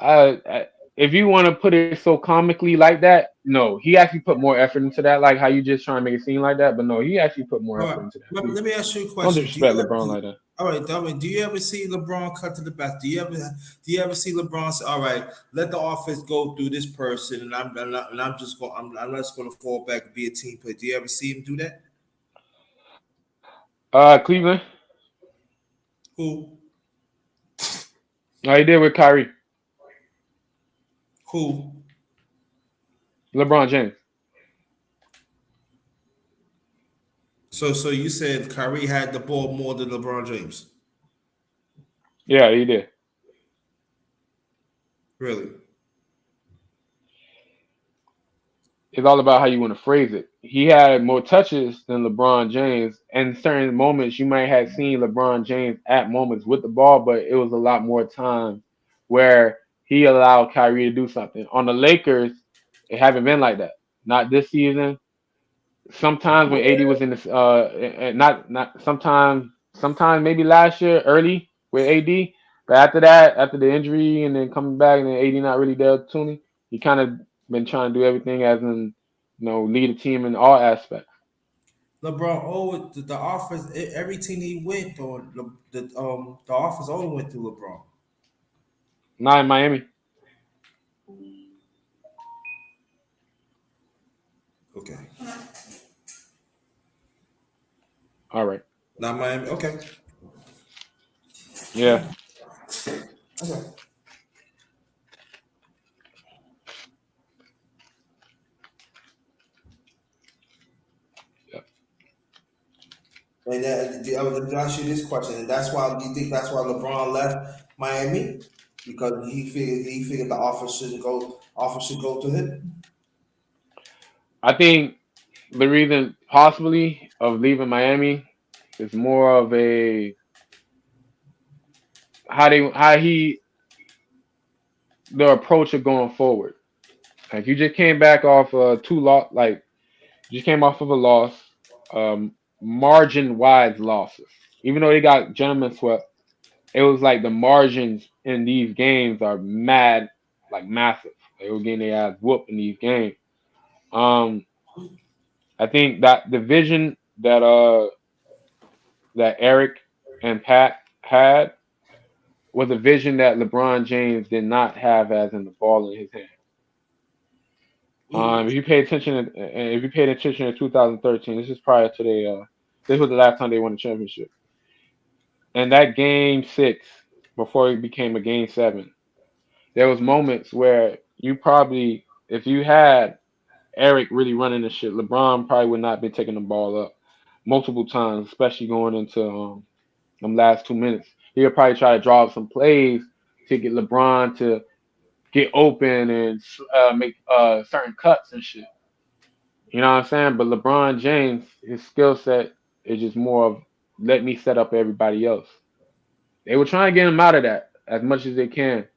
If you want to put it so comically like that, no, he actually put more effort into that, like how you just trying to make it seem like that. But no, he actually put more effort into that. Let me ask you a question. Don't disrespect LeBron like that. All right, Dominic, do you ever see LeBron cut to the back? Do you ever see LeBron say, "All right, let the offense go through this person, and I'm just going to fall back and be a team player"? Do you ever see him do that? Cleveland. Who? No, he did with Kyrie. Who? LeBron James. So you said Kyrie had the ball more than LeBron James? Yeah, he did. Really? It's all about how you want to phrase it. He had more touches than LeBron James. And in certain moments, you might have seen LeBron James at moments with the ball, but it was a lot more time where he allowed Kyrie to do something. On the Lakers, it haven't been like that. Not this season. Sometimes when AD was in this, sometimes maybe last year early with AD, but after that, after the injury and then coming back and then AD not really there tuning, he kind of been trying to do everything as in, lead a team in all aspects. LeBron, the offense, every team he went on, the offense only went through LeBron. Not in Miami. Okay. All right. Not Miami. Okay. Yeah. Okay. And I was going to ask you this question, and that's why you think that's why LeBron left Miami, because he figured the offer should go to him. I think the reason possibly of leaving Miami is more of a the approach of going forward. Like, you just came back off you came off of a loss, margin-wise losses. Even though they got gentlemen swept, it was like the margins in these games are massive. They were getting their ass whooped in these games. I think that the vision that Eric and Pat had was a vision that LeBron James did not have, as in the ball in his hand. If you pay attention, if you paid attention in 2013, this is prior to this was the last time they won the championship. And that game 6, before it became a game 7, there was moments where you probably, if you had Eric really running the shit, LeBron probably would not be taking the ball up multiple times, especially going into them last 2 minutes. He would probably try to draw up some plays to get LeBron to get open and make certain cuts and shit. You know what I'm saying? But LeBron James, his skill set is just more of let me set up everybody else. They were trying to get him out of that as much as they can.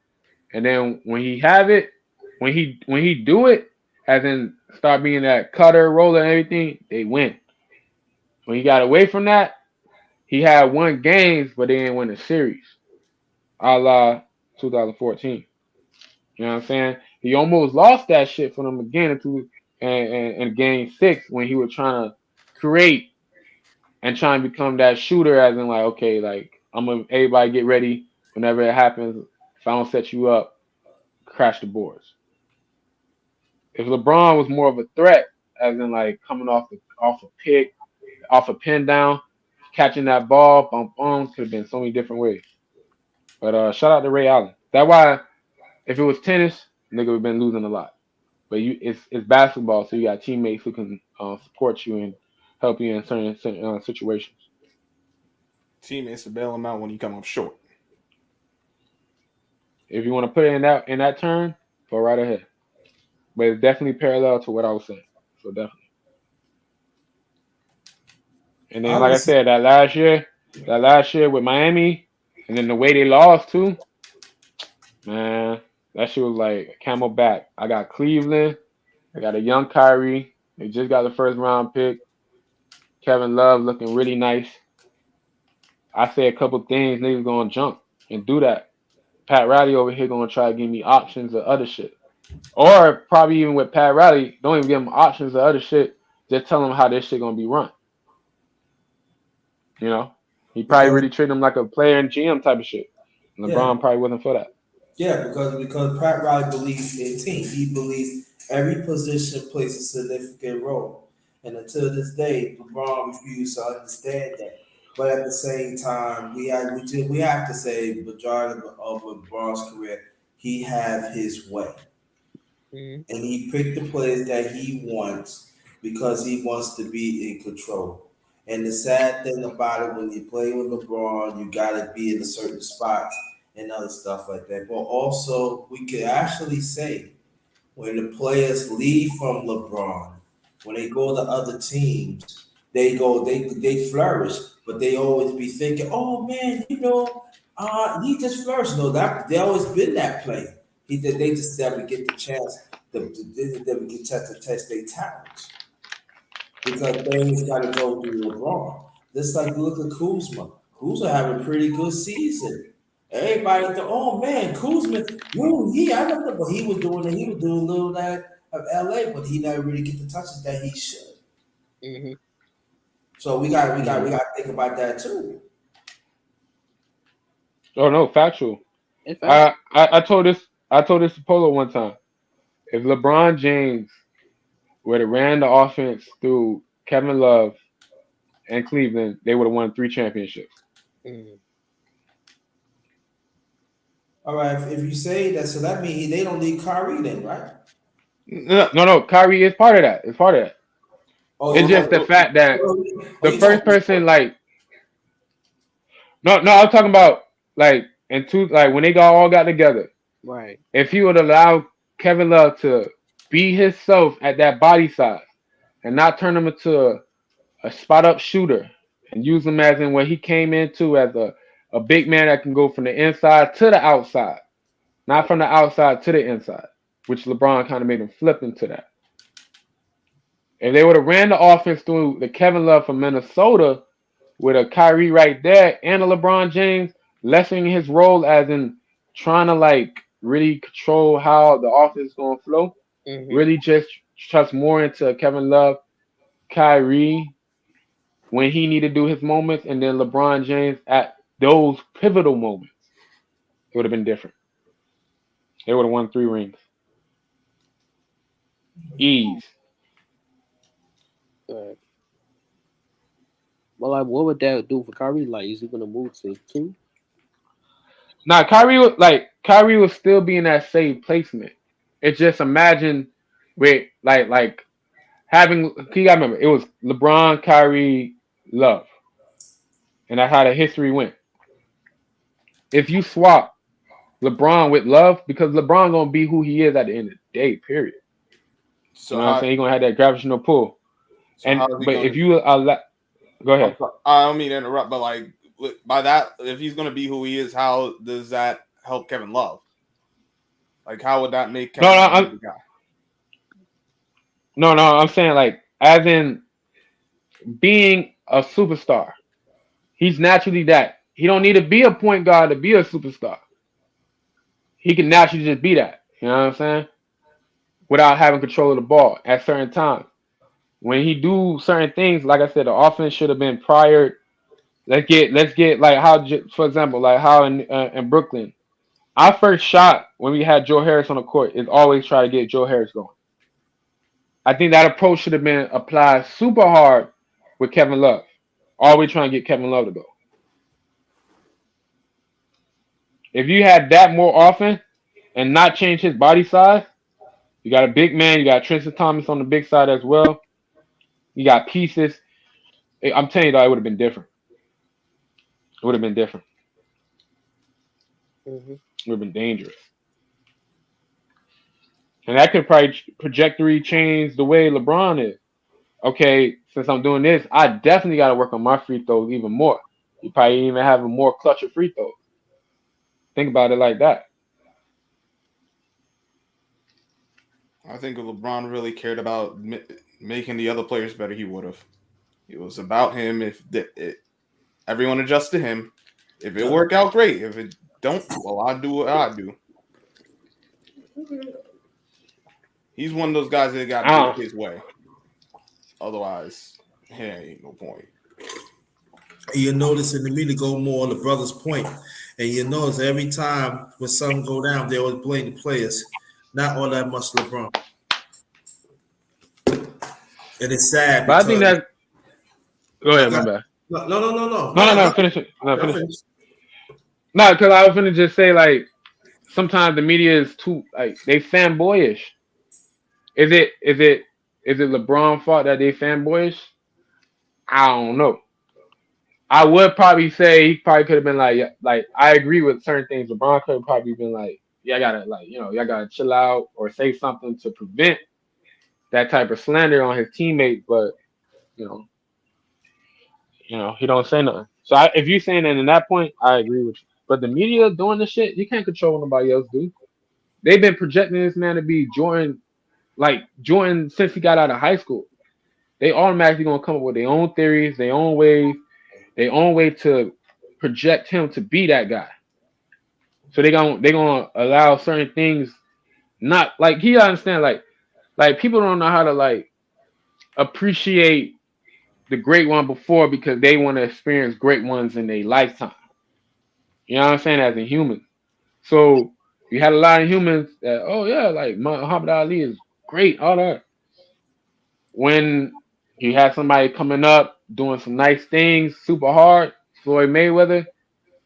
And then when he have it, when he do it, as in start being that cutter, roller, and everything, they win. When he got away from that, he had won games, but they didn't win a series. A la 2014. You know what I'm saying? He almost lost that shit for them again in game 6 when he was trying to create and trying to become that shooter, as in like, okay, like I'm gonna everybody get ready whenever it happens. If I don't set you up, crash the boards. If LeBron was more of a threat, as in like coming off a pick, off a pin down, catching that ball, could have been so many different ways. But shout out to Ray Allen. That's why if it was tennis, nigga would have been losing a lot. But it's basketball, so you got teammates who can support you and help you in certain situations. Teammates to bail him out when you come up short. If you want to put it in that term, go right ahead. But it's definitely parallel to what I was saying. So definitely. And then, like I said, that last year with Miami, and then the way they lost too, man, that shit was like Camelback. I got Cleveland. I got a young Kyrie. They just got the first round pick. Kevin Love looking really nice. I say a couple things, niggas gonna jump and do that. Pat Riley over here gonna try to give me options of other shit. Or probably even with Pat Riley, don't even give him options of other shit. Just tell him how this shit gonna be run. You know? He probably really treat him like a player and GM type of shit. LeBron probably wasn't for that. Yeah, because Pat Riley believes in team. He believes every position plays a significant role. And until this day, LeBron refused to understand that. But at the same time, we have to say majority of LeBron's career, he have his way. And he picked the players that he wants because he wants to be in control. And the sad thing about it, when you play with LeBron, you gotta be in a certain spots and other stuff like that. But also, we could actually say when the players leave from LeBron, when they go to other teams, they flourish, but they always be thinking, "Oh man, he just flourished." No, that they always been that player. They just never get the chance. They never get a chance to test their talents because things got to go through LeBron. Just like look at Kuzma. Kuzma having a pretty good season. Everybody thought, "Oh man, Kuzma, I remember what he was doing, and he was doing a little that of LA, but he never really get the touches that he should." Mm-hmm. So we got to think about that too. Oh no, factual. I told this to Polo one time. If LeBron James would have ran the offense through Kevin Love and Cleveland, they would have won 3 championships. Mm-hmm. All right, if you say that, so that means they don't need Kyrie then, right? No, Kyrie is part of that. It's part of that. It's just the fact that the first person, like, no, I'm talking about like when they all got together. Right. If he would allow Kevin Love to be himself at that body size and not turn him into a spot up shooter and use him as in what he came into as a big man that can go from the inside to the outside, not from the outside to the inside, which LeBron kind of made him flip into that. If they would have ran the offense through the Kevin Love from Minnesota with a Kyrie right there and a LeBron James, lessening his role as in trying to like really control how the offense is going to flow, really just trust more into Kevin Love, Kyrie when he need to do his moments, and then LeBron James at those pivotal moments. it would have been different. They would have won 3 rings. Ease. Well, like, what would that do for Kyrie? Like, is he gonna move to 2? Now Kyrie was still being that same placement. It's just imagine with like having, you gotta remember, it was LeBron, Kyrie, Love. And that's how the history went. If you swap LeBron with Love, because LeBron gonna be who he is at the end of the day, period. So you know what I'm saying? He's gonna have that gravitational pull. So but if you go ahead. I don't mean to interrupt, but like by that, if he's gonna be who he is, how does that help Kevin Love? Like, how would that make Kevin Love the guy? No, I'm saying like as in being a superstar. He's naturally that. He don't need to be a point guard to be a superstar. He can naturally just be that. You know what I'm saying? Without having control of the ball at certain times. When he do certain things, like I said, the offense should have been prior. Let's get like how, for example, like how in Brooklyn, our first shot when we had Joe Harris on the court is always try to get Joe Harris going. I think that approach should have been applied super hard with Kevin Love. Always trying to get Kevin Love to go. If you had that more often and not change his body size, you got a big man, you got Tristan Thompson on the big side as well. You got pieces. I'm telling you, though, it would have been different. It would have been different. Mm-hmm. It would have been dangerous. And that could probably trajectory change the way LeBron is. Okay, since I'm doing this, I definitely got to work on my free throws even more. You probably even have a more clutch of free throws. Think about it like that. I think if LeBron really cared about making the other players better, he would have. It was about him. If everyone adjusts to him, if it work out, great. If it don't, well, I do what I do. He's one of those guys that got to do it his way. Otherwise, ain't no point. You notice in the media go more on the brother's point, and you notice every time when something go down, they always blame the players, not all that much LeBron. And it's sad. But I think that. Go ahead, my bad. No. Finish it. No, because I was gonna just say like sometimes the media is too like they fanboyish. Is it LeBron's fault that they fanboyish? I don't know. I would probably say he probably could have been like I agree with certain things. LeBron could have probably been like, yeah, I gotta y'all gotta chill out or say something to prevent that type of slander on his teammate. But he don't say nothing. So if you're saying that in that point, I agree with you. But the media doing the shit, you can't control what nobody else do. They've been projecting this man to be Jordan since he got out of high school. They automatically gonna come up with their own theories, their own way to project him to be that guy. So they gonna allow certain things, not like he understand like people don't know how to like appreciate the great one before because they want to experience great ones in their lifetime. You know what I'm saying? As a human. So you had a lot of humans that, oh yeah, like Muhammad Ali is great, all that. When you have somebody coming up doing some nice things, super hard, Floyd Mayweather,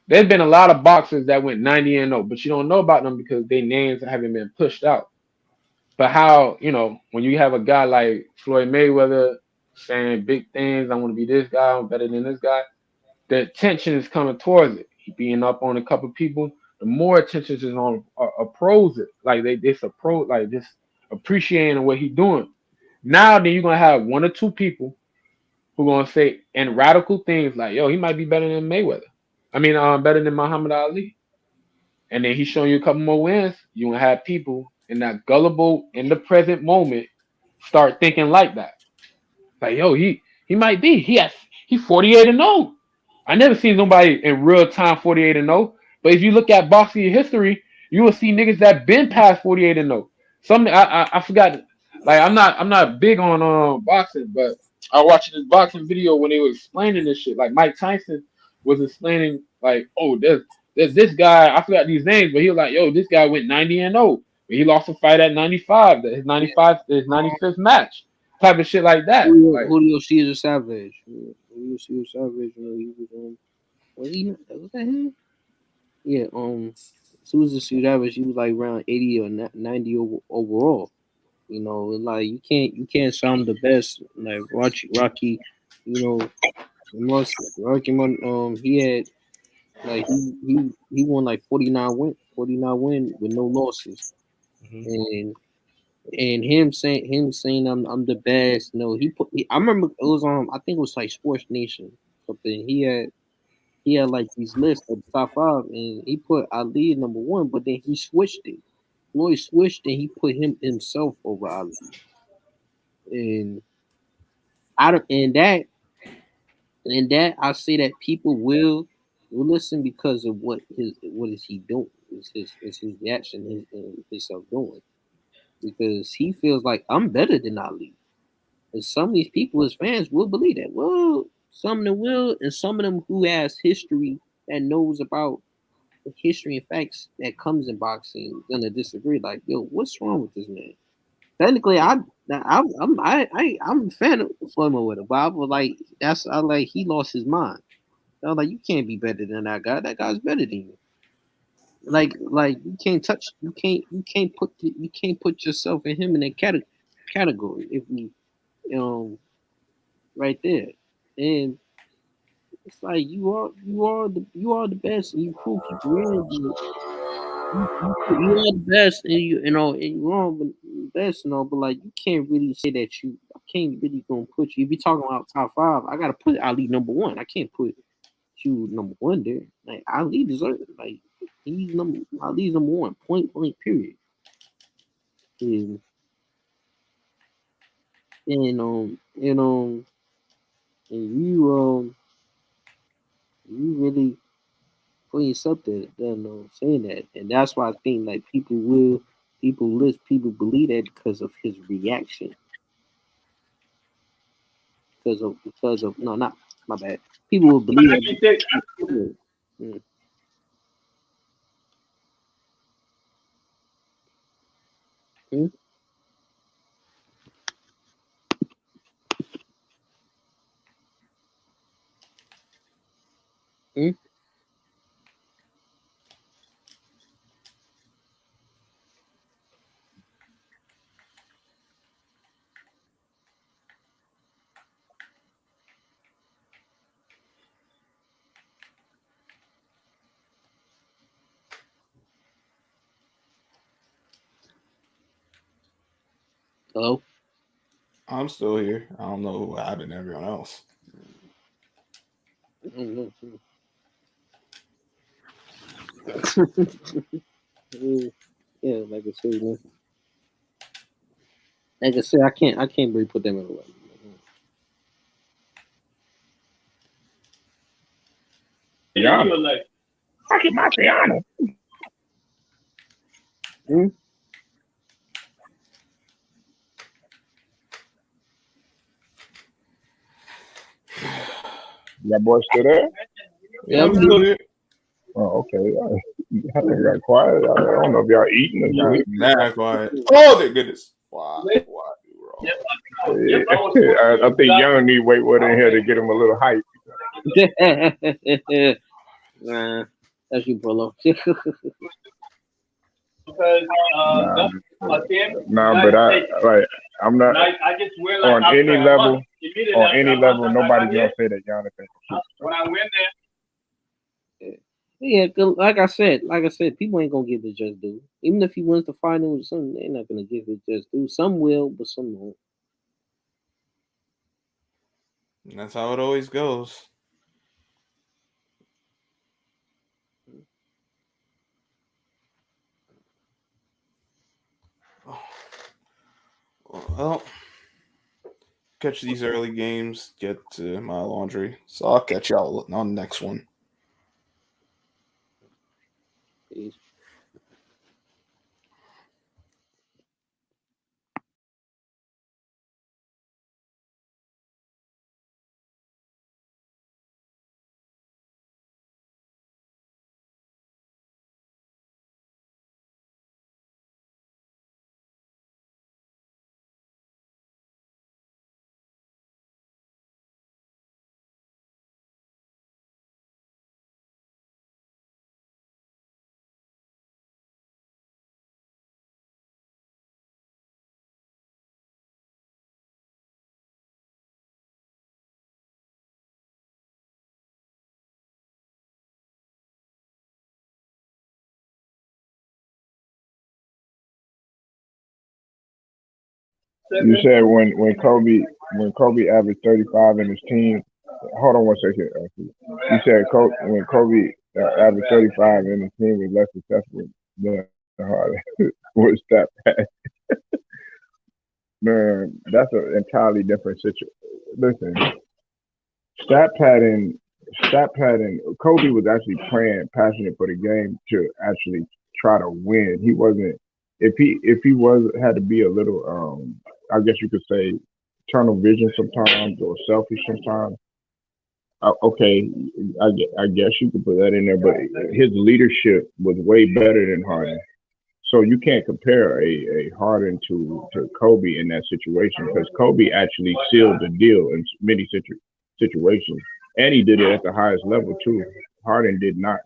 there's been a lot of boxers that went 90-0, but you don't know about them because their names haven't been pushed out. But how, when you have a guy like Floyd Mayweather saying big things, I want to be this guy, I'm better than this guy, the attention is coming towards it. He being up on a couple of people, the more attention is on a pros it. Like it's a pro, like just appreciating what he's doing. Now then you're gonna have one or two people who are gonna say and radical things like, yo, he might be better than Mayweather. I mean, better than Muhammad Ali. And then he's showing you a couple more wins. You're gonna have people in that gullible in the present moment start thinking like that. Like, yo, he might be. He's 48-0. I never seen nobody in real time 48-0. But if you look at boxing history, you will see niggas that been past 48-0. Some I forgot. Like I'm not big on boxing, but I watched this boxing video when they were explaining this shit. Like Mike Tyson was explaining, like, oh, there's there's this guy, I forgot these names, but he was like, yo, this guy went 90-0. He lost a fight at 95, his 95th match, type of shit like that. Like, Julio Cesar Savage. Julio Cesar Savage. He was was that him? Yeah. Cesar Savage. He was like around 80 or 90 overall. You know, like you can't sound the best like Rocky. You know, Rocky. He had like he won like 49 win with no losses, and him saying I'm the best. No, I remember it was I think it was like Sports Nation something. He had like these lists of the top 5, and he put Ali at number 1, but then he switched it. Floyd switched and he put himself over Ali, and I don't and that I say that people will listen because of what is he doing? Is his reaction his self doing? Because he feels like I'm better than Ali. And some of these people, as fans, will believe that. Well, some of them will, and some of them who has history that knows about the history and facts that comes in boxing gonna disagree. Like, yo, what's wrong with this man? Technically, I'm a fan of Floyd Mayweather, but I was like, he lost his mind. I was like, you can't be better than that guy. That guy's better than you. Like you can't put yourself and him in that category if we right there. And it's like you are the best and you prove people wrong. You are the best and and you're wrong but the best but like you can't really say that I can't really gonna put you if you're talking about top 5, I gotta put Ali number 1. I can't put you number 1 there. Like Ali deserves it. Like Ali's number 1, point blank period. And and and you really put yourself there, saying that, and that's why I think like people believe that because of his reaction, because of no, not my bad. People will believe that. Mm. Mm. Mm. Hello. I'm still here. I don't know what happened to everyone else. I don't know. Yeah, like I said, man. Like I said, I can't really put them in a way. Rihanna. Rocky Marciano. Mm. That boy still there? Yeah, I'm still here. Oh, okay. I think I got quiet. I don't know if y'all eating or Yeah, sleeping. mad quiet. Oh, dear goodness. Wow. I think Young need Waitwater in here to get him a little hype. Nah, that's you, Polo. But I'm not on any level. On any level, nobody's gonna say that Jonathan. When I went there. Yeah, like I said, people ain't gonna give it just due. Even if he wins the final or something, they're not gonna give it just due. Some will, but some won't. And that's how it always goes. Well, catch these early games, get to my laundry. So I'll catch y'all on the next one. Peace. You said when Kobe averaged 35 in his team. Hold on 1 second. You said when Kobe averaged 35 in his team was less successful than Harden. What's that? Man, that's an entirely different situation. Listen, stat padding. Kobe was actually playing passionate for the game to actually try to win. He wasn't. If he had to be a little, I guess you could say, tunnel vision sometimes or selfish sometimes. Okay, I guess you could put that in there, but his leadership was way better than Harden. So you can't compare a Harden to Kobe in that situation because Kobe actually sealed the deal in many situations, and he did it at the highest level too. Harden did not.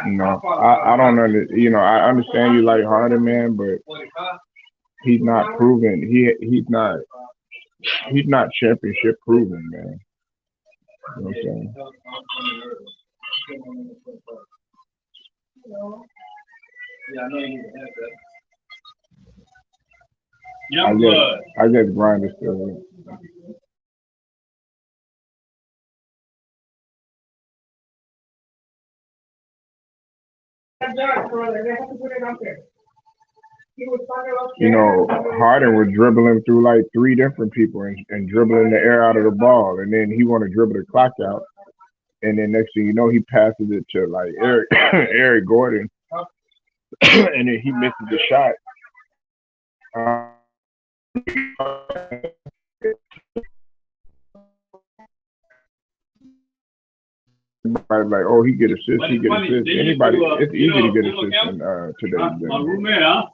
No, I don't know. I understand you like Harden, man, but he's not proven. He's not championship proven, man. You know what I'm saying? I guess Grind is still. Harden was dribbling through like 3 different people and dribbling the air out of the ball, and then he want to dribble the clock out, and then next thing you know, he passes it to like Eric Gordon, and then he misses the shot. Everybody's like, oh, he get assists, he get assists. Anybody, it's easy to get assists in today's game. My roommate, huh?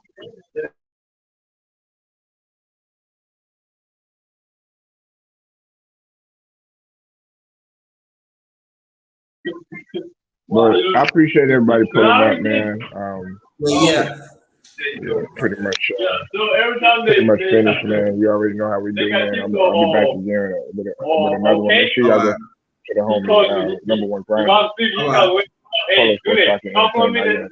But I appreciate everybody pulling up, man. Yeah. Yeah, pretty much. So every time Pretty much finished, man. You already know how we do, man. I'll be back again with another one. Make sure y'all go to the home number one grind. Hey, do that. Compliment